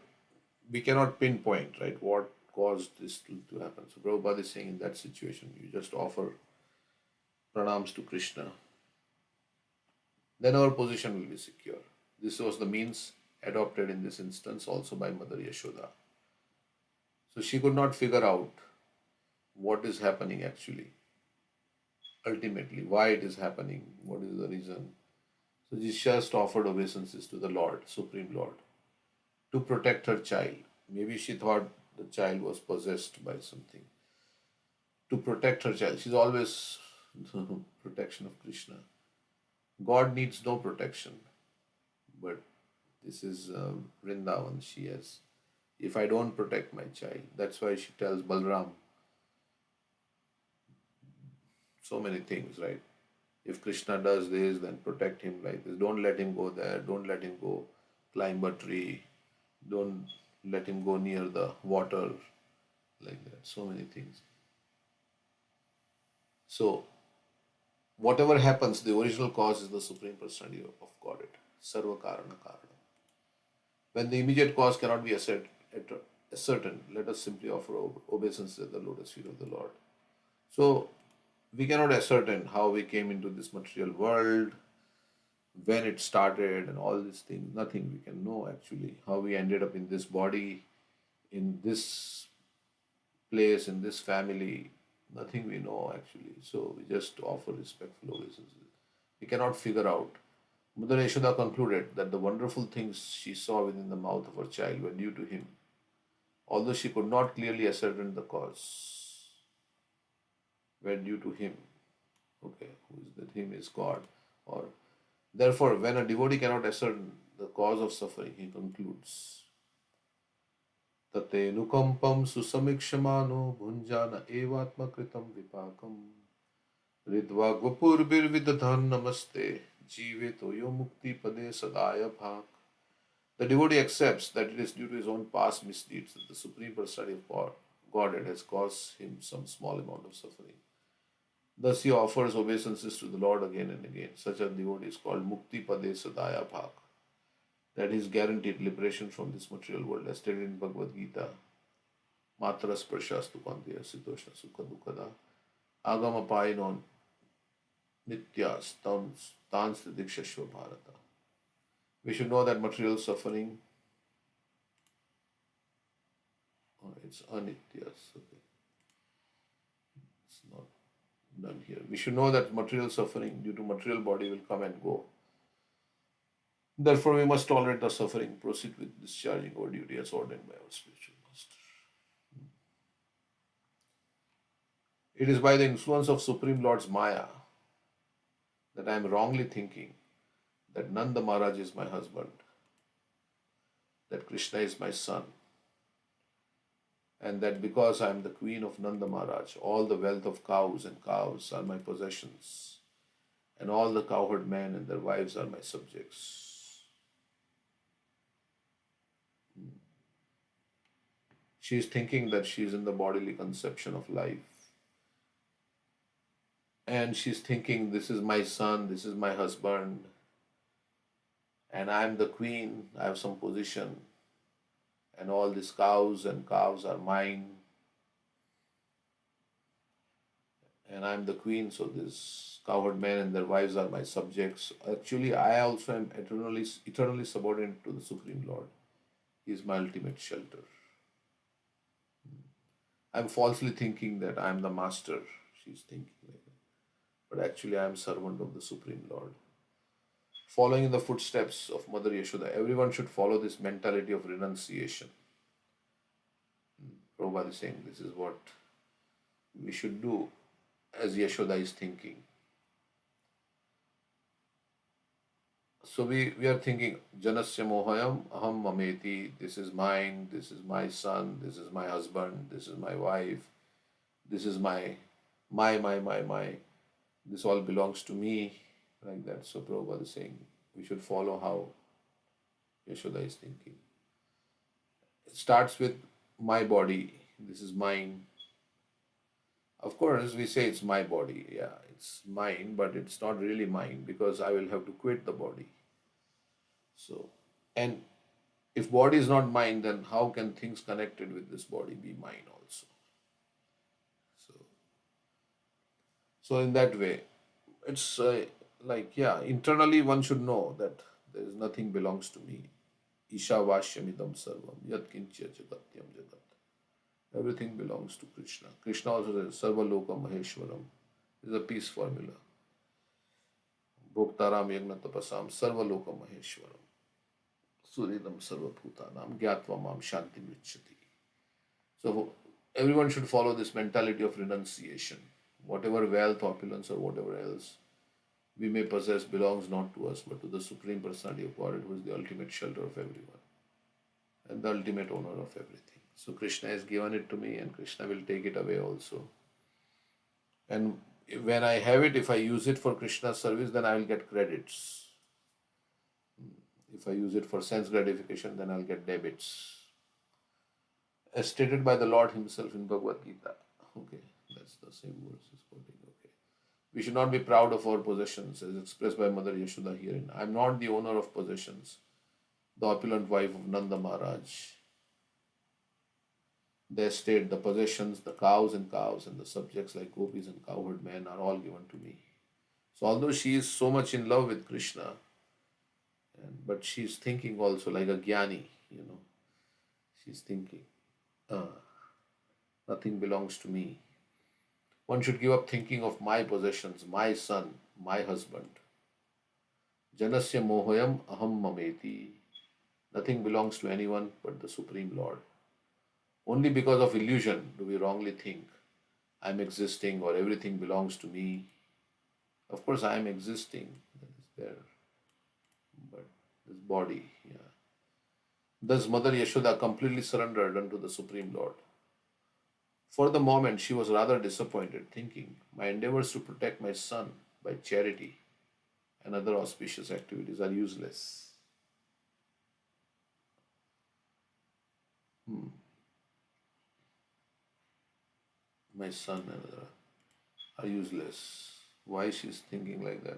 we cannot pinpoint, right, what caused this to happen. So Prabhupada is saying in that situation, you just offer pranams to Krishna, then our position will be secure. This was the means adopted in this instance also by Mother Yashoda. So she could not figure out what is happening actually, ultimately, why it is happening, what is the reason. So she just offered obeisances to the Lord, Supreme Lord, to protect her child. Maybe she thought the child was possessed by something. To protect her child. She's always protection of Krishna. God needs no protection. But this is Vrindavan. She has, if I don't protect my child, that's why she tells Balram so many things, right? If Krishna does this, then protect him like this. Don't let him go there. Don't let him go climb a tree. Don't let him go near the water, like that. So many things. So, whatever happens, the original cause is the Supreme Personality of Godhead. Sarva Karana Karana. When the immediate cause cannot be ascertained, let us simply offer obeisance at the lotus feet of the Lord. So, we cannot ascertain how we came into this material world, when it started, and all these things. Nothing we can know actually. How we ended up in this body, in this place, in this family. Nothing we know actually. So we just offer respectful obeisances. We cannot figure out. Mother Yashoda concluded that the wonderful things she saw within the mouth of her child were due to him, although she could not clearly ascertain the cause. were due to him. Okay, who is that? Him is God. Or therefore, when a devotee cannot ascertain the cause of suffering, he concludes, Tate nukampam susamikshamano bhunjana evatma kritam vipakam ridva gopur birvidadhan namaste jive toyo mukti pade sadaya bhak. The devotee accepts that it is due to his own past misdeeds that the Supreme Personality of Godhead has caused him some small amount of suffering. Thus he offers obeisances to the Lord again and again. Such a devotee is called Mukti Pade Sadaya Bhak. That is guaranteed liberation from this material world, as stated in Bhagavad Gita. Matra Sparshastu Kandya Sitoshna Sukha Dukkada Agama Painon Nityas Tans Dikshashva Bharata. We should know that material suffering, it's anityas, okay. It's not done here. We should know that material suffering due to material body will come and go. Therefore, we must tolerate the suffering, proceed with discharging our duty as ordained by our spiritual master. It is by the influence of Supreme Lord's Maya that I am wrongly thinking that Nanda Maharaj is my husband, that Krishna is my son, and that because I am the queen of Nanda Maharaj, all the wealth of cows and calves are my possessions, and all the cowherd men and their wives are my subjects. She is thinking that she is in the bodily conception of life. And she's thinking, this is my son, this is my husband, and I am the queen, I have some position, and all these cows and calves are mine, and I am the queen, so these cowherd men and their wives are my subjects. Actually, I also am eternally subordinate to the Supreme Lord. He is my ultimate shelter. I am falsely thinking that I am the master. She's thinking like that. But actually, I am servant of the Supreme Lord. Following in the footsteps of Mother Yashoda, everyone should follow this mentality of renunciation. Prabhupada is saying this is what we should do as Yashoda is thinking. So we are thinking, Janasya Mohayam Aham Mameti, this is mine, this is my son, this is my husband, this is my wife, this is my, this all belongs to me, like that. So Prabhupada is saying we should follow how Yashoda is thinking. It starts with my body, this is mine. Of course, we say it's my body, yeah, it's mine, but it's not really mine because I will have to quit the body. So, and if body is not mine, then how can things connected with this body be mine also? So in that way, it's like, yeah, internally one should know that there is nothing belongs to me. Ishavashyamidam sarvam yat kinchya jagatyam jagat. Everything belongs to Krishna. Krishna also says Sarva Loka Maheshwaram. This is a peace formula. Bhoktaram yagna tapasam Sarva Loka Maheshwaram. Suridam Sarva Bhutanam Gyatva Mam Shanti Mrichati. So everyone should follow this mentality of renunciation. Whatever wealth, opulence, or whatever else we may possess belongs not to us but to the Supreme Personality of Godhead, who is the ultimate shelter of everyone and the ultimate owner of everything. So Krishna has given it to me and Krishna will take it away also. And when I have it, if I use it for Krishna's service, then I will get credits. If I use it for sense gratification, then I'll get debits. As stated by the Lord Himself in Bhagavad Gita. Okay, that's the same verse is quoting. Okay. We should not be proud of our possessions, as expressed by Mother Yashoda herein. I am not the owner of possessions, the opulent wife of Nanda Maharaj. They state the possessions, the cows and calves, and the subjects like gopis and cowherd men are all given to me. So although she is so much in love with Krishna, but she is thinking also like a jnani, She's thinking, nothing belongs to me. One should give up thinking of my possessions, my son, my husband. Janasya Mohayam Aham Mameti. Nothing belongs to anyone but the Supreme Lord. Only because of illusion do we wrongly think I'm existing or everything belongs to me. Of course, I am existing, that is there, but this body, yeah. Thus, Mother Yashoda completely surrendered unto the Supreme Lord. For the moment, she was rather disappointed, thinking, my endeavors to protect my son by charity and other auspicious activities are useless. My son and other are useless. Why she's thinking like that?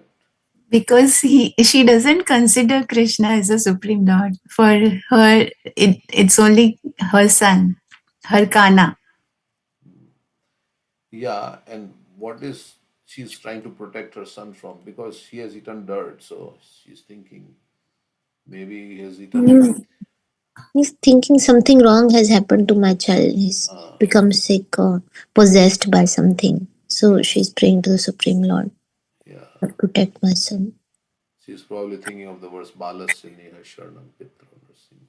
Because she doesn't consider Krishna as a supreme lord. For her, it's only her son, her Kana. Yeah, and what is she's trying to protect her son from? Because he has eaten dirt, so she's thinking maybe he has eaten. He's thinking something wrong has happened to my child. He's become sick or possessed by something. So she's praying to the Supreme Lord, Yeah, Lord, protect my son. she's probably thinking of the verse Balasya Neha Sharanam Pitra Narasimha.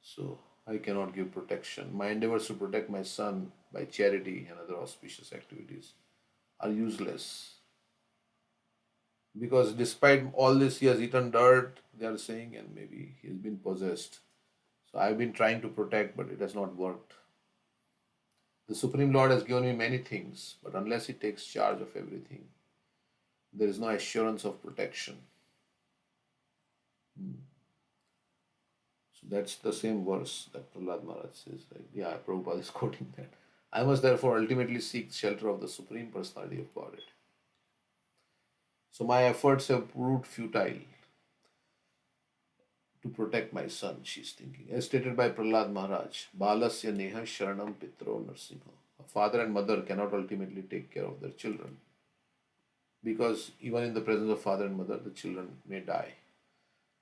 So I cannot give protection. My endeavors to protect my son by charity and other auspicious activities are useless. Because despite all this, he has eaten dirt, they are saying, and maybe he's been possessed. So I've been trying to protect, but it has not worked. The Supreme Lord has given me many things, but unless He takes charge of everything, there is no assurance of protection. So that's the same verse that Prahlad Maharaj says, right? Yeah, Prabhupada is quoting that. I must therefore ultimately seek shelter of the Supreme Personality of Godhead. So my efforts have proved futile to protect my son, she's thinking. As stated by Prahlad Maharaj, Balasya Neha Sharanam Pitro Narsimha. A father and mother cannot ultimately take care of their children because even in the presence of father and mother, the children may die.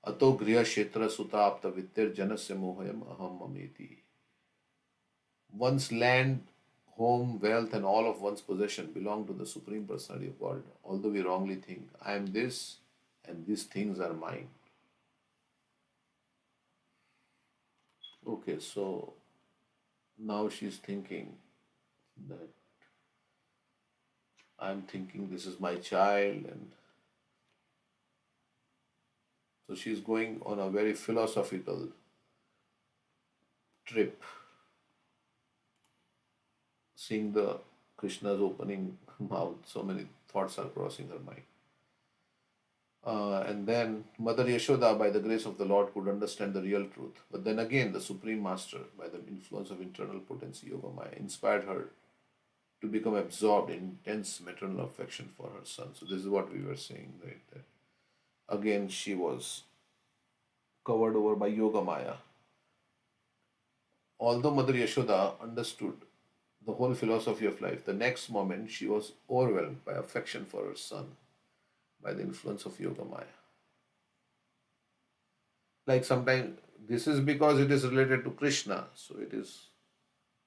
Ato griha kshetra sutapta vityar janasya mohayam aham mameti. One's land, home, wealth, and all of one's possession belong to the Supreme Personality of God. Although we wrongly think, I am this and these things are mine. Okay, so now she's thinking that I'm thinking this is my child, and so she's going on a very philosophical trip, seeing the Krishna's opening mouth, so many thoughts are crossing her mind. And then Mother Yashoda, by the grace of the Lord, could understand the real truth. But then again, the Supreme Master, by the influence of internal potency, Yoga Maya, inspired her to become absorbed in intense maternal affection for her son. So this is what we were saying, right? That again, she was covered over by Yoga Maya. Although Mother Yashoda understood the whole philosophy of life, the next moment she was overwhelmed by affection for her son by the influence of Yoga Maya. Like sometimes this is because it is related to Krishna, so it is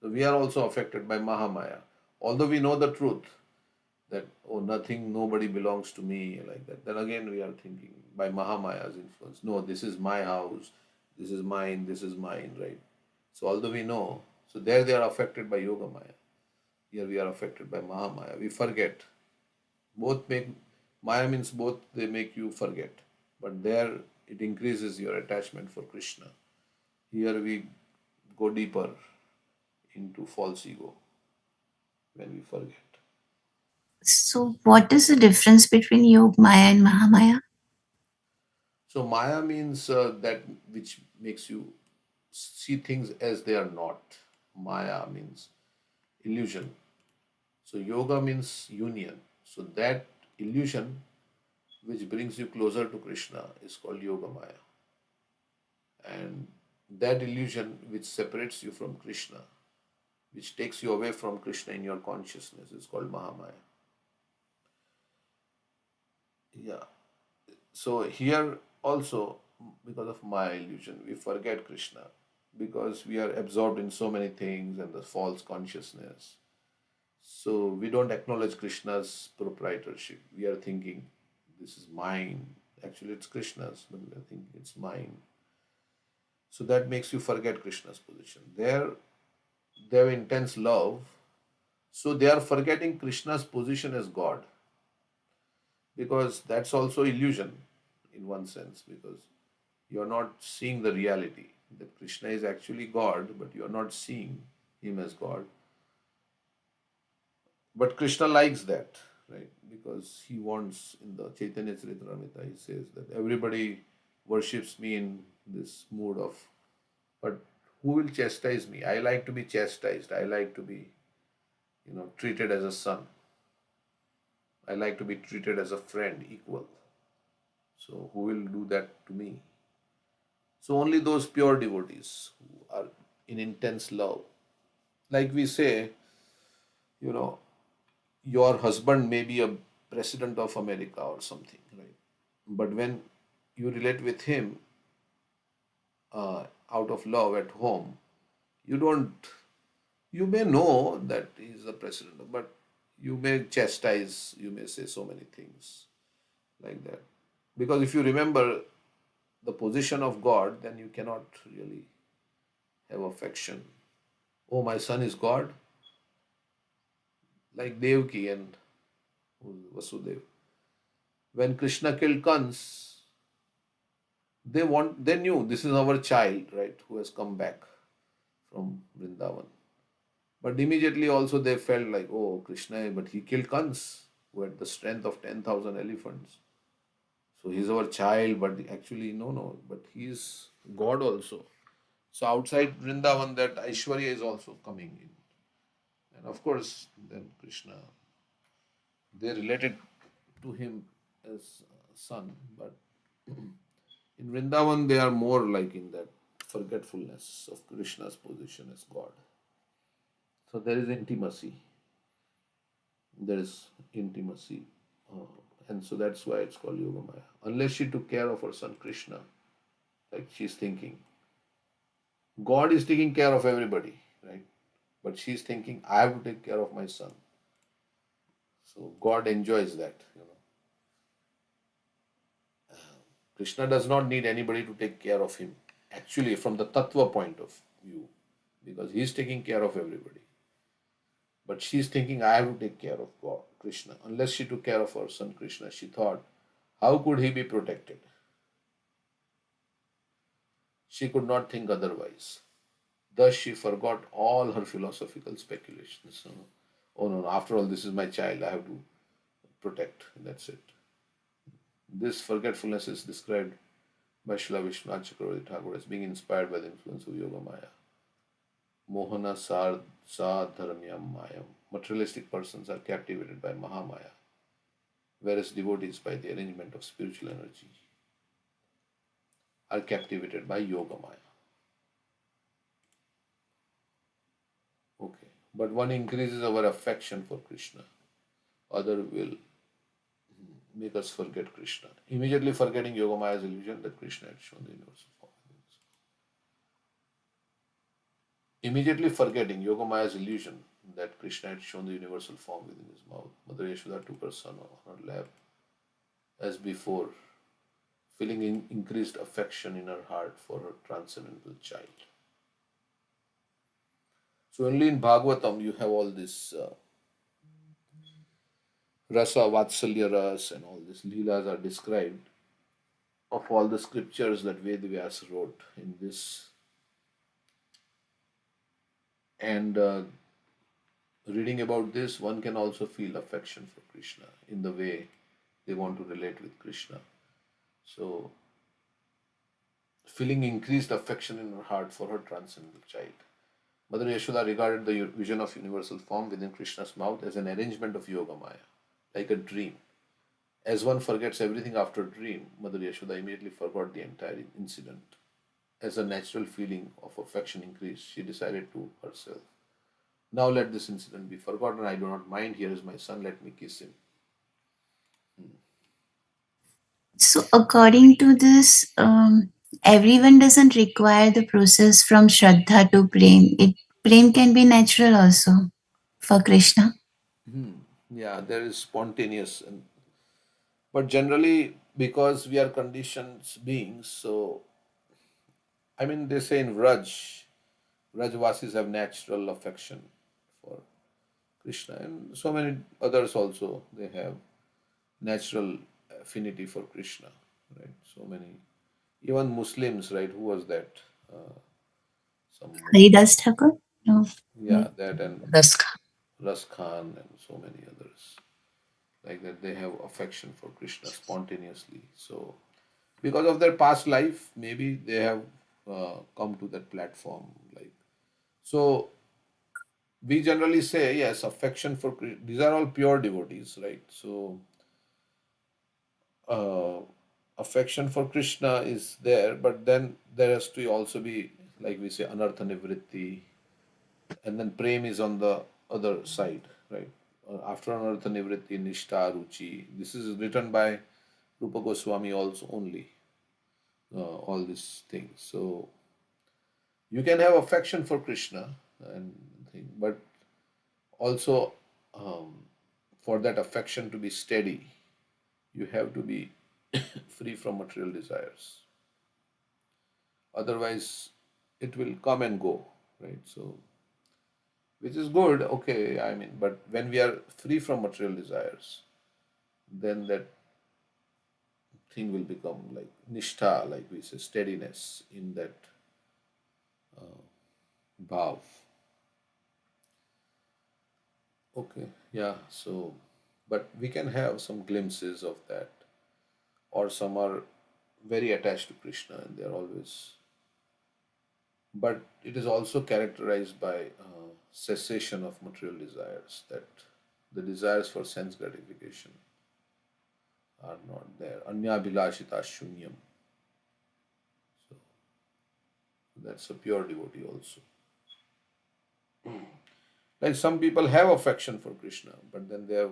we are also affected by Mahamaya. Although we know the truth that oh nothing, nobody belongs to me like that, then again we are thinking by Mahamaya's influence. No, this is my house, this is mine, right? So although we know, so there they are affected by Yoga Maya. Here we are affected by Mahamaya. We forget. Both make Maya means both they make you forget. But there it increases your attachment for Krishna. Here we go deeper into false ego when we forget. So, what is the difference between Yog Maya and Mahamaya? So Maya means that which makes you see things as they are not. Maya means illusion. So yoga means union. So that illusion which brings you closer to Krishna is called Yoga Maya. And that illusion which separates you from Krishna, which takes you away from Krishna in your consciousness, is called Mahamaya. Yeah. So here also, because of Maya illusion, we forget Krishna because we are absorbed in so many things and the false consciousness. So we don't acknowledge Krishna's proprietorship. We are thinking, this is mine. Actually, it's Krishna's, but we are thinking it's mine. So that makes you forget Krishna's position. There, they have intense love, So they are forgetting Krishna's position as God, because that's also illusion in one sense, because you are not seeing the reality that Krishna is actually God, but you are not seeing him as God. But Krishna likes that, right? Because he wants, in the Chaitanya Charitamrita, he says that everybody worships me in this mood of, but who will chastise me? I like to be chastised. I like to be, treated as a son. I like to be treated as a friend, equal. So who will do that to me? So only those pure devotees who are in intense love. Like we say, you know, your husband may be a president of America or something, right? But when you relate with him out of love at home, you don't, you may know that he is the president, but you may chastise, you may say so many things like that. Because if you remember the position of God, then you cannot really have affection. Oh, my son is God, like Devki and Vasudev. When Krishna killed Kans, they knew this is our child, right, who has come back from Vrindavan. But immediately also they felt like, oh, Krishna, but he killed Kans, who had the strength of 10,000 elephants. So he's our child, but actually, no, but he's God also. So outside Vrindavan, that Aishwarya is also coming in. And of course, then Krishna, they related to him as son, but in Vrindavan, they are more like in that forgetfulness of Krishna's position as God. So there is intimacy. There is intimacy. Uh, and so that's why it's called Yogamaya. Unless she took care of her son Krishna, like she's thinking, God is taking care of everybody, right? But she's thinking, I have to take care of my son. So God enjoys that. Krishna does not need anybody to take care of him, actually, from the tattva point of view, because he's taking care of everybody. But she's thinking, I have to take care of God, Krishna. Unless she took care of her son Krishna, she thought, how could he be protected? She could not think otherwise. Thus, she forgot all her philosophical speculations. Oh no, after all, this is my child, I have to protect. That's it. This forgetfulness is described by Srila Vishwanath Chakravarti Thakur as being inspired by the influence of Yoga Maya. Mohana Sadharanyam Mayam. Materialistic persons are captivated by Mahamaya, whereas devotees, by the arrangement of spiritual energy, are captivated by Yoga Maya. Okay. But one increases our affection for Krishna, other will make us forget Krishna. Immediately forgetting Yoga Maya's illusion that Krishna had shown the universal form. Immediately forgetting Yoga Maya's illusion that Krishna had shown the universal form within his mouth, Mother Yashoda took her son on her lap as before, feeling increased affection in her heart for her transcendental child. So only in Bhagavatam you have all this rasa, vatsalya ras, and all these leelas are described of all the scriptures that Vedvyas wrote in this. And reading about this, one can also feel affection for Krishna in the way they want to relate with Krishna. So, feeling increased affection in her heart for her transcendental child. Mother Yashoda regarded the vision of universal form within Krishna's mouth as an arrangement of Yoga Maya, like a dream. As one forgets everything after a dream, Mother Yashoda immediately forgot the entire incident. As a natural feeling of affection increased, she decided to herself, now let this incident be forgotten. I do not mind. Here is my son. Let me kiss him. So, according to this, everyone doesn't require the process from Shraddha to Prem. Prem can be natural also for Krishna. Yeah, there is spontaneous, but generally because we are conditioned beings, so I mean they say in Vrajvasis have natural affection for Krishna, and so many others also, they have natural affinity for Krishna, right? So many, even Muslims, right? Who was that? Uh, some Muslim, Haridas Thakur? No. yeah, that and That's Ras Khan and so many others like that. They have affection for Krishna spontaneously. So because of their past life, maybe they have come to that platform. Like so, we generally say yes, affection for These are all pure devotees, right? So uh, affection for Krishna is there, but then there has to also be, like we say, anartha nivritti, and then prem is on the other side, right? After anartha nivritti, nishtha, ruchi. This is written by Rupa Goswami also only, all these things. So you can have affection for Krishna and thing, but also um, for that affection to be steady, you have to be free from material desires. Otherwise, it will come and go, right? So, which is good, okay. I mean, but when we are free from material desires, then that thing will become like nishtha, like we say, steadiness in that bhav. Okay, yeah. So, but we can have some glimpses of that, or some are very attached to Krishna and they are always. But it is also characterized by cessation of material desires, that the desires for sense gratification are not there. Anyabhilashita shunyam. So that's a pure devotee also. Like some people have affection for Krishna, but then they have,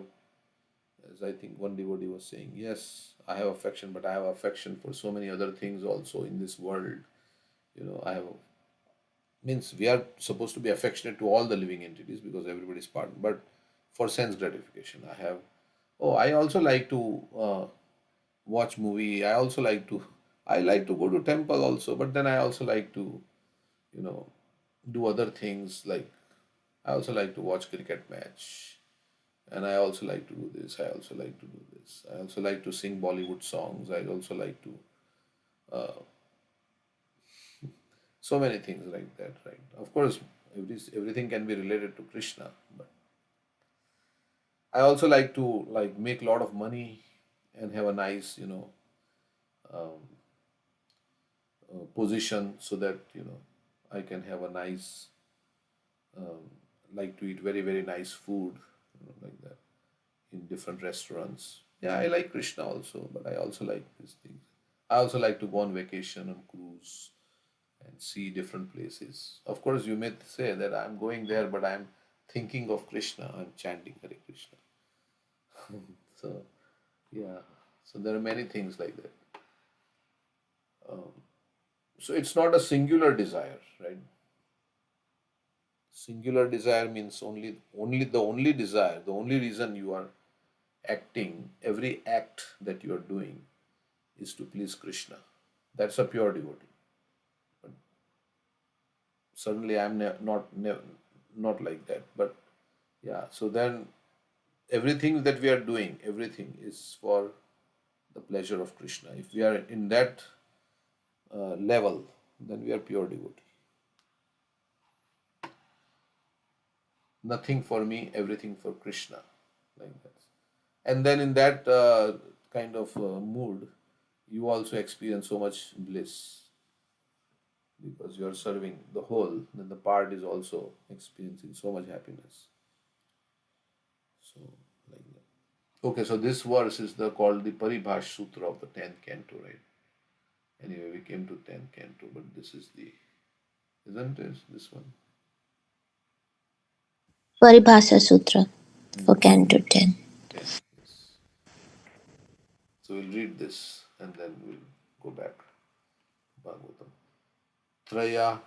as I think one devotee was saying, yes, I have affection, but I have affection for so many other things also in this world. I have, means we are supposed to be affectionate to all the living entities because everybody is part, but for sense gratification, I have, oh, I also like to watch movie. I like to go to temple also, but then I also like to, you know, do other things, like I also like to watch cricket match, and I also like to do this. I also like to do this. I also like to sing Bollywood songs. I also like to so many things like that, right? Of course, everything can be related to Krishna, but I also like to like make a lot of money and have a nice, position, so that I can have a nice, like to eat very very nice food, like that in different restaurants. Yeah, I like Krishna also, but I also like these things. I also like to go on vacation on cruise and see different places. Of course, you may say that I'm going there, but I'm thinking of Krishna. I'm chanting Hare Krishna. So yeah, so there are many things like that. So it's not a singular desire, right? Singular desire means only desire, the only reason you are acting, every act that you are doing is to please Krishna. That's a pure devotee. But certainly I'm not like that. But yeah, so then everything that we are doing, everything is for the pleasure of Krishna. If we are in that level, then we are pure devotee. Nothing for me, everything for Krishna, like that. And then in that kind of mood, you also experience so much bliss because you are serving the whole. Then the part is also experiencing so much happiness. So like that. Okay, so this verse is the called the Paribhash Sutra of the 10th canto, right? Anyway, we came to 10th canto, but this is the, isn't it? This one. Paribhasa Sutra for Canto 10. 10. Yes. So we'll read this and then we'll go back to Bhagavatam. Traya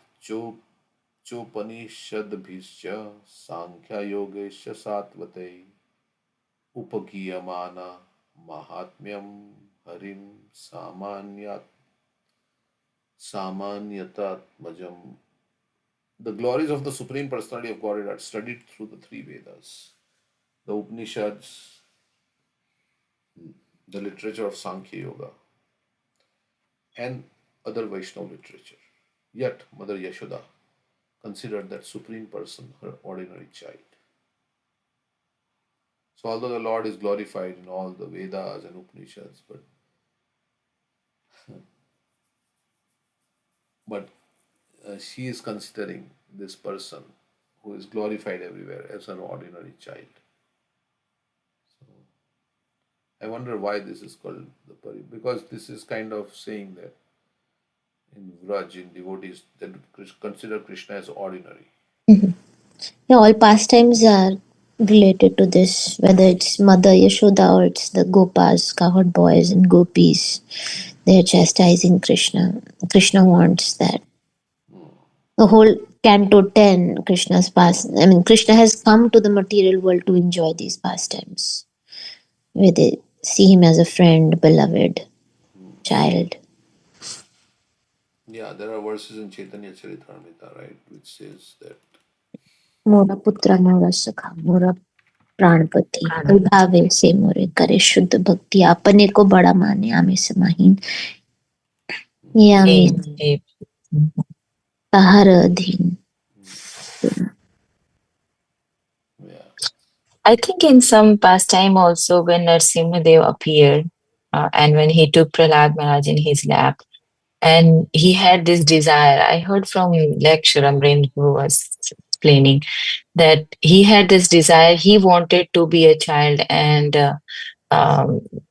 चोपनिषद्भिश्च साङ्ख्ययोगैश्च सात्वते उपगीयमान माहात्म्यं हरिं सामान्यतात्मजं the glories of the Supreme Personality of Godhead are studied through the three Vedas, the Upanishads, the literature of Sankhya Yoga, and other Vaishnava literature. Yet, Mother Yashoda considered that Supreme Person her ordinary child. So, although the Lord is glorified in all the Vedas and Upanishads, but she is considering this person who is glorified everywhere as an ordinary child. So, I wonder why this is called the Pari, because this is kind of saying that in Vraj, in devotees, that consider Krishna as ordinary. Mhm. Yeah, all pastimes are related to this, whether it's Mother Yashoda or it's the Gopas, cowherd boys, and gopis. They're chastising Krishna. Krishna wants that. The whole Canto 10, Krishna's past. I mean, Krishna has come to the material world to enjoy these pastimes, where they see him as a friend, beloved, child. Yeah, there are verses in Chaitanya Charitamrita, right, which says that Mora putra mora sakha, mora प्राणपति भावे से मोरे करे शुद्ध भक्ति अपने को बड़ा माने आमे समाहीन ये आमे ताहार अधीन. yeah. I think in some pastime also when Narsimhadev appeared and when he took Prahlad Maharaj in his lap and he had this desire. I heard from lecturer Amrendra who was explaining that he had this desire. He wanted to be a child and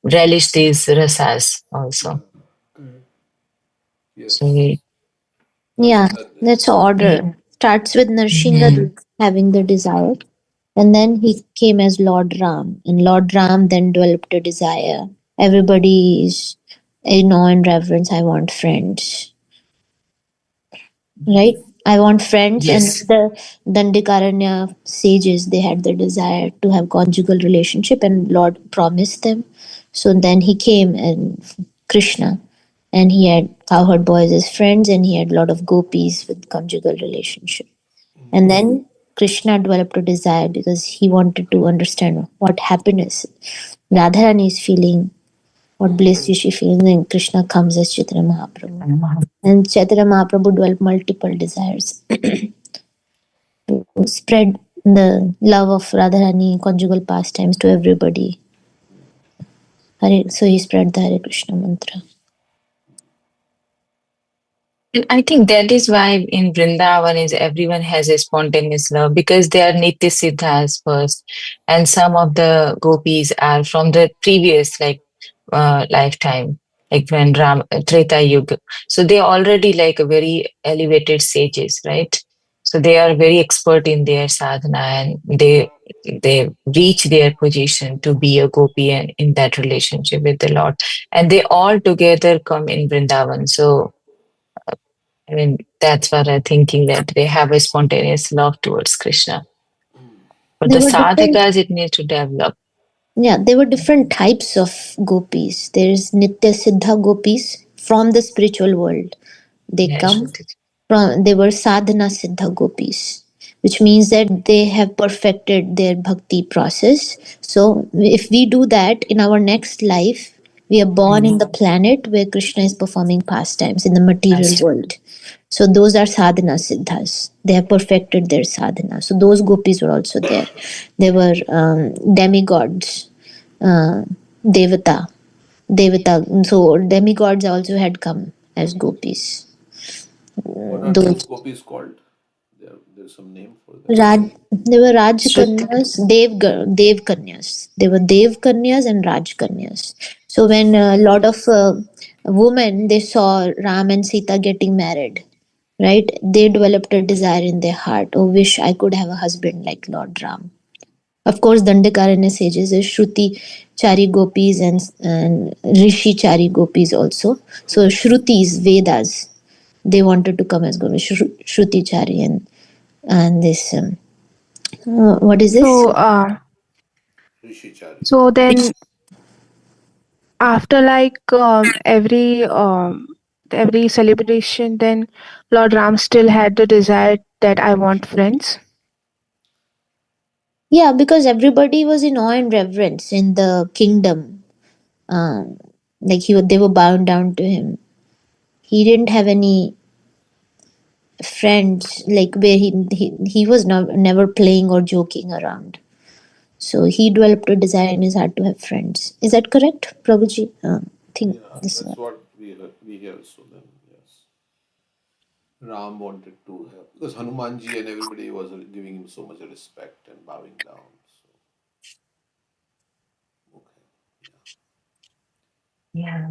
relish these rasas also. Yes. So he, Yeah, that's order. Starts with Narsingha having the desire, and then he came as Lord Ram, and Lord Ram then developed a desire. Everybody is in awe and reverence. I want friends, right? I want friends, yes. and the Dandikaranya sages, they had the desire to have conjugal relationship, and Lord promised them. So then he came, and Krishna, and he had cowherd boys as friends, and he had a lot of gopis with conjugal relationship. And then Krishna developed a desire because he wanted to understand what happiness Radharani is feeling, what bliss is she feeling. And Krishna comes as Chaitanya Mahaprabhu. And Chaitanya Mahaprabhu developed multiple desires to spread the love of Radharani conjugal pastimes to everybody. So he spread the Hare Krishna mantra. And I think that is why in Vrindavan is everyone has a spontaneous love because they are Nitya Siddhas first, and some of the gopis are from the previous lifetime, like when Treta Yuga. So they are already like a very elevated sages, right? So they are very expert in their sadhana, and they reach their position to be a gopi and in that relationship with the Lord, and they all together come in Vrindavan. So I mean, that's what I'm thinking that they have a spontaneous love towards Krishna. But the There were different, sadhakas, it needs to develop. yeah, there were different types of gopis. There's Nitya Siddha gopis from the spiritual world. They Yeah, come from, they were sadhana siddha gopis, which means that they have perfected their bhakti process. So if we do that in our next life, we are born in the planet where Krishna is performing pastimes in the material world. So those are sadhana siddhas. They have perfected their sadhana. So those gopis were also there. They were demigods, devata, devata. So demigods also had come as gopis. What are those Those gopis called? There's some name for them. they were Raj Shruti. Kanyas, Dev Kanyas. They were Dev Kanyas and Raj Kanyas. So when a lot of women they saw Ram and Sita getting married, right? They developed a desire in their heart. Oh, wish I could have a husband like Lord Ram. Of course, Dandakaranya sages is Shruti Chari gopis and Rishi Chari gopis also. So Shrutis, Vedas, they wanted to come as gopis, Shruti Chari and this what is this? So, Rishicharya. then after like every every celebration, then Lord Ram still had the desire that I want friends? Yeah, because everybody was in awe and reverence in the kingdom. Um, like they were bowing down to him. He didn't have any friends, like where he was never playing or joking around. So he developed a desire in his heart to have friends. Is that correct, Prabhuji? I think Yeah, this. that's what we hear. So then, yes, Ram wanted to have, because Hanumanji and everybody was giving him so much respect and bowing down. So okay, Yeah.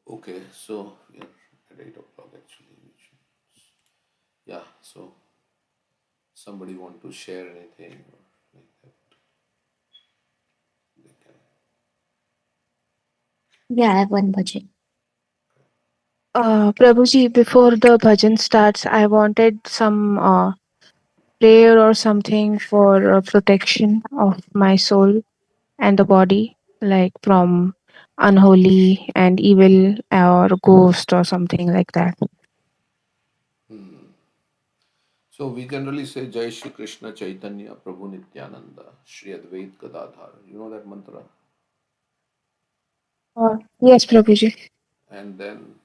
okay. So we are at 8 o'clock actually. Yeah. So somebody want to share anything or like that? They can. Yeah, I have one bhajan. Prabhuji, before the bhajan starts, I wanted some prayer or something for protection of my soul and the body, like from unholy and evil or ghost or something like that. So we generally say Jai Shri Krishna Chaitanya Prabhu Nityananda Shri Advait Gadadhar. You know that mantra? Yes, Prabhuji. And then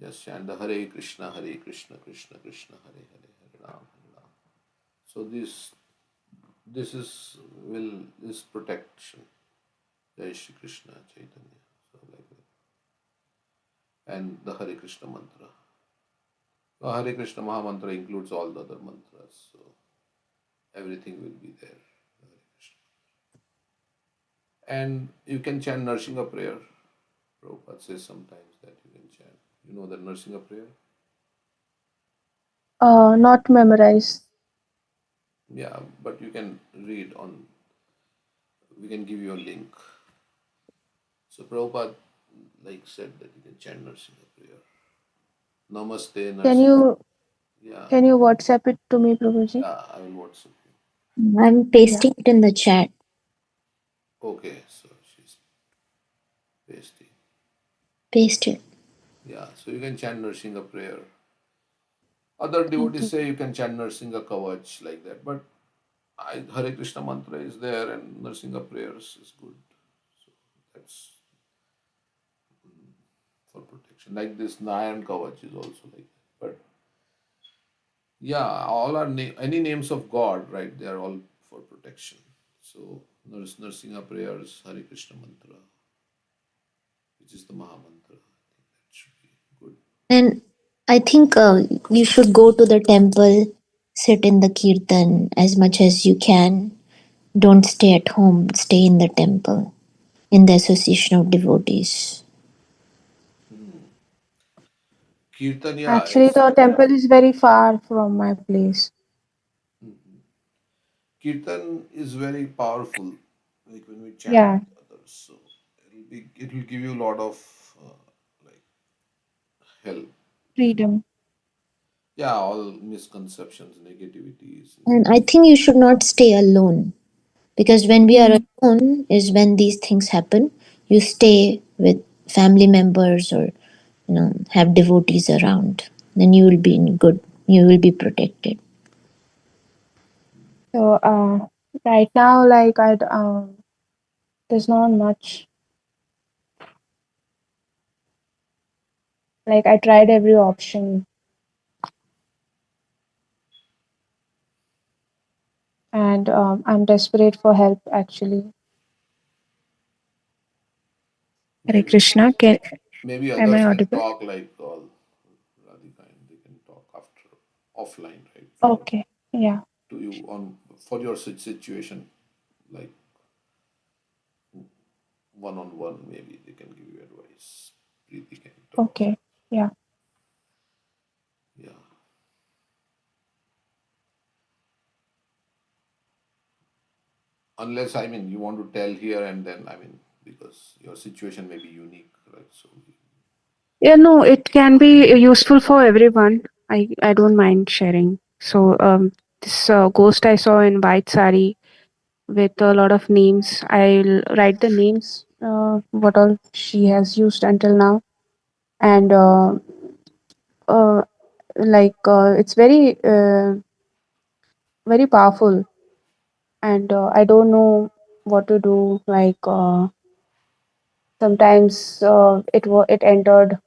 just chant the Hare Krishna, Hare Krishna, Krishna Krishna, Hare Hare, Hare Ram, Hare Ram. So this is this protection. Jai Shri Krishna Chaitanya. So like that. And the Hare Krishna mantra. So Hare Krishna Maha Mantra includes all the other mantras. So everything will be there. Hare Krishna. And you can chant Narsinga prayer. Prabhupada says sometimes that you can chant. You know the Narsinga prayer? Not memorized. Yeah, but you can read on, we can give you a link. So Prabhupada like said that you can chant Narsinga prayer. Namaste Can Narsinga. you Yeah, can you WhatsApp it to me, Prabhuji? yeah, I will WhatsApp you. I'm Yeah. pasting it in the chat. Okay, so she's pasting. Paste it. Yeah, so you can chant Narsinga prayer. Other Thank devotees you. say you can chant Narsinga Kavach like that, but Hare Krishna mantra is there and Narsinga prayers is good. So that's for protection. Like this Nayan Kavach is also like that. But yeah, all are any names of God, right? They are all for protection. So Narsinga prayers, Hare Krishna mantra, which is the Maha mantra. I think that should be good. And I think you should go to the temple, sit in the kirtan as much as you can. Don't stay at home, stay in the temple, in the association of devotees. Kirtan, yeah, Actually, it's the temple is very far from my place. Kirtan is very powerful. Like when we chant Yeah, with others, so it will give you a lot of like help. freedom. Yeah, all misconceptions, negativities. And I think you should not stay alone, because when we are mm, alone is when these things happen. You stay with family members or have devotees around. Then you will be in good. You will be protected. so right now, like there's not much. Like I tried every option, and I'm desperate for help. Actually, Hare Maybe Krishna. maybe Am I others can audible? talk like all Radhika and they can talk after offline, right? For Okay. Yeah. to you on for your situation, like one on one, maybe they can give you advice. Preeti can talk. Okay. Yeah. Yeah. Unless I mean you want to tell here and then I mean because your situation may be unique, right? So Yeah. No, it can be useful for everyone. I don't mind sharing. So this ghost I saw in white sari with a lot of names. I'll write the names what all she has used until now, and it's very powerful, and I don't know what to do. Sometimes it enters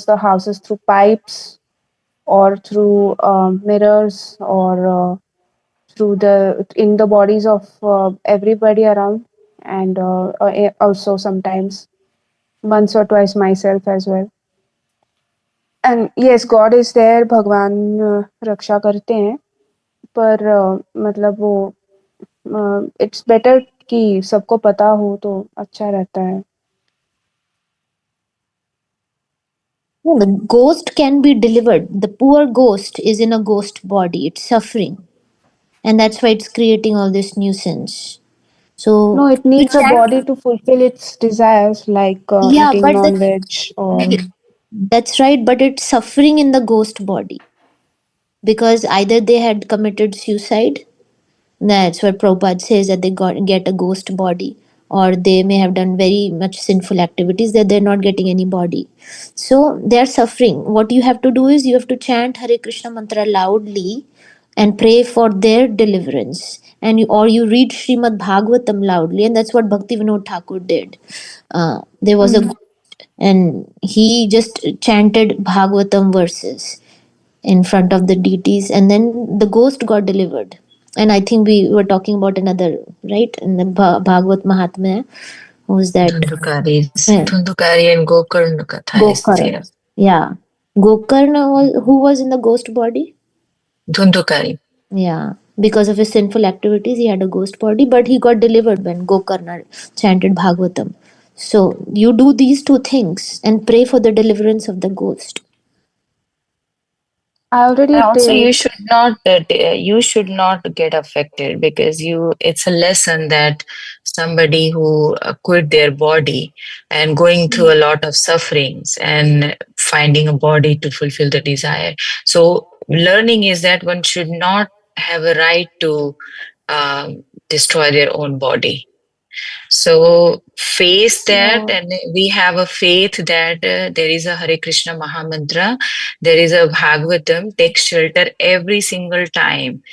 the houses through pipes or through mirrors or through the in the bodies of everybody around, and also sometimes once or twice myself as well. And yes, God is there, भगवान रक्षा करते हैं, पर मतलब वो it's better कि सबको पता हो तो अच्छा रहता है. No, the ghost can be delivered. The poor ghost is in a ghost body. It's suffering. And that's why it's creating all this nuisance. No, So it needs a body to fulfill its desires, like yeah, eating but non-veg or. that's right, but it's suffering in the ghost body because either they had committed suicide. That's what Prabhupada says, that they get a ghost body, or they may have done very much sinful activities that they're not getting any body. So they're suffering. What you have to do is you have to chant Hare Krishna mantra loudly and pray for their deliverance. Or you read Srimad Bhagavatam loudly, and that's what Bhakti Vinod Thakur did. There was a ghost, and he just chanted Bhagavatam verses in front of the deities, and then the ghost got delivered. And I think we were talking about another, right, in the Bhagavad Mahatmya, who's that? Dhundukari and Gokarna Katha is Gokarna. there. Yeah. Gokarna who was in the ghost body? Dhundukari. Yeah. Because of his sinful activities, he had a ghost body, but he got delivered when Gokarna chanted Bhagavatam. So you do these two things and pray for the deliverance of the ghost. I already Also, did. you should not get affected, because it's a lesson that somebody who quit their body and going through a lot of sufferings and finding a body to fulfill the desire. So learning is that one should not have a right to destroy their own body. So face that, No. and we have a faith that there is a Hare Krishna Mahamantra, there is a Bhagavatam. Take shelter every single time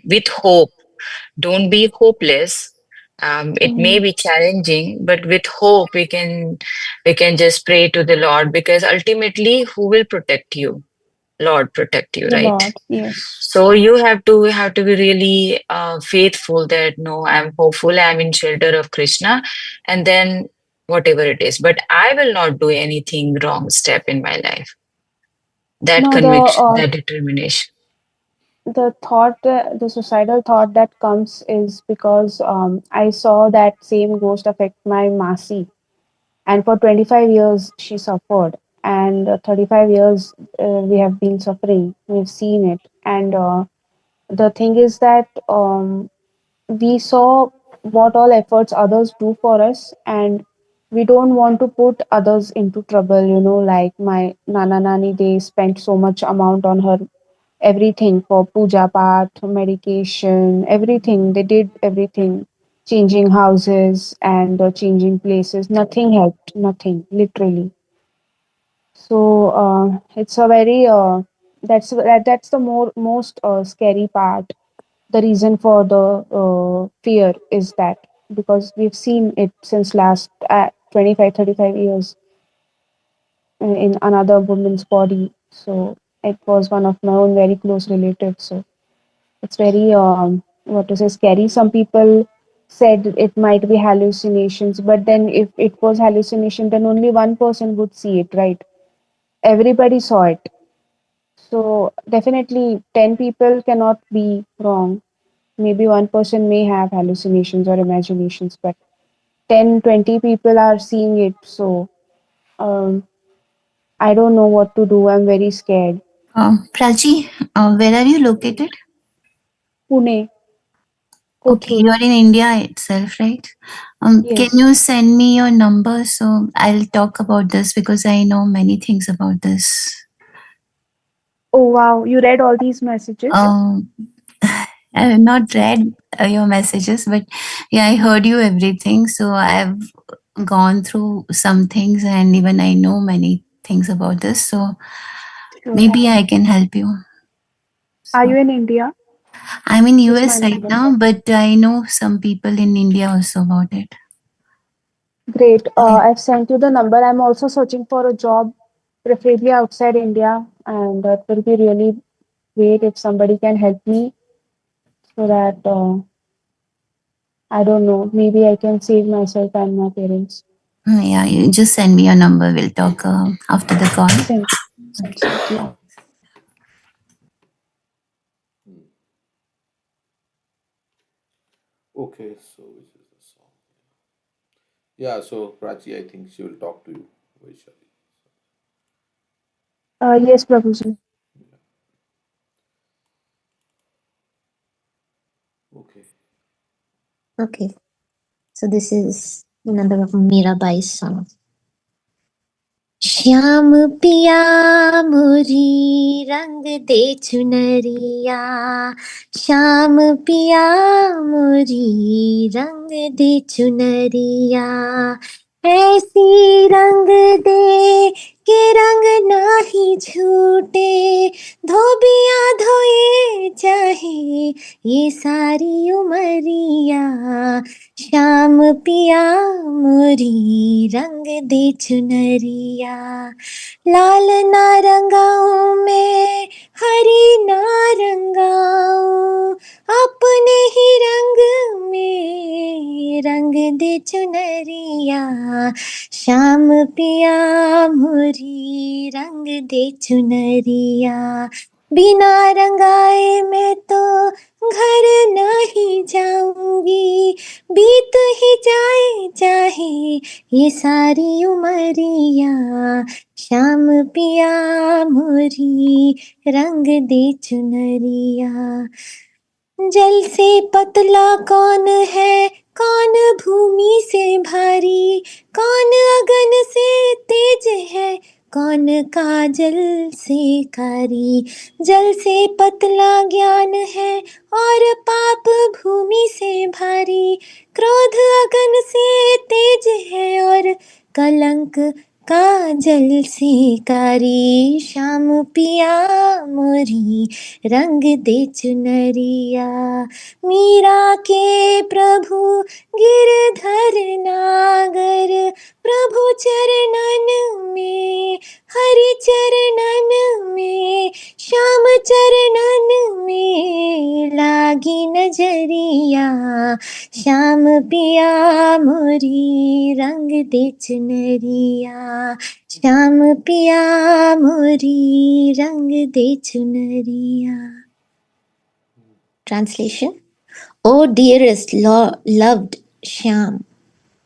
with hope. Don't be hopeless. It may be challenging, but with hope we can just pray to the Lord, because ultimately, who will protect you? Lord protect you, The right? Lord, yes. So you have to be really faithful that no, I'm hopeful, I'm in shelter of Krishna, and then whatever it is. But I will not do anything wrong step in my life. That No, conviction, that determination. the suicidal thought that comes is because I saw that same ghost affect my Masi, and for 25 years she suffered, and 35 years we have been suffering. We've seen it, and the thing is that we saw what all efforts others do for us, and we don't want to put others into trouble. Like my nana nani, they spent so much amount on her, everything for puja path, medication, everything. They did everything, changing houses and changing places. Nothing helped, nothing, literally. So it's a very that's the most scary part. The reason for the fear is that because we've seen it since last 25-35 years in another woman's body. So it was one of my own very close relatives. So it's very what to say, scary. Some people said it might be hallucinations, but then if it was hallucination, then only one person would see it, right? Everybody saw it. So definitely 10 people cannot be wrong. Maybe one person may have hallucinations or imaginations, but 10-20 people are seeing it. So um, I don't know what to do. I'm very scared. Prachi, where are you located? Pune. Okay, Kothur. you are in India itself, right? Can Yes. you send me your number so I'll talk about this, because I know many things about this. Oh wow, you read all these messages? Um, I have not read your messages, but yeah, I heard you everything. So I've gone through some things, and even I know many things about this. So Sure. maybe I can help you. Are you in India? I'm in This is US my right number. now, but I know some people in India also about it. Great. I've sent you the number. I'm also searching for a job, preferably outside India, and it will be really great if somebody can help me so that I don't know, maybe I can save myself and my parents. Yeah, you just send me your number. We'll talk after the call. Thank you. Okay, so which is the song? Yeah, so Prachi, I think she will talk to you, Vaishali. Yes, Prabhuji. Okay. Okay. So this is another of Mirabai's song. Shyam पिया मुरी रंग दे चुनरिया, श्याम पिया मुरी रंग दे चुनरिया, ऐसी रंग दे के रंग नाही छूटे, धोबिया धोए चाहे ये सारी उमरिया, श्याम पिया मुरी रंग दे चुनरिया, लाल नारंगाओं में हरी नारंगाओं, अपने ही रंग में रंग दे चुनरिया, श्याम पिया मुरी रंग दे चुनरिया, बिना रंगाए मैं तो घर नहीं जाऊंगी, बीत ही जाए चाहे ये सारी उमरिया, श्याम पिया मुरी रंग दे चुनरिया, जल से पतला कौन है, कौन भूमि से भारी, कौन अगन से तेज है, कौन काजल से कारी, जल से पतला ज्ञान है और पाप भूमि से भारी, क्रोध अगन से तेज है और कलंक काजल से कारी, श्याम पिया मोरी रंग दे चुनरिया, मीरा के प्रभु गिरधर नागर, प्रभु चरणन में हरि चरणन में, श्याम चरणन में लागी नजरिया, श्याम पिया मोरी रंग दे चुनरिया, श्याम पिया मोरी रंग दे चुनरिया. Translation. Oh dearest loved Shyam,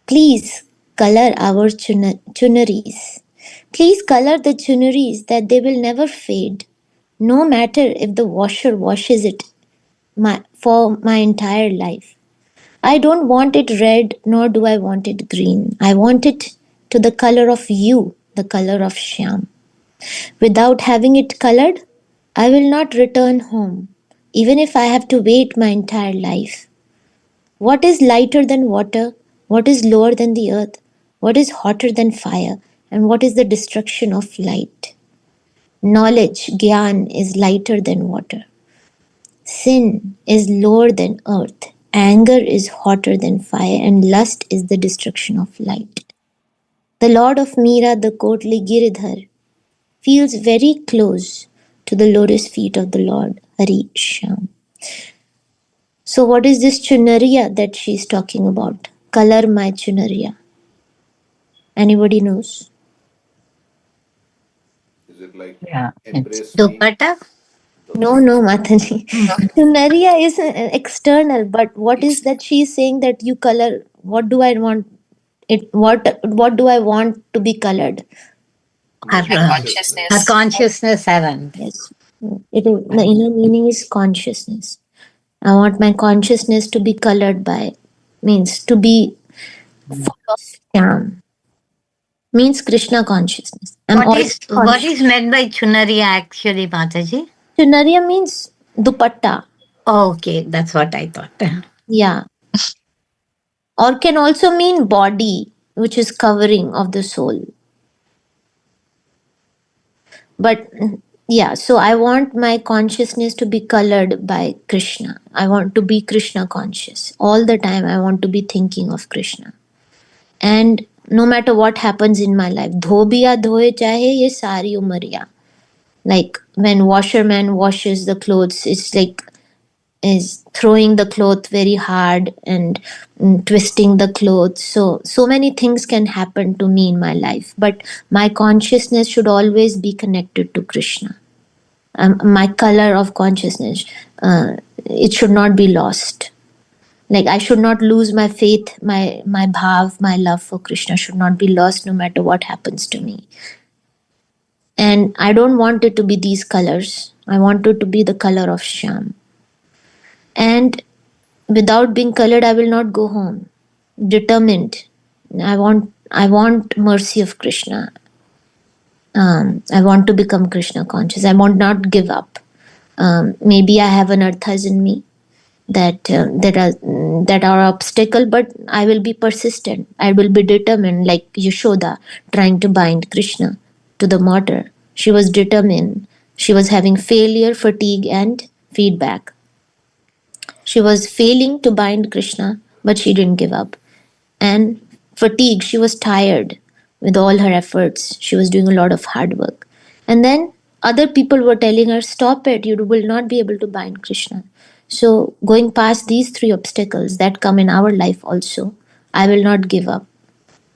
please color our chunaris. Please color the chunaris that they will never fade, no matter if the washer washes it for my entire life. I don't want it red, nor do I want it green. I want it to the color of you, the color of Shyam. Without having it colored, I will not return home, even if I have to wait my entire life. What is lighter than water? What is lower than the earth? What is hotter than fire? And what is the destruction of light? Knowledge, Gyan, is lighter than water. Sin is lower than earth. Anger is hotter than fire. And lust is the destruction of light. The Lord of Meera, the courtly Giridhar, feels very close to the lotus feet of the Lord, Hari Shyam. So what is this chunariya that she's talking about? Color my chunariya. Anybody knows? Is it like Yeah. embrace me? Dupatta? No, Mataji. Chunariya is external, but what is that she's saying that you color? What do I want it? What do I want to be colored? My consciousness. Her consciousness, Heaven. Yes, it is, the inner meaning is consciousness. I want my consciousness to be colored by, means to be full of Shyam, means Krishna consciousness. What is meant by Chunariya actually, Mataji? Chunariya means dupatta. Okay, that's what I thought. Yeah. Or can also mean body, which is covering of the soul. But yeah, so I want my consciousness to be colored by Krishna. I want to be Krishna conscious. All the time I want to be thinking of Krishna. And no matter what happens in my life, dhobiya dhoye chahe ye sari umariya. Like when washerman washes the clothes, it's like is throwing the cloth very hard and twisting the cloth. So many things can happen to me in my life, but my consciousness should always be connected to Krishna. My color of consciousness, it should not be lost. Like I should not lose my faith, my bhav, my love for Krishna should not be lost no matter what happens to me. And I don't want it to be these colors. I want it to be the color of Shyam. And without being colored, I will not go home. Determined. I want mercy of Krishna. I want to become Krishna conscious. I want not give up. Maybe I have anarthas in me that are obstacle, but I will be persistent. I will be determined, like Yashoda trying to bind Krishna to the mortar. She was determined. She was having failure, fatigue, and feedback. She was failing to bind Krishna, but she didn't give up. And fatigue, she was tired with all her efforts. She was doing a lot of hard work. And then other people were telling her, stop it, you will not be able to bind Krishna. So, going past these three obstacles that come in our life also, I will not give up.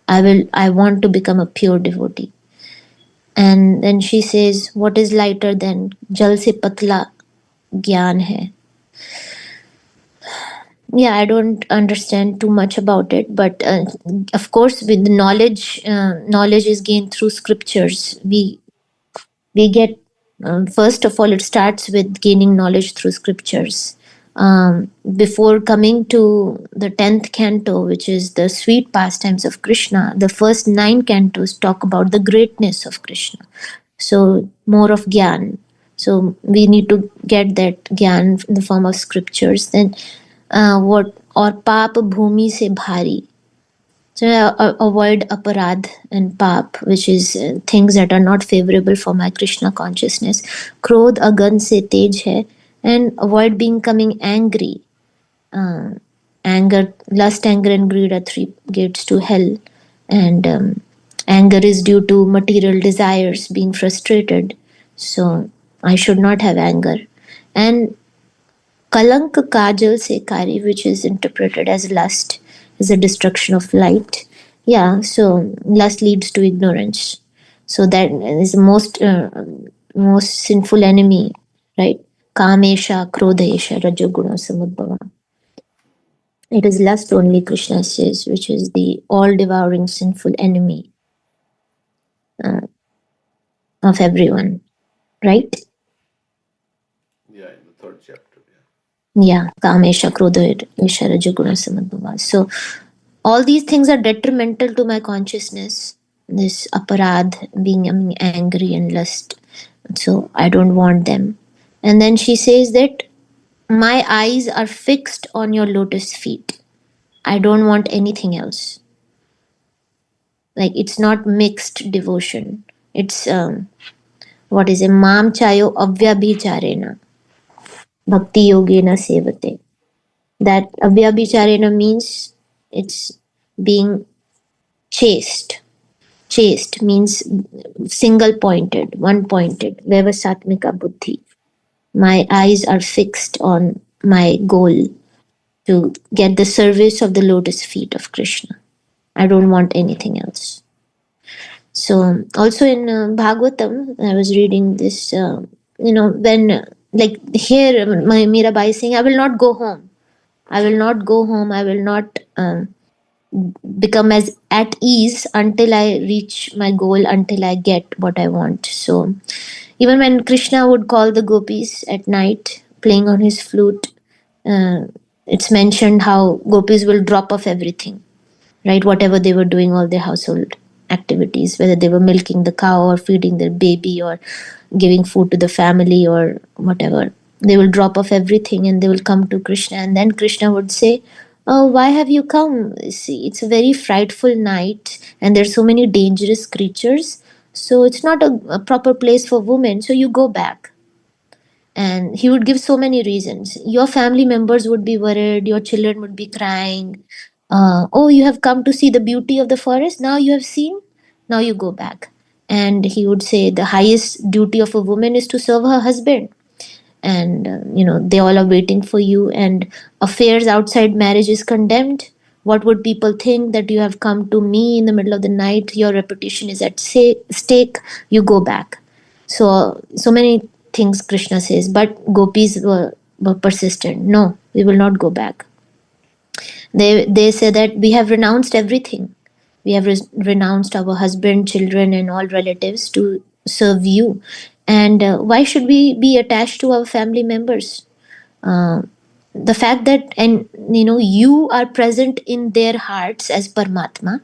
I want to become a pure devotee. And then she says, what is lighter than jal se patla gyan hai? Yeah, I don't understand too much about it, but of course with the knowledge is gained through scriptures. We get, first of all, it starts with gaining knowledge through scriptures. Before coming to the 10th canto, which is the sweet pastimes of Krishna, the first 9 cantos talk about the greatness of Krishna. So more of gyan. So we need to get that gyan in the form of scriptures. Then what or paap bhumi se bhari. So avoid aparad and pap, which is things that are not favorable for my Krishna consciousness. Krodh agan se tej hai, and avoid becoming angry. Anger, lust, anger, and greed are 3 gates to hell, and anger is due to material desires being frustrated. So I should not have anger. And Kalank Kajal se kari, which is interpreted as lust, is a destruction of light. Yeah, so lust leads to ignorance. So that is the most sinful enemy, right? Kamesha, Krodhesha, Rajoguna, Samudbhava. It is lust only, Krishna says, which is the all-devouring sinful enemy of everyone, right? Yeah, in the 3rd chapter. Yeah, Kamesha, Krodhesha, Rajoguna, Samudbhava. So all these things are detrimental to my consciousness. This aparad, being angry and lust. So I don't want them. And then she says that my eyes are fixed on your lotus feet. I don't want anything else. Like it's not mixed devotion. It's what is it? Mam chayo avyabhicharena bhakti yogena sevate. That avyabhicharena means it's being chaste. Chaste means single pointed, one pointed, Vyavasatmika buddhi. My eyes are fixed on my goal to get the service of the lotus feet of Krishna. I don't want anything else. So, also in Bhagavatam, I was reading this, when, like here, my Mirabai is saying, I will not go home. I will not go home. I will not become as at ease until I reach my goal, until I get what I want. So even when Krishna would call the gopis at night playing on his flute, it's mentioned how gopis will drop off everything, right? Whatever they were doing, all their household activities, whether they were milking the cow or feeding their baby or giving food to the family or whatever. They will drop off everything and they will come to Krishna, and then Krishna would say, "Oh, why have you come? See, it's a very frightful night and there's so many dangerous creatures, so it's not a proper place for women, so you go back." And he would give so many reasons. Your family members would be worried, your children would be crying. Oh, you have come to see the beauty of the forest, now you have seen, now you go back. And he would say the highest duty of a woman is to serve her husband, and they all are waiting for you, and affairs outside marriage is condemned. What would people think that you have come to me in the middle of the night? Your reputation is at stake. You go back. So many things Krishna says, but gopis were persistent. No, we will not go back. They say that we have renounced everything. We have renounced our husband, children, and all relatives to serve you. And why should we be attached to our family members? Uh, the fact that, and you are present in their hearts as Paramatma,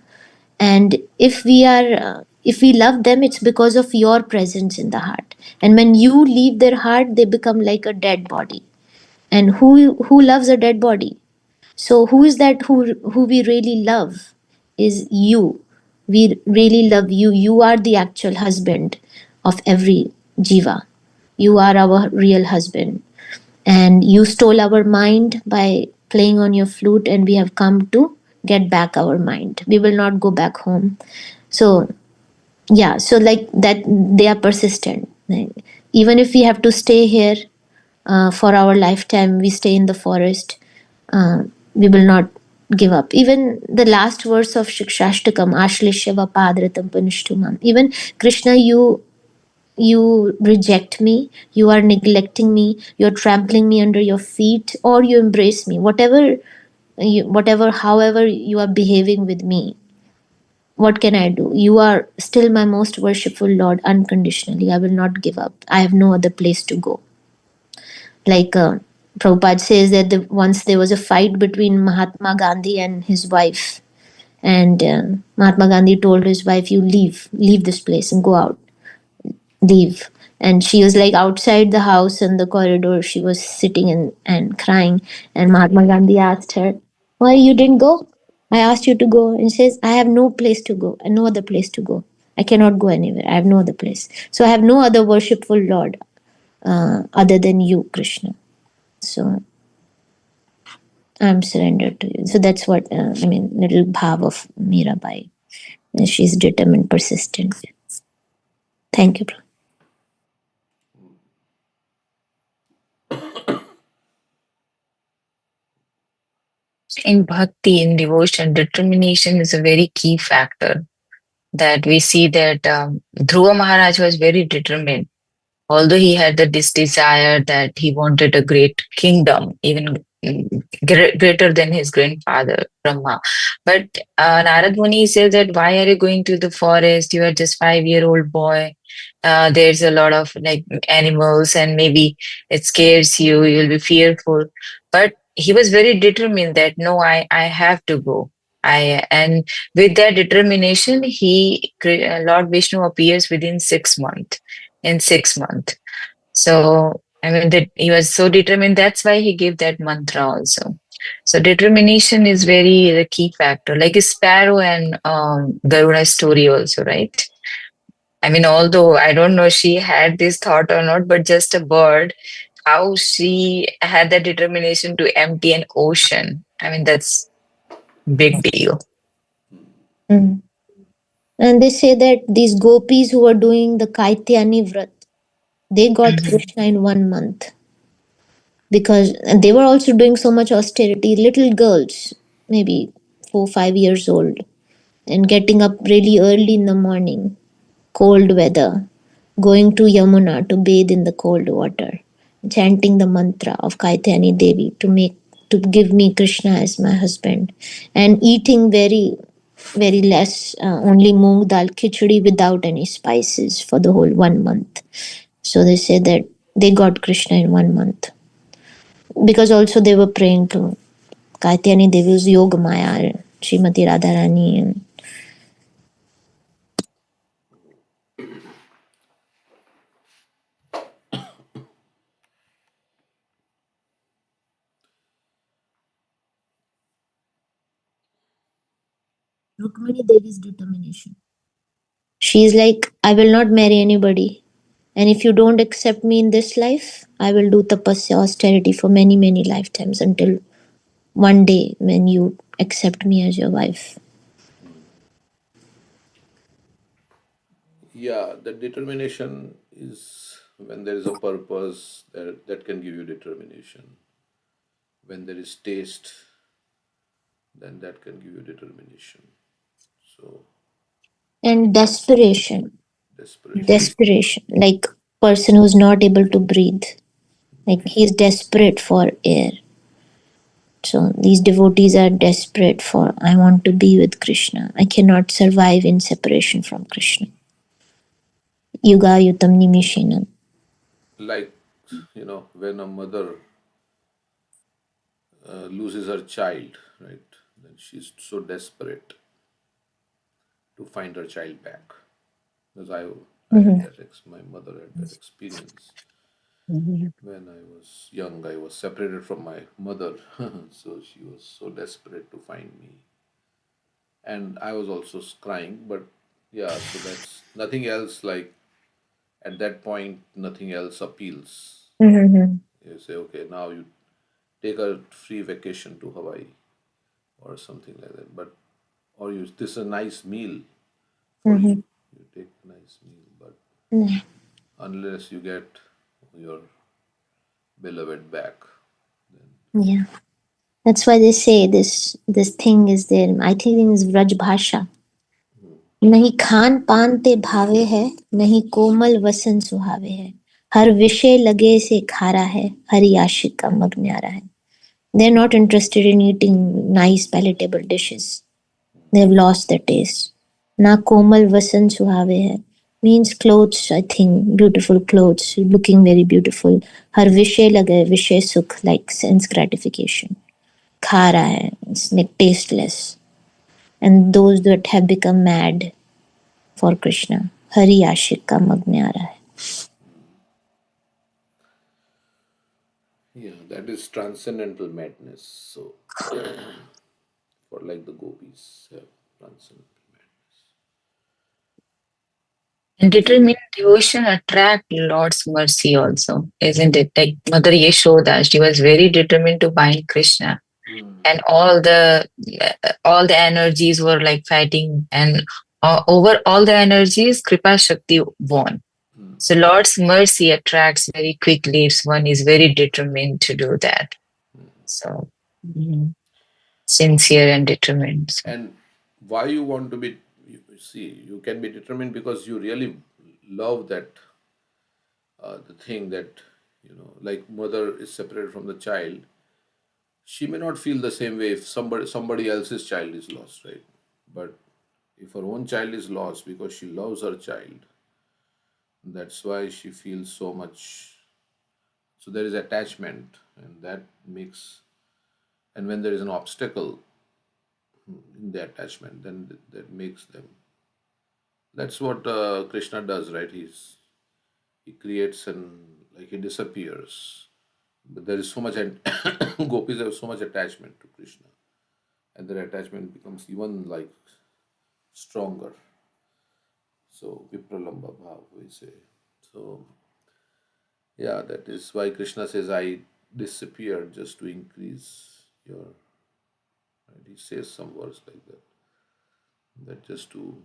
and if we love them, it's because of your presence in the heart. And when you leave their heart, they become like a dead body. And who loves a dead body? So who is that who we really love? Is you. We really love you. You are the actual husband of every jiva. You are our real husband. And you stole our mind by playing on your flute, and we have come to get back our mind. We will not go back home. So yeah, so like that, they are persistent. Like, even if we have to stay here for our lifetime, we stay in the forest, we will not give up. Even the last verse of Shikshashtakam, Ashlishyava Padratam Panishtumam, even Krishna, you reject me, you are neglecting me, you're trampling me under your feet, or you embrace me, whatever however you are behaving with me, what can I do? You are still my most worshipful Lord unconditionally. I will not give up. I have no other place to go. Like Prabhupada says that once there was a fight between Mahatma Gandhi and his wife, and Mahatma Gandhi told his wife, "You leave this place and go out, leave." And she was like outside the house in the corridor. She was sitting and crying. And Mahatma Gandhi asked her, "Why you didn't go? I asked you to go." And she says, "I have no place to go and no other place to go. I cannot go anywhere. I have no other place. So I have no other worshipful Lord other than you, Krishna. So I'm surrendered to you." So that's what, little bhav of Mirabai. She's determined, persistent. Thank you, Prabhu. In bhakti, in devotion, determination is a very key factor. That we see that Dhruva Maharaj was very determined. Although he had this desire that he wanted a great kingdom, even greater than his grandfather, Brahma. But Narad Muni says that, why are you going to the forest? You are just 5-year-old boy. There's a lot of like animals and maybe it scares you. You'll be fearful. But he was very determined that, no, I have to go. And with that determination, Lord Vishnu appears within 6 months. In 6 months. So, I mean, that he was so determined. That's why he gave that mantra also. So, determination is very the key factor, like a sparrow and Garuda story also, right? I mean, although I don't know she had this thought or not, but just a bird, how she had that determination to empty an ocean. I mean, that's big deal. Mm. And they say that these gopis who were doing the Kaityani Vrat, they got Krishna in 1 month. Because they were also doing so much austerity. Little girls, maybe 4 5 years old, and getting up really early in the morning, cold weather, going to Yamuna to bathe in the cold water, chanting the mantra of Kaityani Devi to give me Krishna as my husband, and eating very very less, only moong dal khichdi without any spices for the whole 1 month. So they say that they got Krishna in 1 month. Because also they were praying to Kaityani Devi's Yoga Maya, Srimati Radharani. And Rukmini Devi's determination. She's like, I will not marry anybody. And if you don't accept me in this life, I will do tapasya, austerity for many, many lifetimes until one day when you accept me as your wife. Yeah, the determination is when there is a purpose that can give you determination. When there is taste, then that can give you determination. So, And desperation. desperation. Desperation. Like person who's not able to breathe. Like he's desperate for air. So these devotees are desperate for, I want to be with Krishna. I cannot survive in separation from Krishna. Yuga yutam nimishinam. Like, when a mother loses her child, right? Then she's so desperate to find her child back. Because I had that, my mother had that experience. When I was young, I was separated from my mother. So she was so desperate to find me. And I was also crying, but yeah, so that's nothing else. Like at that point, nothing else appeals. You say, okay, now you take a free vacation to Hawaii or something like that. But or this is a nice meal for you. You take a nice meal, but unless you get your beloved back, then Yeah. That's why they say this thing is there. I think it's Vraj Bhasha. नहीं खान पान ते भावे है, नहीं कोमल वसन सुहावे है, हर विषय लगे से खारा है, हरि आशिक का मग न्यारा है. They're not interested in eating nice palatable dishes. They've lost their taste. Na komal vasan suhave hai means clothes, I think, beautiful clothes, looking very beautiful. Har vishay lage, vishay sukh, like sense gratification. Khara hai, it's like tasteless. And those that have become mad for Krishna, Hari Ashik ka mag mein aa raha hai. yeah, that is transcendental madness. So, for like the gopis have transcendental madness. And determined devotion attract Lord's mercy also, isn't it? Like Mother Yashoda, she was very determined to find Krishna, and all the energies were like fighting, and over all the energies, Kripa Shakti won. So Lord's mercy attracts very quickly if one is very determined to do that. So sincere and determined. So. And why you want to be, see, you can be determined because you really love that, the thing that, like mother is separated from the child. She may not feel the same way if somebody else's child is lost, right? But if her own child is lost because she loves her child, that's why she feels so much. So there is attachment, and that makes, and when there is an obstacle in the attachment, then that makes them. That's what Krishna does, right? He creates and like he disappears, but there is so much, and gopis have so much attachment to Krishna, and their attachment becomes even like stronger. So vipralamba bhav, we say. So yeah, that is why Krishna says, I disappeared just to increase your. Right? He says some words like that. That just to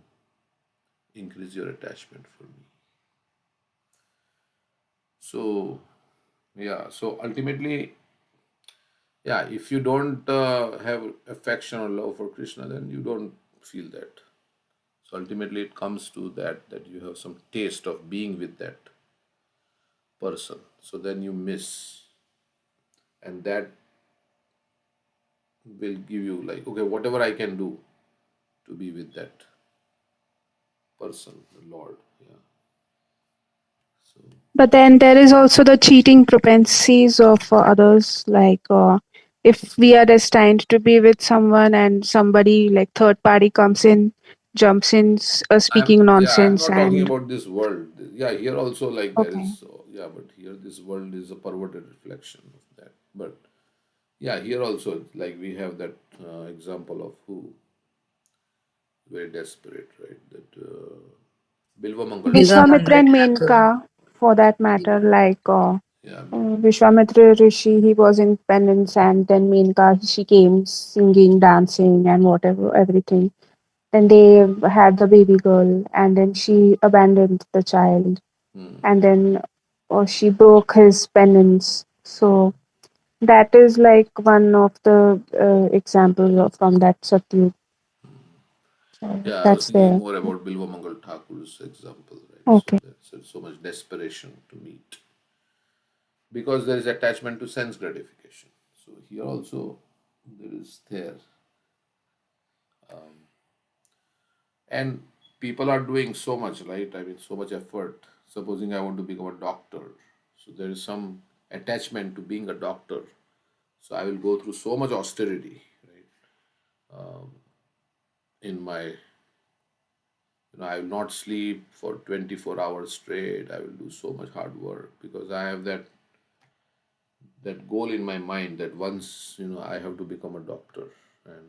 increase your attachment for me. So yeah, so ultimately, yeah, if you don't have affection or love for Krishna, then you don't feel that. So ultimately, it comes to that you have some taste of being with that person. So then you miss, and that will give you like, okay, whatever I can do to be with that person, the Lord. Yeah. So But then there is also the cheating propensities of others. Like if we are destined to be with someone and somebody like third party comes in, jumps in, speaking I'm nonsense, not talking and about this world. Yeah, here also like there okay. is, yeah, but here this world is a perverted reflection of that. But yeah, here also like we have that example of who very desperate, right? That Bilva Mangal. Vishwamitra and Menka, for that matter, like Yeah. Vishwamitra Rishi, he was in penance, and then Menka, she came singing, dancing, and whatever, everything. Then they had the baby girl, and then she abandoned the child, and then she broke his penance. So that is like one of the examples from that Satyug. Yeah, I was That's thinking there. more about Bilva Mangal Thakur's example, right? So Okay. there's so much desperation to meet because there is attachment to sense gratification. So here also there is there, and people are doing so much, right? I mean, so much effort. Supposing I want to become a doctor, so there is some attachment to being a doctor. So I will go through so much austerity, right? In my I will not sleep for 24 hours straight. I will do so much hard work because I have that goal in my mind that once I have to become a doctor, and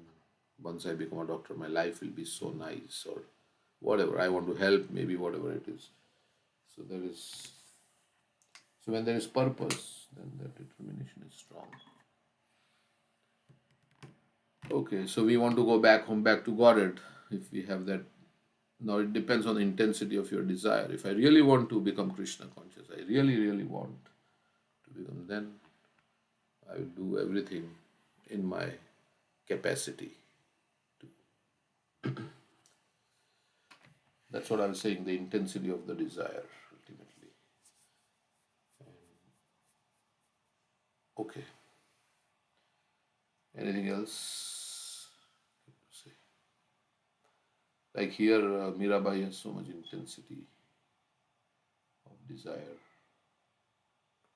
once I become a doctor my life will be so nice, or whatever I want to help, maybe whatever it is. So when there is purpose, then that determination is strong. Okay, so we want to go back home, back to Godhead. If we have that, now it depends on the intensity of your desire. If I really want to become Krishna conscious, I really want to become, then I will do everything in my capacity. That's what I'm saying, the intensity of the desire, ultimately. Okay. Anything else to say? Like here, Mirabai has so much intensity of desire.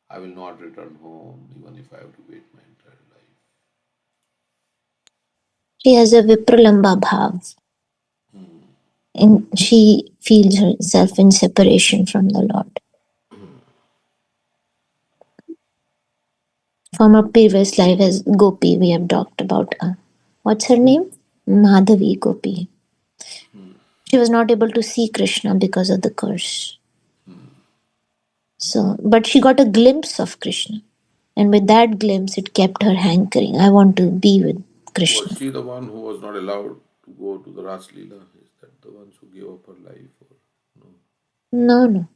I will not return home even if I have to wait my entire life. She has a Vipralamba bhav. And she feels herself in separation from the Lord. From her previous life as Gopi, we have talked about what's her name? Madhavi Gopi. She was not able to see Krishna because of the curse. So, but she got a glimpse of Krishna. And with that glimpse, it kept her hankering. I want to be with Was Krishna. she the one who was not allowed to go to the Ras Leela? Is that the ones who gave up her life? Or no? No.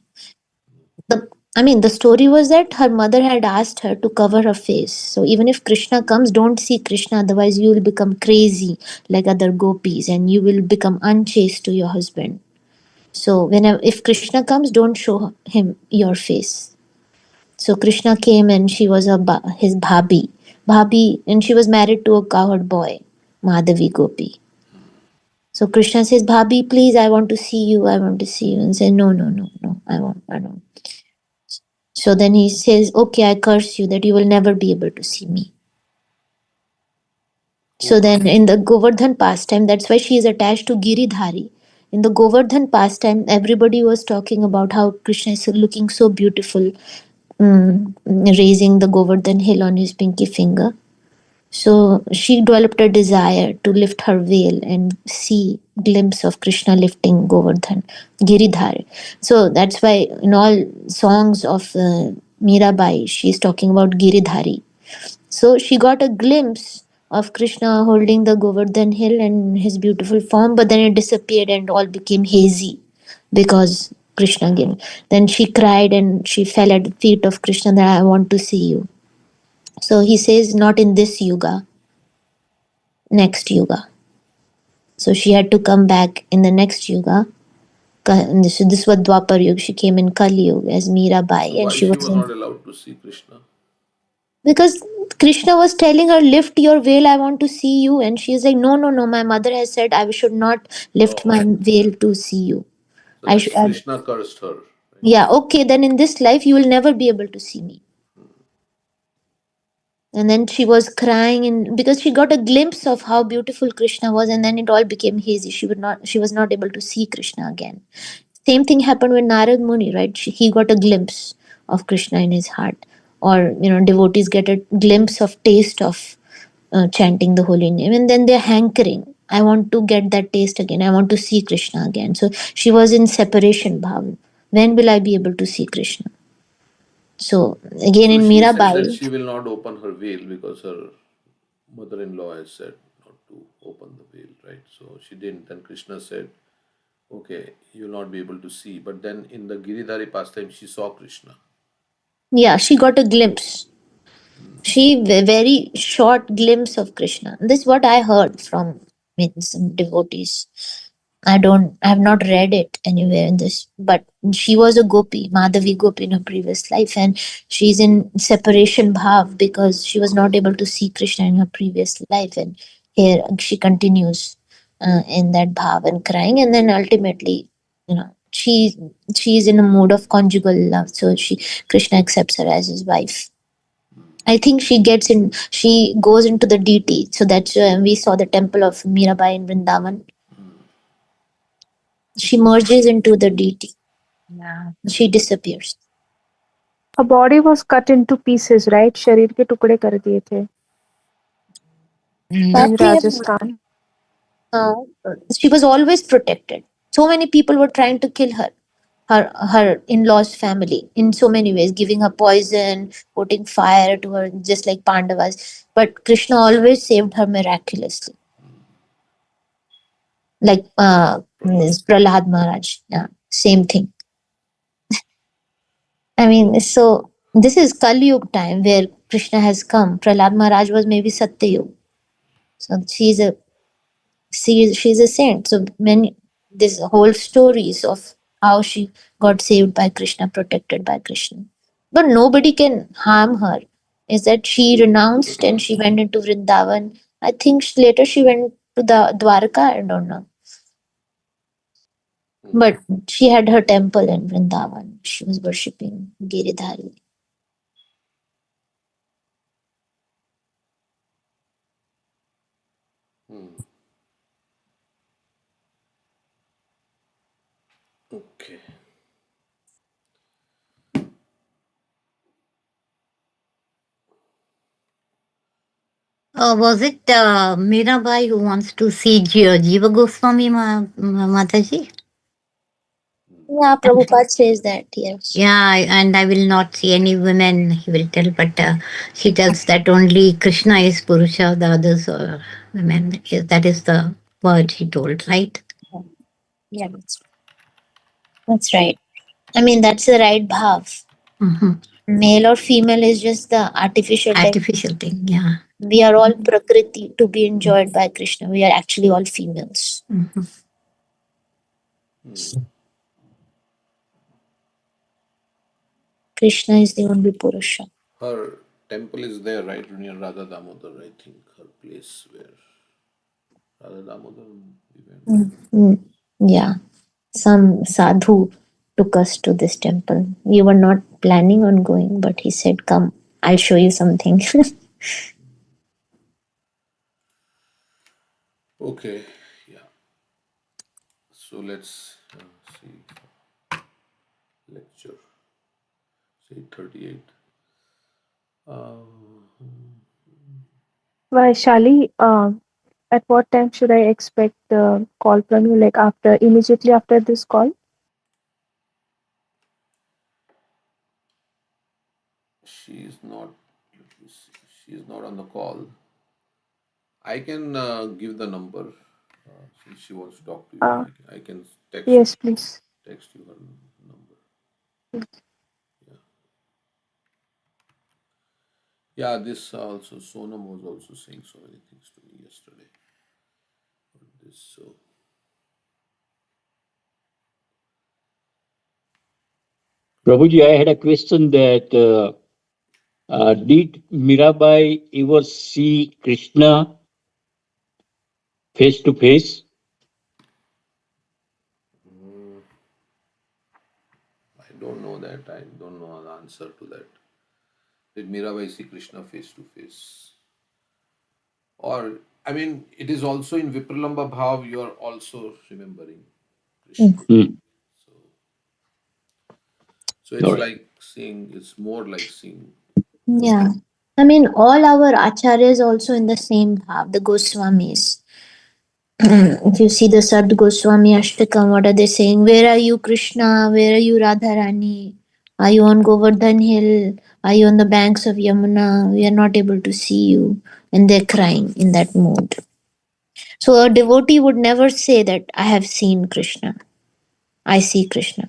The story was that her mother had asked her to cover her face. So even if Krishna comes, don't see Krishna, otherwise you will become crazy like other gopis and you will become unchaste to your husband. So if Krishna comes, don't show him your face. So Krishna came and she was his bhabi, and she was married to a cowherd boy, Madhavi Gopi. So Krishna says, Bhabi, please, I want to see you, and say, no, I don't. So then he says, okay, I curse you that you will never be able to see me. So then in the Govardhan pastime, that's why she is attached to Giridhari. In the Govardhan pastime, everybody was talking about how Krishna is looking so beautiful, raising the Govardhan hill on his pinky finger. So she developed a desire to lift her veil and see glimpse of Krishna lifting Govardhan, Giridhar. So that's why in all songs of Mirabai, she's talking about Giridhari. So she got a glimpse of Krishna holding the Govardhan hill and his beautiful form, but then it disappeared and all became hazy because Krishna came. Then she cried and she fell at the feet of Krishna that I want to see you. So he says, not in this yuga, next yuga. So she had to come back in the next yuga. This was Dwapar Yuga. She came in Kali Yuga as So Mirabai, and why she she was was not allowed to see Krishna? because Krishna was telling her, lift your veil, I want to see you. And she is like, no, my mother has said I should not lift my veil to see you. So that's Krishna cursed her. Right? Yeah, okay, then in this life you will never be able to see me. And then she was crying, and because she got a glimpse of how beautiful Krishna was, and then it all became hazy. She was not able to see Krishna again. Same thing happened with Narad Muni, right? He got a glimpse of Krishna in his heart. Or, devotees get a glimpse of taste of chanting the holy name, and then they're hankering. I want to get that taste again. I want to see Krishna again. So she was in separation bhav. When will I be able to see Krishna? So again So in she said that Mirabai, she will not open her veil because her mother-in-law has said not to open the veil, right? So she didn't. Then Krishna said, okay, you'll not be able to see. But then in the Giridhari pastime, she saw Krishna. yeah, she got a glimpse. Very short glimpse of Krishna. This is what I heard from some devotees. I have not read it anywhere in this, but she was a gopi, Madhavi gopi in her previous life, and she's in separation bhav because she was not able to see Krishna in her previous life, and here she continues in that bhav and crying, and then ultimately, she's in a mood of conjugal love, so Krishna accepts her as his wife. I think she goes into the deity. So that's we saw the temple of Mirabai in Vrindavan. She merges into the deity. Yeah. She disappears. Her body was cut into pieces, right? शरीर के टुकड़े कर दिए थे in Rajasthan. Uh, she was always protected. So many people were trying to kill her. Her in-laws family in so many ways, giving her poison, putting fire to her, just like Pandavas. But Krishna always saved her miraculously. Like Prahlad Maharaj. Yeah, same thing. I mean, so this is Kali Yuga time where Krishna has come. Prahlad Maharaj was maybe Satya Yuga. So she's a saint. So many this whole stories of how she got saved by Krishna, protected by Krishna. But nobody can harm her. Is that she renounced and she went into Vrindavan. I think later she went to the Dwarka, I don't know. But she had her temple in Vrindavan. She was worshipping Giridhari. Okay. Was it Mirabai who wants to see Jiva Goswami, Mataji? Yeah, Prabhupada says that, yes. Yeah, and I will not see any women, he will tell, but she tells that only Krishna is Purusha, the others are women. That is the word he told, right? Yeah, that's right. I mean, that's the right bhav. Mm-hmm. Male or female is just the artificial thing, yeah. We are all Prakriti to be enjoyed by Krishna. We are actually all females. Mm-hmm. Krishna is the only Purusha. Her temple is there, right, near Radha Damodar, I think, her place where Radha Damodar we went. Yeah, some sadhu took us to this temple. We were not planning on going, but he said, come, I'll show you something. Okay, yeah. So let's see. Lecture, say 38. Vaishali, at what time should I expect the call from you? Like immediately after this call? She is not. Let me see. She is not on the call. I can give the number since she wants to talk to you. I can text. Yes, please. Text you her number. Yeah, this also Sonam was also saying so many things to me yesterday. Prabhuji, I had a question that did Mirabai ever see Krishna face to face? I don't know that. I don't know the answer to that. Did Mirabai see Krishna face to face? Or, I mean, it is also in Vipralamba Bhav, you are also remembering Krishna. So it's like seeing, it's more like seeing. Yeah. I mean, all our acharyas also in the same bhav, the Goswamis. If you see the Sad Goswami Ashtakam, what are they saying? Where are you, Krishna? Where are you, Radharani? Are you on Govardhan Hill? Are you on the banks of Yamuna? We are not able to see you. And they're crying in that mood. So a devotee would never say that I have seen Krishna. I see Krishna.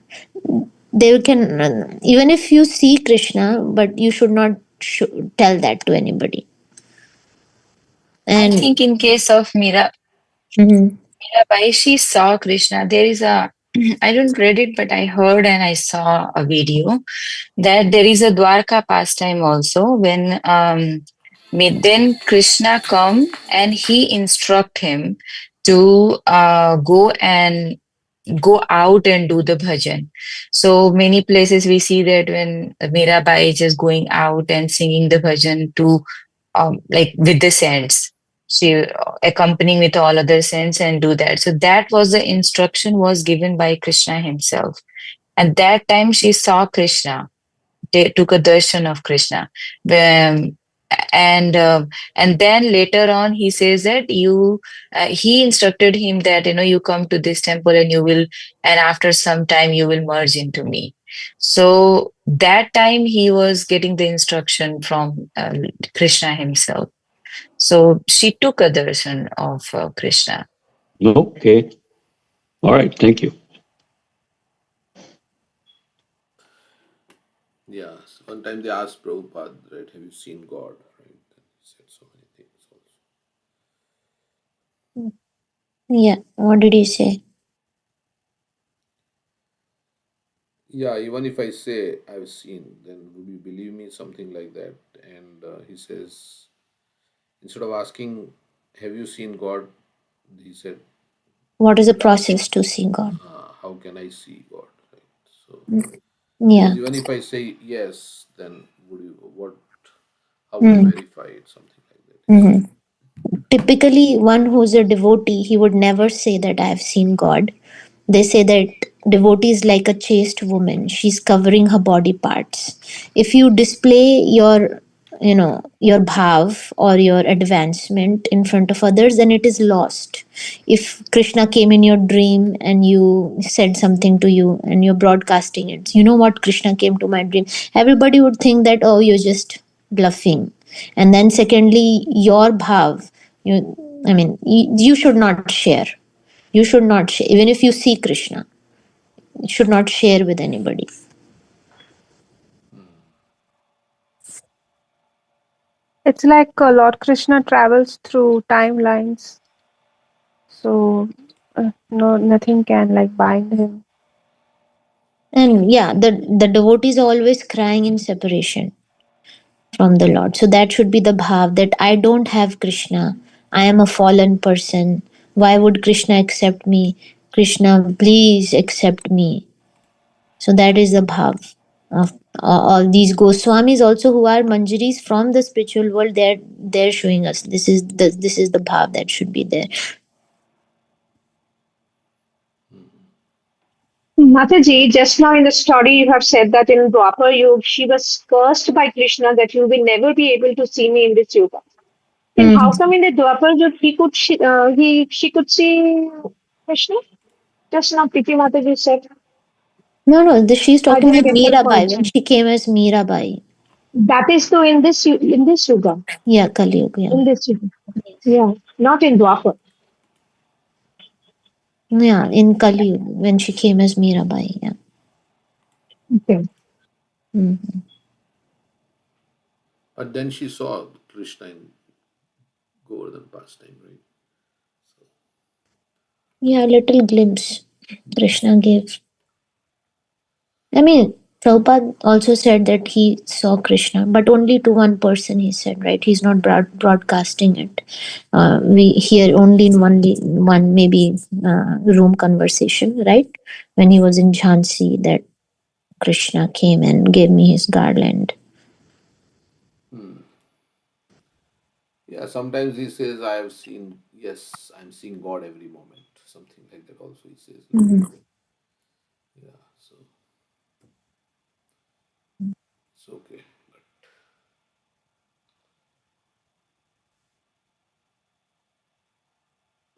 They can, even if you see Krishna, but you should not tell that to anybody. I And think in case of Mhm. Mirabai, she saw Krishna. There is a, I don't read it, but I heard and I saw a video that there is a Dwarka pastime also when then Krishna come and he instruct him to go out and do the bhajan. So many places we see that when Mirabai is just going out and singing the bhajan to like with the saints, she accompanying with all other saints and do that. So that was the instruction was given by Krishna himself. At that time, she saw Krishna. They took a darshan of Krishna. Um, and and then later on he says that he instructed him that you come to this temple and you will, and after some time you will merge into me. So that time he was getting the instruction from Krishna himself. So she took a darshan of Krishna. Okay. All right. Thank you. Yeah. So one time they asked Prabhupada, right, have you seen God? Right? He said so many things also. Yeah, what did he say? Yeah, even if I say I've seen, then would you believe me? Something like that. And he says, instead of asking, have you seen God? He said, What is the process to see God? how can I see God? Right. So he Yeah. says, even if I say yes, then would you, how would you Mm. verify it? Something like that. He said. Hmm. Typically, one who's a devotee, he would never say that I have seen God. They say that devotee is like a chaste woman. She's covering her body parts. If you display your bhav or your advancement in front of others, then it is lost. If Krishna came in your dream and you said something to you and you're broadcasting it, you know what, Krishna came to my dream, everybody would think that, oh, you're just bluffing. And then secondly, your bhav, you should not share. You should not share. Even if you see Krishna, you should not share with anybody. It's like Lord Krishna travels through timelines, so no, nothing can like bind him. And yeah, the devotees are always crying in separation from the Lord. So that should be the bhav that I don't have Krishna. I am a fallen person. Why would Krishna accept me? Krishna, please accept me. So that is the bhav of all these Goswamis also, who are manjaris from the spiritual world. They're showing us this is the bhav that should be there. Mataji, just now in the story you have said that in Dwapar she was cursed by Krishna that you will never be able to see me in this yuga. Then how come in the Dwapar Yug she could see Krishna? Just now Priti Mataji said. No, she's I talking didn't about get that Mirabai point. when she came as Mirabai. That is to in this yuga. Yeah, Kali Yuga. Yeah. In this yuga. Yes. Yeah. Not in Dwapar. Yeah, in Kali Yuga when she came as Mirabai. Yeah. Okay. Mhm. But then she saw Krishna in Govardhan pastime, right? Yeah, a little glimpse Krishna gave. I mean, Prabhupada also said that he saw Krishna, but only to one person, he said, right? He's not broadcasting it. We hear only in one maybe room conversation, right? When he was in Jhansi, that Krishna came and gave me his garland. Yeah, sometimes he says, I have seen, yes, I'm seeing God every moment. Something like that also he says. Mhm. Yeah, so it's okay. But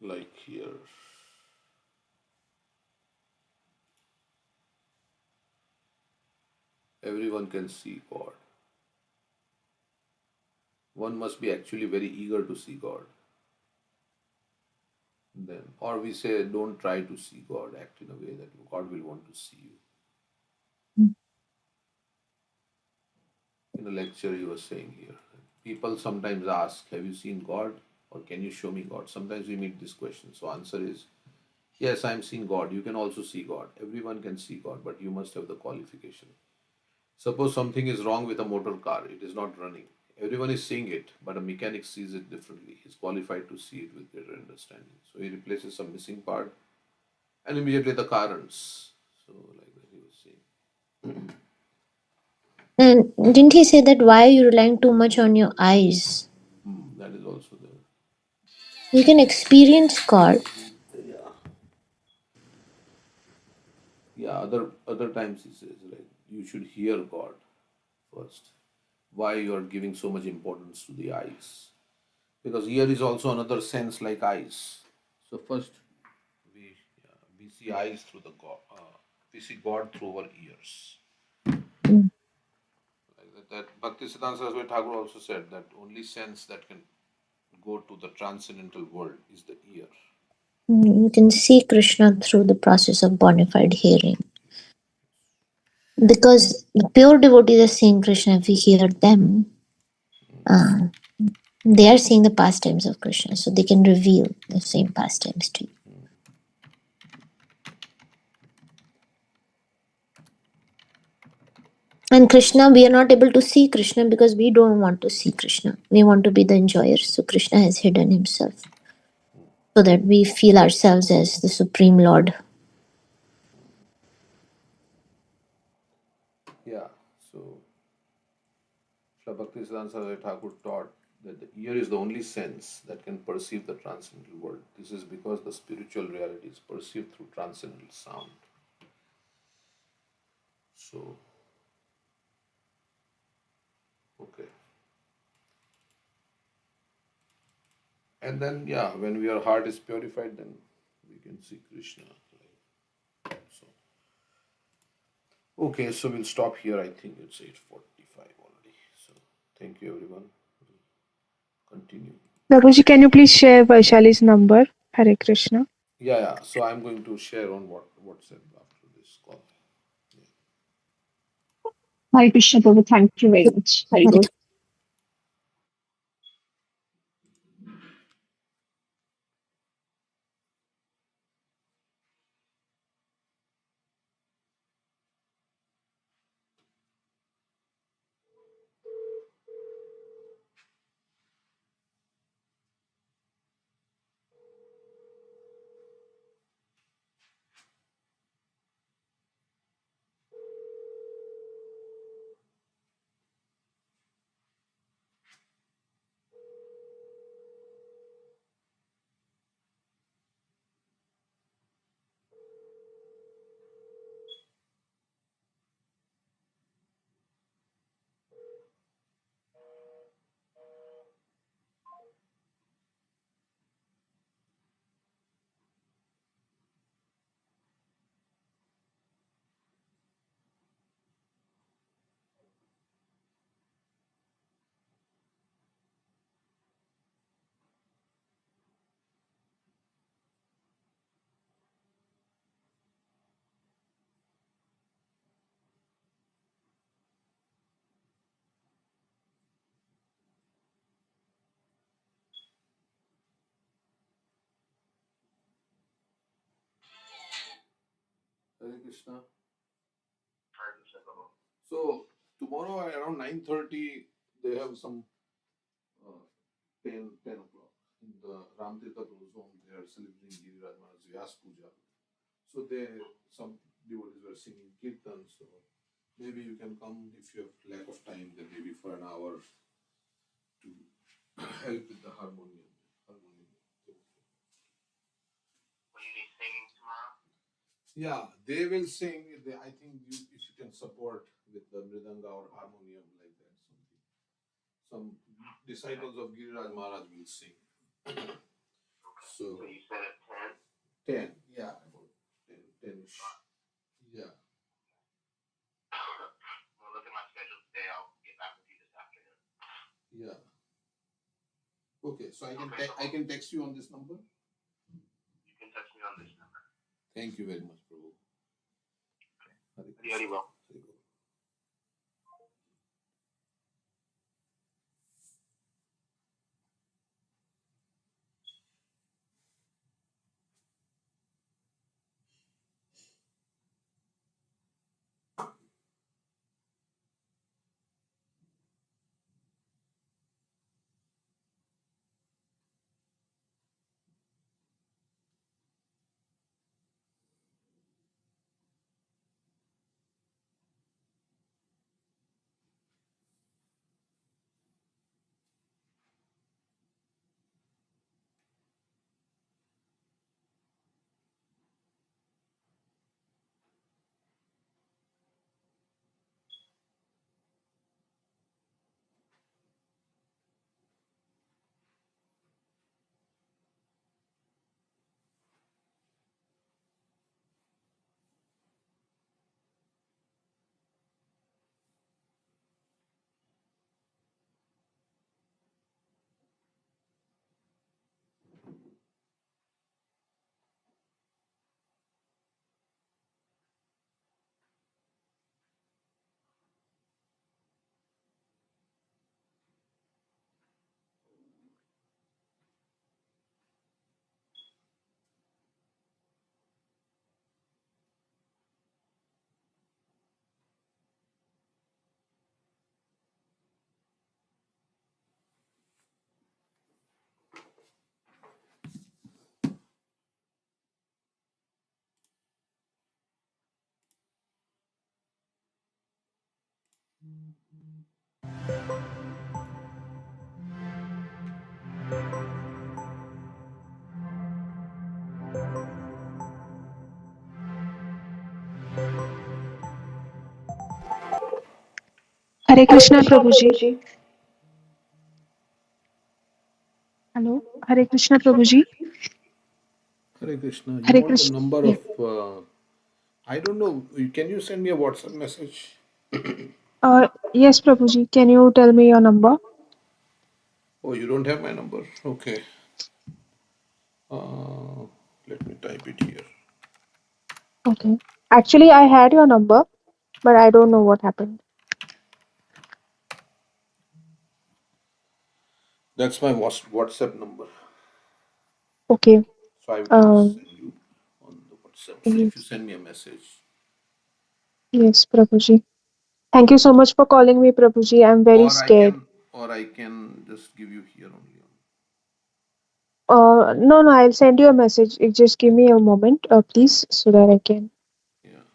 like here. Everyone can see God. One must be actually very eager to see God. Then, or we say, don't try to see God, act in a way that God will want to see you. In a lecture, he was saying here, people sometimes ask, have you seen God? Or can you show me God? Sometimes we meet this question. So, answer is, yes, I'm seeing God. You can also see God. Everyone can see God, but you must have the qualification. Suppose something is wrong with a motor car, it is not running. Everyone is seeing it, but a mechanic sees it differently. He's qualified to see it with greater understanding. So he replaces some missing part, and immediately the car runs. So, like that he was saying. And didn't he say that why are you relying too much on your eyes? That is also there. You can experience God. Yeah, other times he says, like, you should hear God first. Why you are giving so much importance to the eyes? Because ear is also another sense like eyes. So first we see eyes through the God. We see God through our ears. Mm. Like that Bhaktisiddhanta Saraswati Thakur also said that only sense that can go to the transcendental world is the ear. You can see Krishna through the process of bona fide hearing. Because the pure devotees are seeing Krishna, if we hear them, they are seeing the pastimes of Krishna, so they can reveal the same pastimes to you. And Krishna, we are not able to see Krishna because we don't want to see Krishna. We want to be the enjoyers. So Krishna has hidden himself so that we feel ourselves as the Supreme Lord. Yeah, so Srila Bhaktisiddhanta Saraswati Thakur taught that the ear is the only sense that can perceive the transcendental world. This is because the spiritual reality is perceived through transcendental sound. So, okay. And then, yeah, when our heart is purified, then we can see Krishna. So, okay, so we'll stop here. I think it's 8:45 already. So, thank you, everyone. Continue. Prabhuji, can you please share Vaishali's number? Hare Krishna. Yeah. So I'm going to share on WhatsApp after this call. Hare Krishna Prabhu, thank you very much. Very good. Hare Krishna. So tomorrow around 9:30 they have some 10 o'clock in the Ramtirtha Zone. They are celebrating Giriraj Maharaj Vyas Puja. So some devotees were singing kirtan. So maybe you can come if you have lack of time. Then maybe for an hour to help with the harmonium. Yeah, they will sing. I think if you can support with the mridanga or harmonium like that, something. Some disciples of Giriraj Maharaj will sing. So you said at 10. 10. Yeah, about 10, 10-ish. Yeah. Well, look at my schedule today. I'll get back with you this afternoon. Yeah. Okay, so I can text you on this number. You can text me on this number. Thank you very much, Prabhu. Very well. Very well. Hare Krishna Prabhuji. Hello. Hare Krishna Prabhuji. Hare Krishna. You Hare want the Krishna. number Yeah. of? I don't know. Can you send me a WhatsApp message? Yes, Prabhuji. Can you tell me your number? Oh, you don't have my number. Okay. Let me type it here. Okay. Actually, I had your number, but I don't know what happened. That's my WhatsApp number. Okay. So I can Um. send you on the WhatsApp. So if you Yes, send me a message, yes, Prabhuji. Thank you so much for calling me, Prabhuji. I'm very or I scared. can, or I can just give you here only. No, no, I'll send you a message. Just give me a moment, please, so that I can Yeah.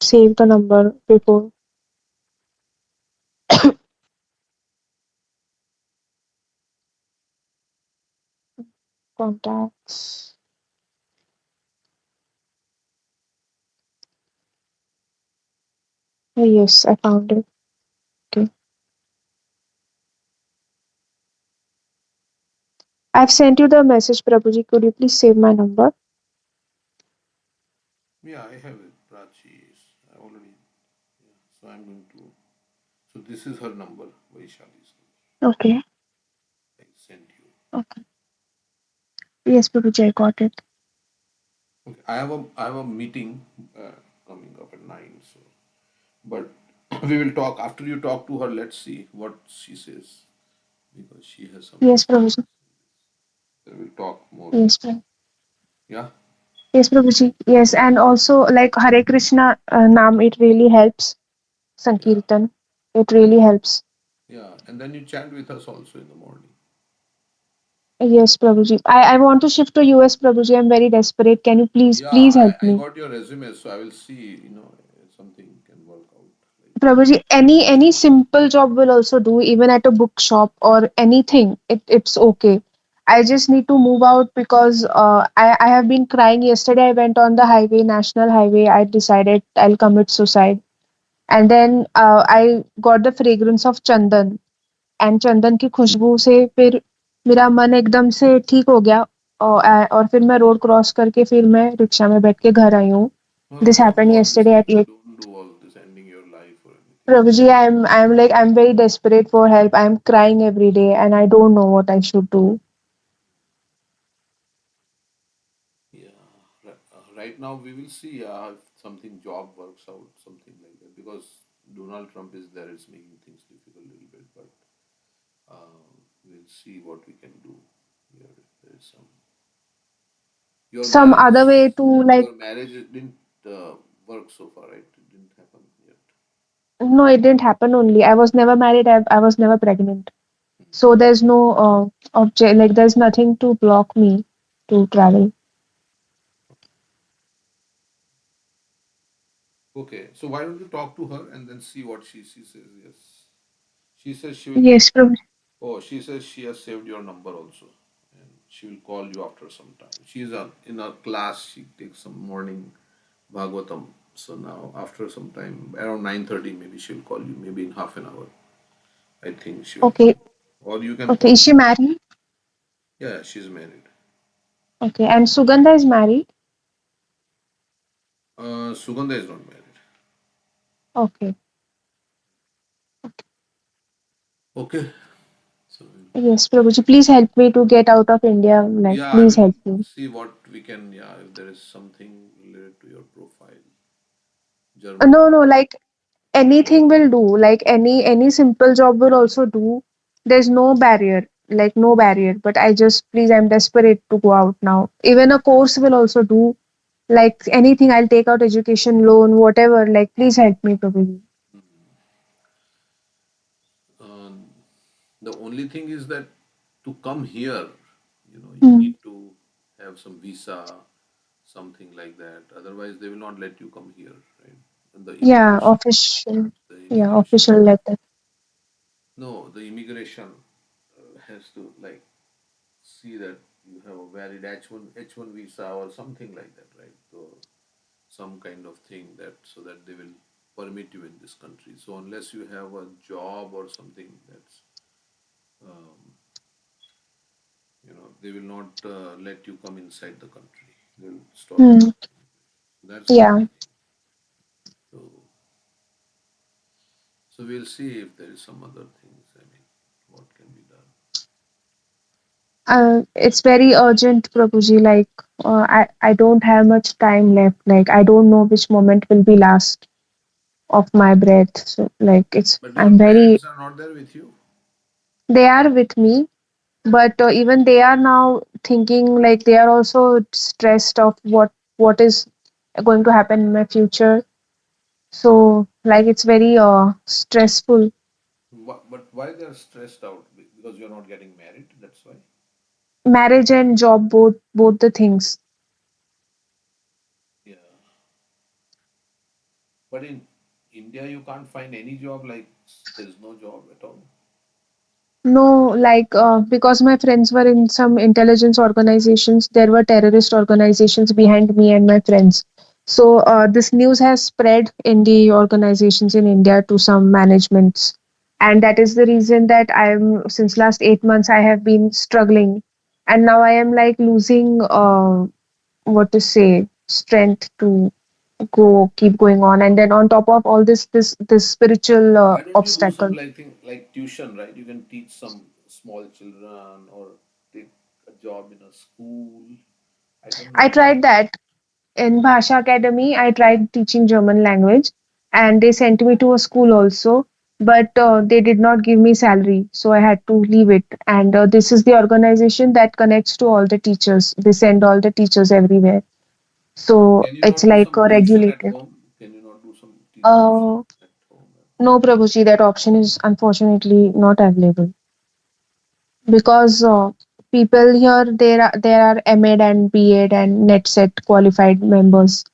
save the number before contacts. Yes, I found it. Okay. I've sent you the message, Prabhuji. Could you please save my number? Yeah, I have it. Prachi is I already. Yeah. So I'm going to. So this is her number, Vaishali's number. Okay. I sent you. Okay. Yes, Prabhuji, I got it. Okay. I have a meeting coming up at 9. So, but we will talk after you talk to her. Let's see what she says because she has some Yes, experience. Prabhuji. Then we'll talk more. Yes, Prabhuji. Yeah. Yes, Prabhuji. Yes, and also like Hare Krishna Naam, it really helps. Yeah. Sankirtan, it really helps. Yeah. And then you chat with us also in the morning. Yes, Prabhuji. I want to shift to US, Prabhuji. I'm very desperate. Can you Yeah, please help I me? got your resume, so I will see, if something can work out. Like, Prabhuji, any simple job will also do, even at a bookshop or anything. It's okay. I just need to move out because I have been crying. Yesterday, I went on the highway, national highway. I decided I'll commit suicide. And then I got the fragrance of chandan. And चंदन की खुशबू से फिर मेरा मन एकदम से ठीक हो गया और फिर मैं रोड क्रॉस करके फिर मैं रिक्शा में बैठ के घर आई हूँ. No, no, This don't happened do all these yesterday things. at 8. Don't do all this, ending your life or anything. Prabhuji, I'm very desperate for help. I'm crying every day and I don't know what I should do. Yeah. Right now we will see if something job works out, something like that. Because Donald Trump is there, it's making things difficult a little bit. But we'll see what we can do. Here, there is some. Your Some marriage, other way to like, your marriage didn't work so far, right? It didn't happen yet. no, it didn't happen only. I was never married. I was never pregnant. So there's no object, like there's nothing to block me to travel. Okay, so why don't you talk to her and then see what she says? Yes, she says she will. Yes, Prabhuji. Oh, she says she has saved your number also, and she will call you after some time. She's in a class. She takes some morning Bhagavatam. So now, after some time, around 9:30, maybe she'll call you. Maybe in half an hour, I think she will call Okay. you. Or you can Okay. call Is she me. married? Yeah, she's married. Okay. And Sugandha is married? Sugandha is not married. Okay. Okay. So Yes, Prabhuji, please help me to get out of India. Like, yeah, I please will help me. see what we can. Yeah, if there is something related to your profile, No, Germany. no, like anything will do. Like any simple job will also do. There's no barrier. Like no barrier. But I just please, I'm desperate to go out now. Even a course will also do. Like anything, I'll take out education loan, whatever. Like, please help me, Prabhuji. Um, the only thing is that to come here, you Hmm. need to have some visa, something like that. Otherwise, they will not let you come here, right? And Yeah, official. the Yeah, immigration. official letter. No, the immigration has to like see that you have a valid H1 visa or something like that, right? So some kind of thing that so that they will permit you in this country. So unless you have a job or something, that's um, they will not let you come inside the country. They'll stop you. Hmm. That's the Yeah. only thing. So, so we'll see if there is some other things. I mean, what can be done. It's very urgent, Prabhuji. Like, I don't have much time left. Like, I don't know which moment will be last of my breath. So, like, But your I'm very, parents are not there with you. they are with me, but even they are now thinking like they are also stressed of what is going to happen in my future. So, like, it's very stressful. But why they are stressed out? Because you're not getting married. That's why. Marriage and job, both the things. Yeah. But in India, you can't find any job. Like there is no job at all. No, like because my friends were in some intelligence organizations, there were terrorist organizations behind me and my friends. So this news has spread in the organizations in India to some managements, and that is the reason that I'm since last 8 months I have been struggling, and now I am like losing what to say strength to go keep going on, and then on top of all this spiritual Why don't you do some obstacle. like thing like tuition, right? You can teach some small children or take a job in a school. I don't I know. tried that in Bhasha Academy. I tried teaching German language, and they sent me to a school also, but they did not give me salary, so I had to leave it. And this is the organization that connects to all the teachers. They send all the teachers everywhere, so Can you it's not do like some tuition at regulated. home? Can you not do some tuition Uh, at home? no, Prabhuji, that option is unfortunately not available because people here there are MEd and BEd and NetSet qualified members.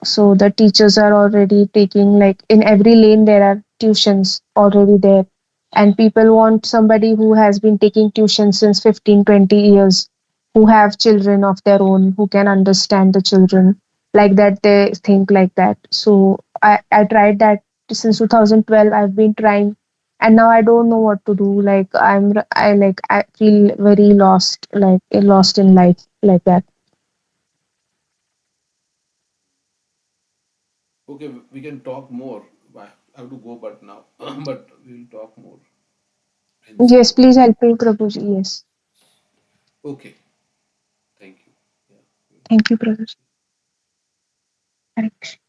So the teachers are already taking, like, in every lane there are tuitions already there, and people want somebody who has been taking tuition since 15, 20 years, who have children of their own, who can understand the children like that. They think like that. So I tried that since 2012. I've been trying, and now I don't know what to do. Like I feel very lost, like lost in life, like that. Okay, we can talk more. I have to go, but now, but we will talk more inside. Yes, please help me, Prabhuji. Yes, Okay, thank you. Yeah. thank you, Prabhuji. Hare Krishna.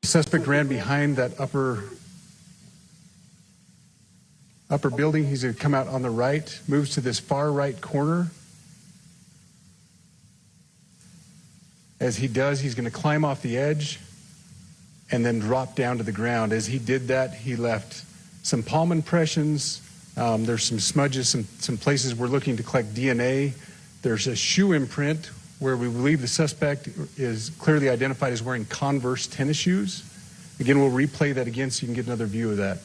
Suspect ran behind that upper building. He's going to come out on the right, moves to this far right corner. As he does, he's going to climb off the edge and then drop down to the ground. As he did that, he left some palm impressions. There's some smudges, some places we're looking to collect DNA There's a shoe imprint where we believe the suspect is clearly identified as wearing Converse tennis shoes. Again, we'll replay that again so you can get another view of that.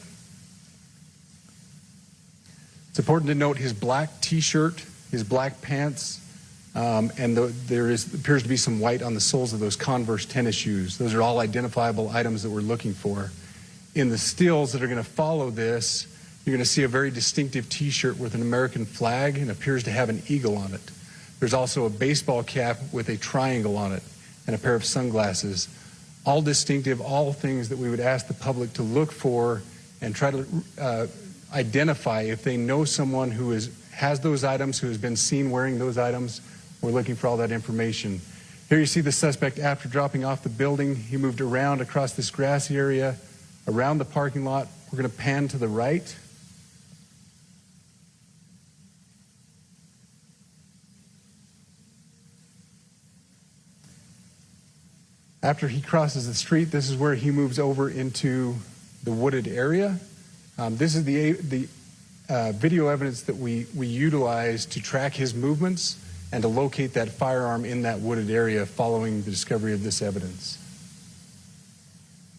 It's important to note his black T-shirt, his black pants, and there appears to be some white on the soles of those Converse tennis shoes. Those are all identifiable items that we're looking for. In the stills that are going to follow this, you're going to see a very distinctive T-shirt with an American flag and appears to have an eagle on it. There's also a baseball cap with a triangle on it and a pair of sunglasses. All distinctive, all things that we would ask the public to look for and try to identify if they know someone who has those items, who has been seen wearing those items. We're looking for all that information. Here you see the suspect after dropping off the building. He moved around across this grassy area, around the parking lot. We're going to pan to the right. After he crosses the street, this is where he moves over into the wooded area. This is the video evidence that we utilize to track his movements and to locate that firearm in that wooded area following the discovery of this evidence.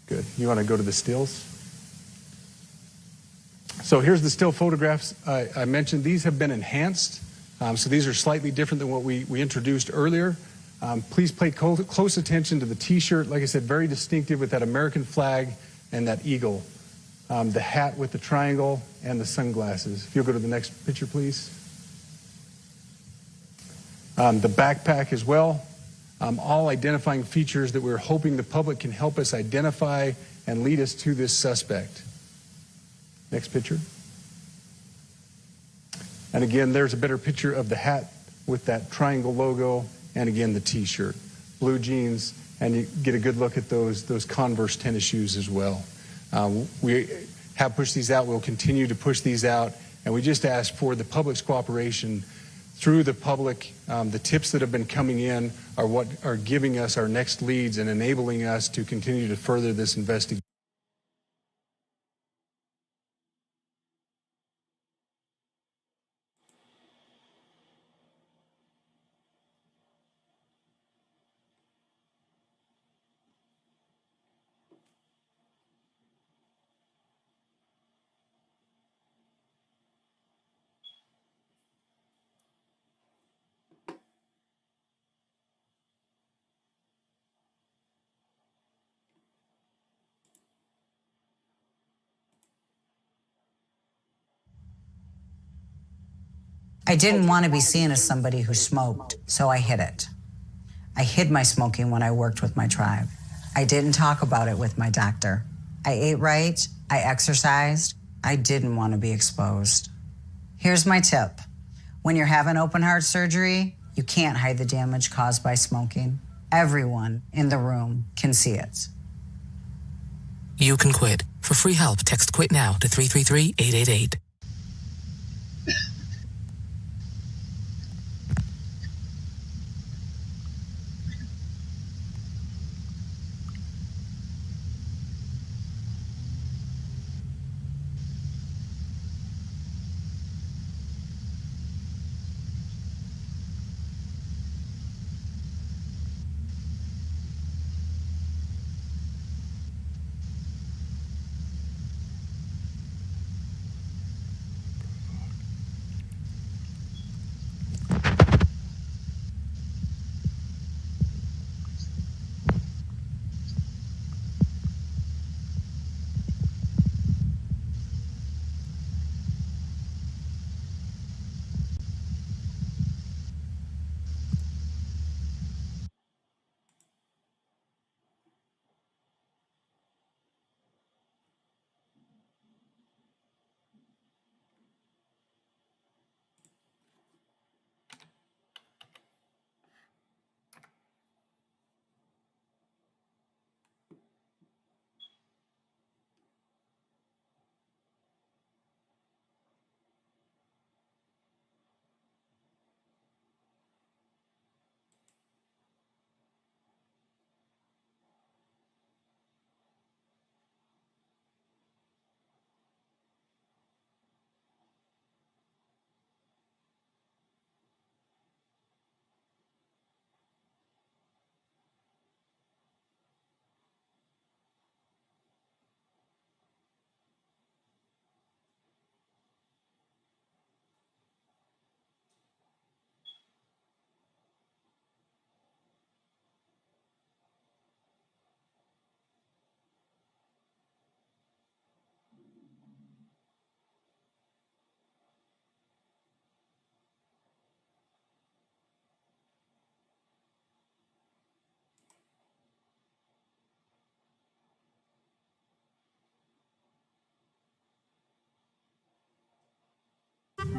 Good. You want to go to the stills? So here's the still photographs I mentioned. These have been enhanced. So these are slightly different than what we introduced earlier. Please pay close attention to the T-shirt. Like I said, very distinctive with that American flag and that eagle. The hat with the triangle and the sunglasses. If you'll go to the next picture, please. The backpack as well. All identifying features that we're hoping the public can help us identify and lead us to this suspect. Next picture. And again, there's a better picture of the hat with that triangle logo. And again, the T-shirt, blue jeans, and you get a good look at those Converse tennis shoes as well. We have pushed these out. We'll continue to push these out, and we just ask for the public's cooperation through the public. The tips that have been coming in are what are giving us our next leads and enabling us to continue to further this investigation. I didn't want to be seen as somebody who smoked, so I hid it. I hid my smoking when I worked with my tribe. I didn't talk about it with my doctor. I ate right, I exercised. I didn't want to be exposed. Here's my tip. When you're having open heart surgery, you can't hide the damage caused by smoking. Everyone in the room can see it. You can quit. For free help, text QUIT NOW to 333-888.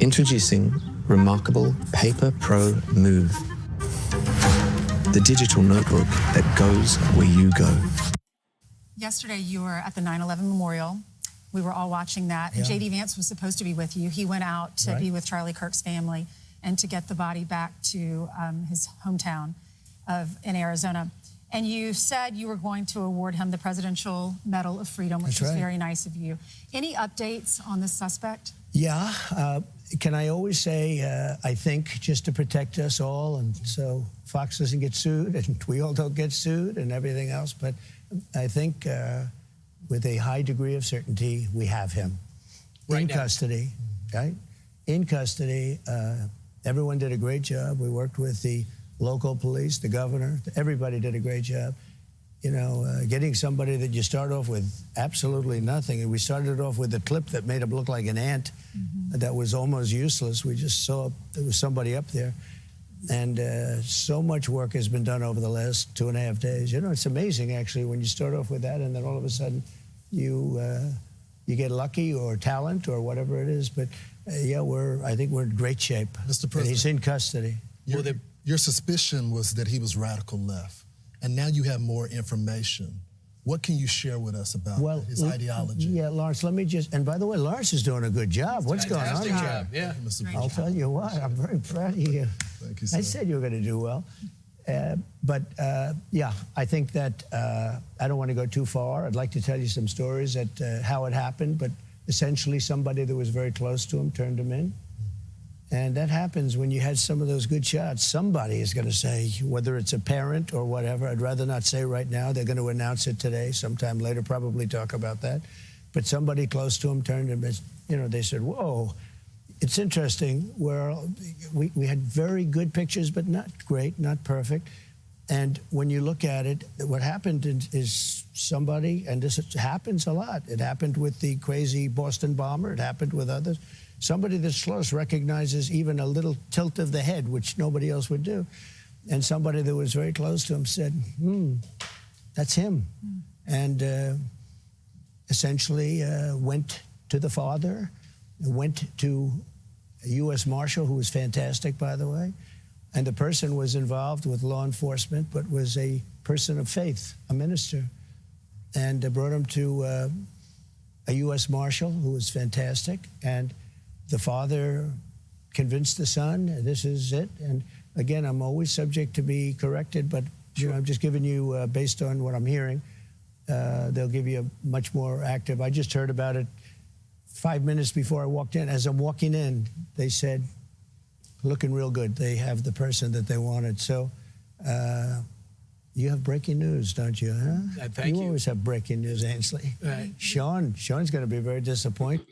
Introducing Remarkable Paper Pro Move, the digital notebook that goes where you go. Yesterday, you were at the 9/11 memorial. We were all watching that. And J.D. Vance was supposed to be with you. He went out to be with Charlie Kirk's family and to get the body back to his hometown in Arizona. And you said you were going to award him the Presidential Medal of Freedom, which was very nice of you. Any updates on this suspect? Yeah. Can I always say, I think, just to protect us all, and so Fox doesn't get sued, and we all don't get sued, and everything else. But I think with a high degree of certainty, we have him in custody, right? In custody. Everyone did a great job. We worked with the local police, the governor. Everybody did a great job. You know, getting somebody that you start off with absolutely nothing. And we started off with a clip that made him look like an ant that was almost useless. We just saw there was somebody up there. And so much work has been done over the last 2.5 days. You know, it's amazing, actually, when you start off with that and then all of a sudden you get lucky or talent or whatever it is. But, yeah, I think we're in great shape. Mr. President. And he's in custody. Your suspicion was that he was radical left. And now you have more information. What can you share with us about his ideology? Yeah, Lawrence, let me just, and by the way, Lawrence is doing a good job. What's going on? Job. Yeah. I'll tell you what, I'm very proud of you. Thank you, sir. I said you were going to do well. Yeah, I think that I don't want to go too far. I'd like to tell you some stories at how it happened, but essentially somebody that was very close to him turned him in. And that happens when you had some of those good shots. Somebody is going to say, whether it's a parent or whatever, I'd rather not say right now. They're going to announce it today, sometime later, probably talk about that. But somebody close to him turned him, you know, they said, whoa. It's interesting where we had very good pictures, but not great, not perfect. And when you look at it, what happened is somebody, and this happens a lot. It happened with the crazy Boston bomber. It happened with others. Somebody that's close recognizes even a little tilt of the head, which nobody else would do. And somebody that was very close to him said, that's him. And essentially went to the father, went to a U.S. Marshal, who was fantastic, by the way. And the person was involved with law enforcement, but was a person of faith, a minister. And brought him to a U.S. Marshal, who was fantastic. And the father convinced the son, this is it. And again, I'm always subject to be corrected, but you know, I'm just giving you, based on what I'm hearing, they'll give you a much more active. I just heard about it 5 minutes before I walked in. As I'm walking in, they said, looking real good. They have the person that they wanted. So you have breaking news, don't you? Huh? Thank you. You always have breaking news, Ainsley. Right. Sean's going to be very disappointed.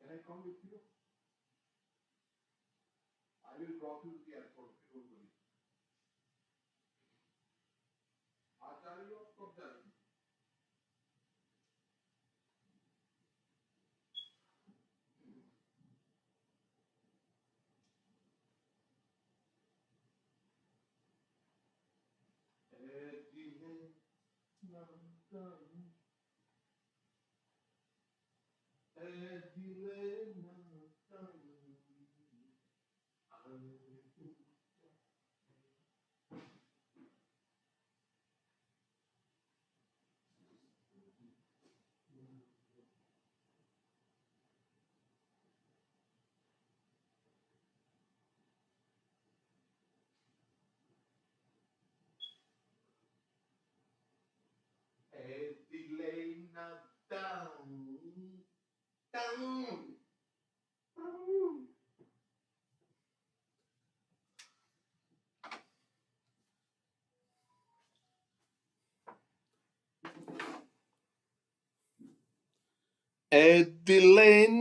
Can I come with you? I will drop you to the airport. Don't worry. Acharya कब जाएगी? Edilene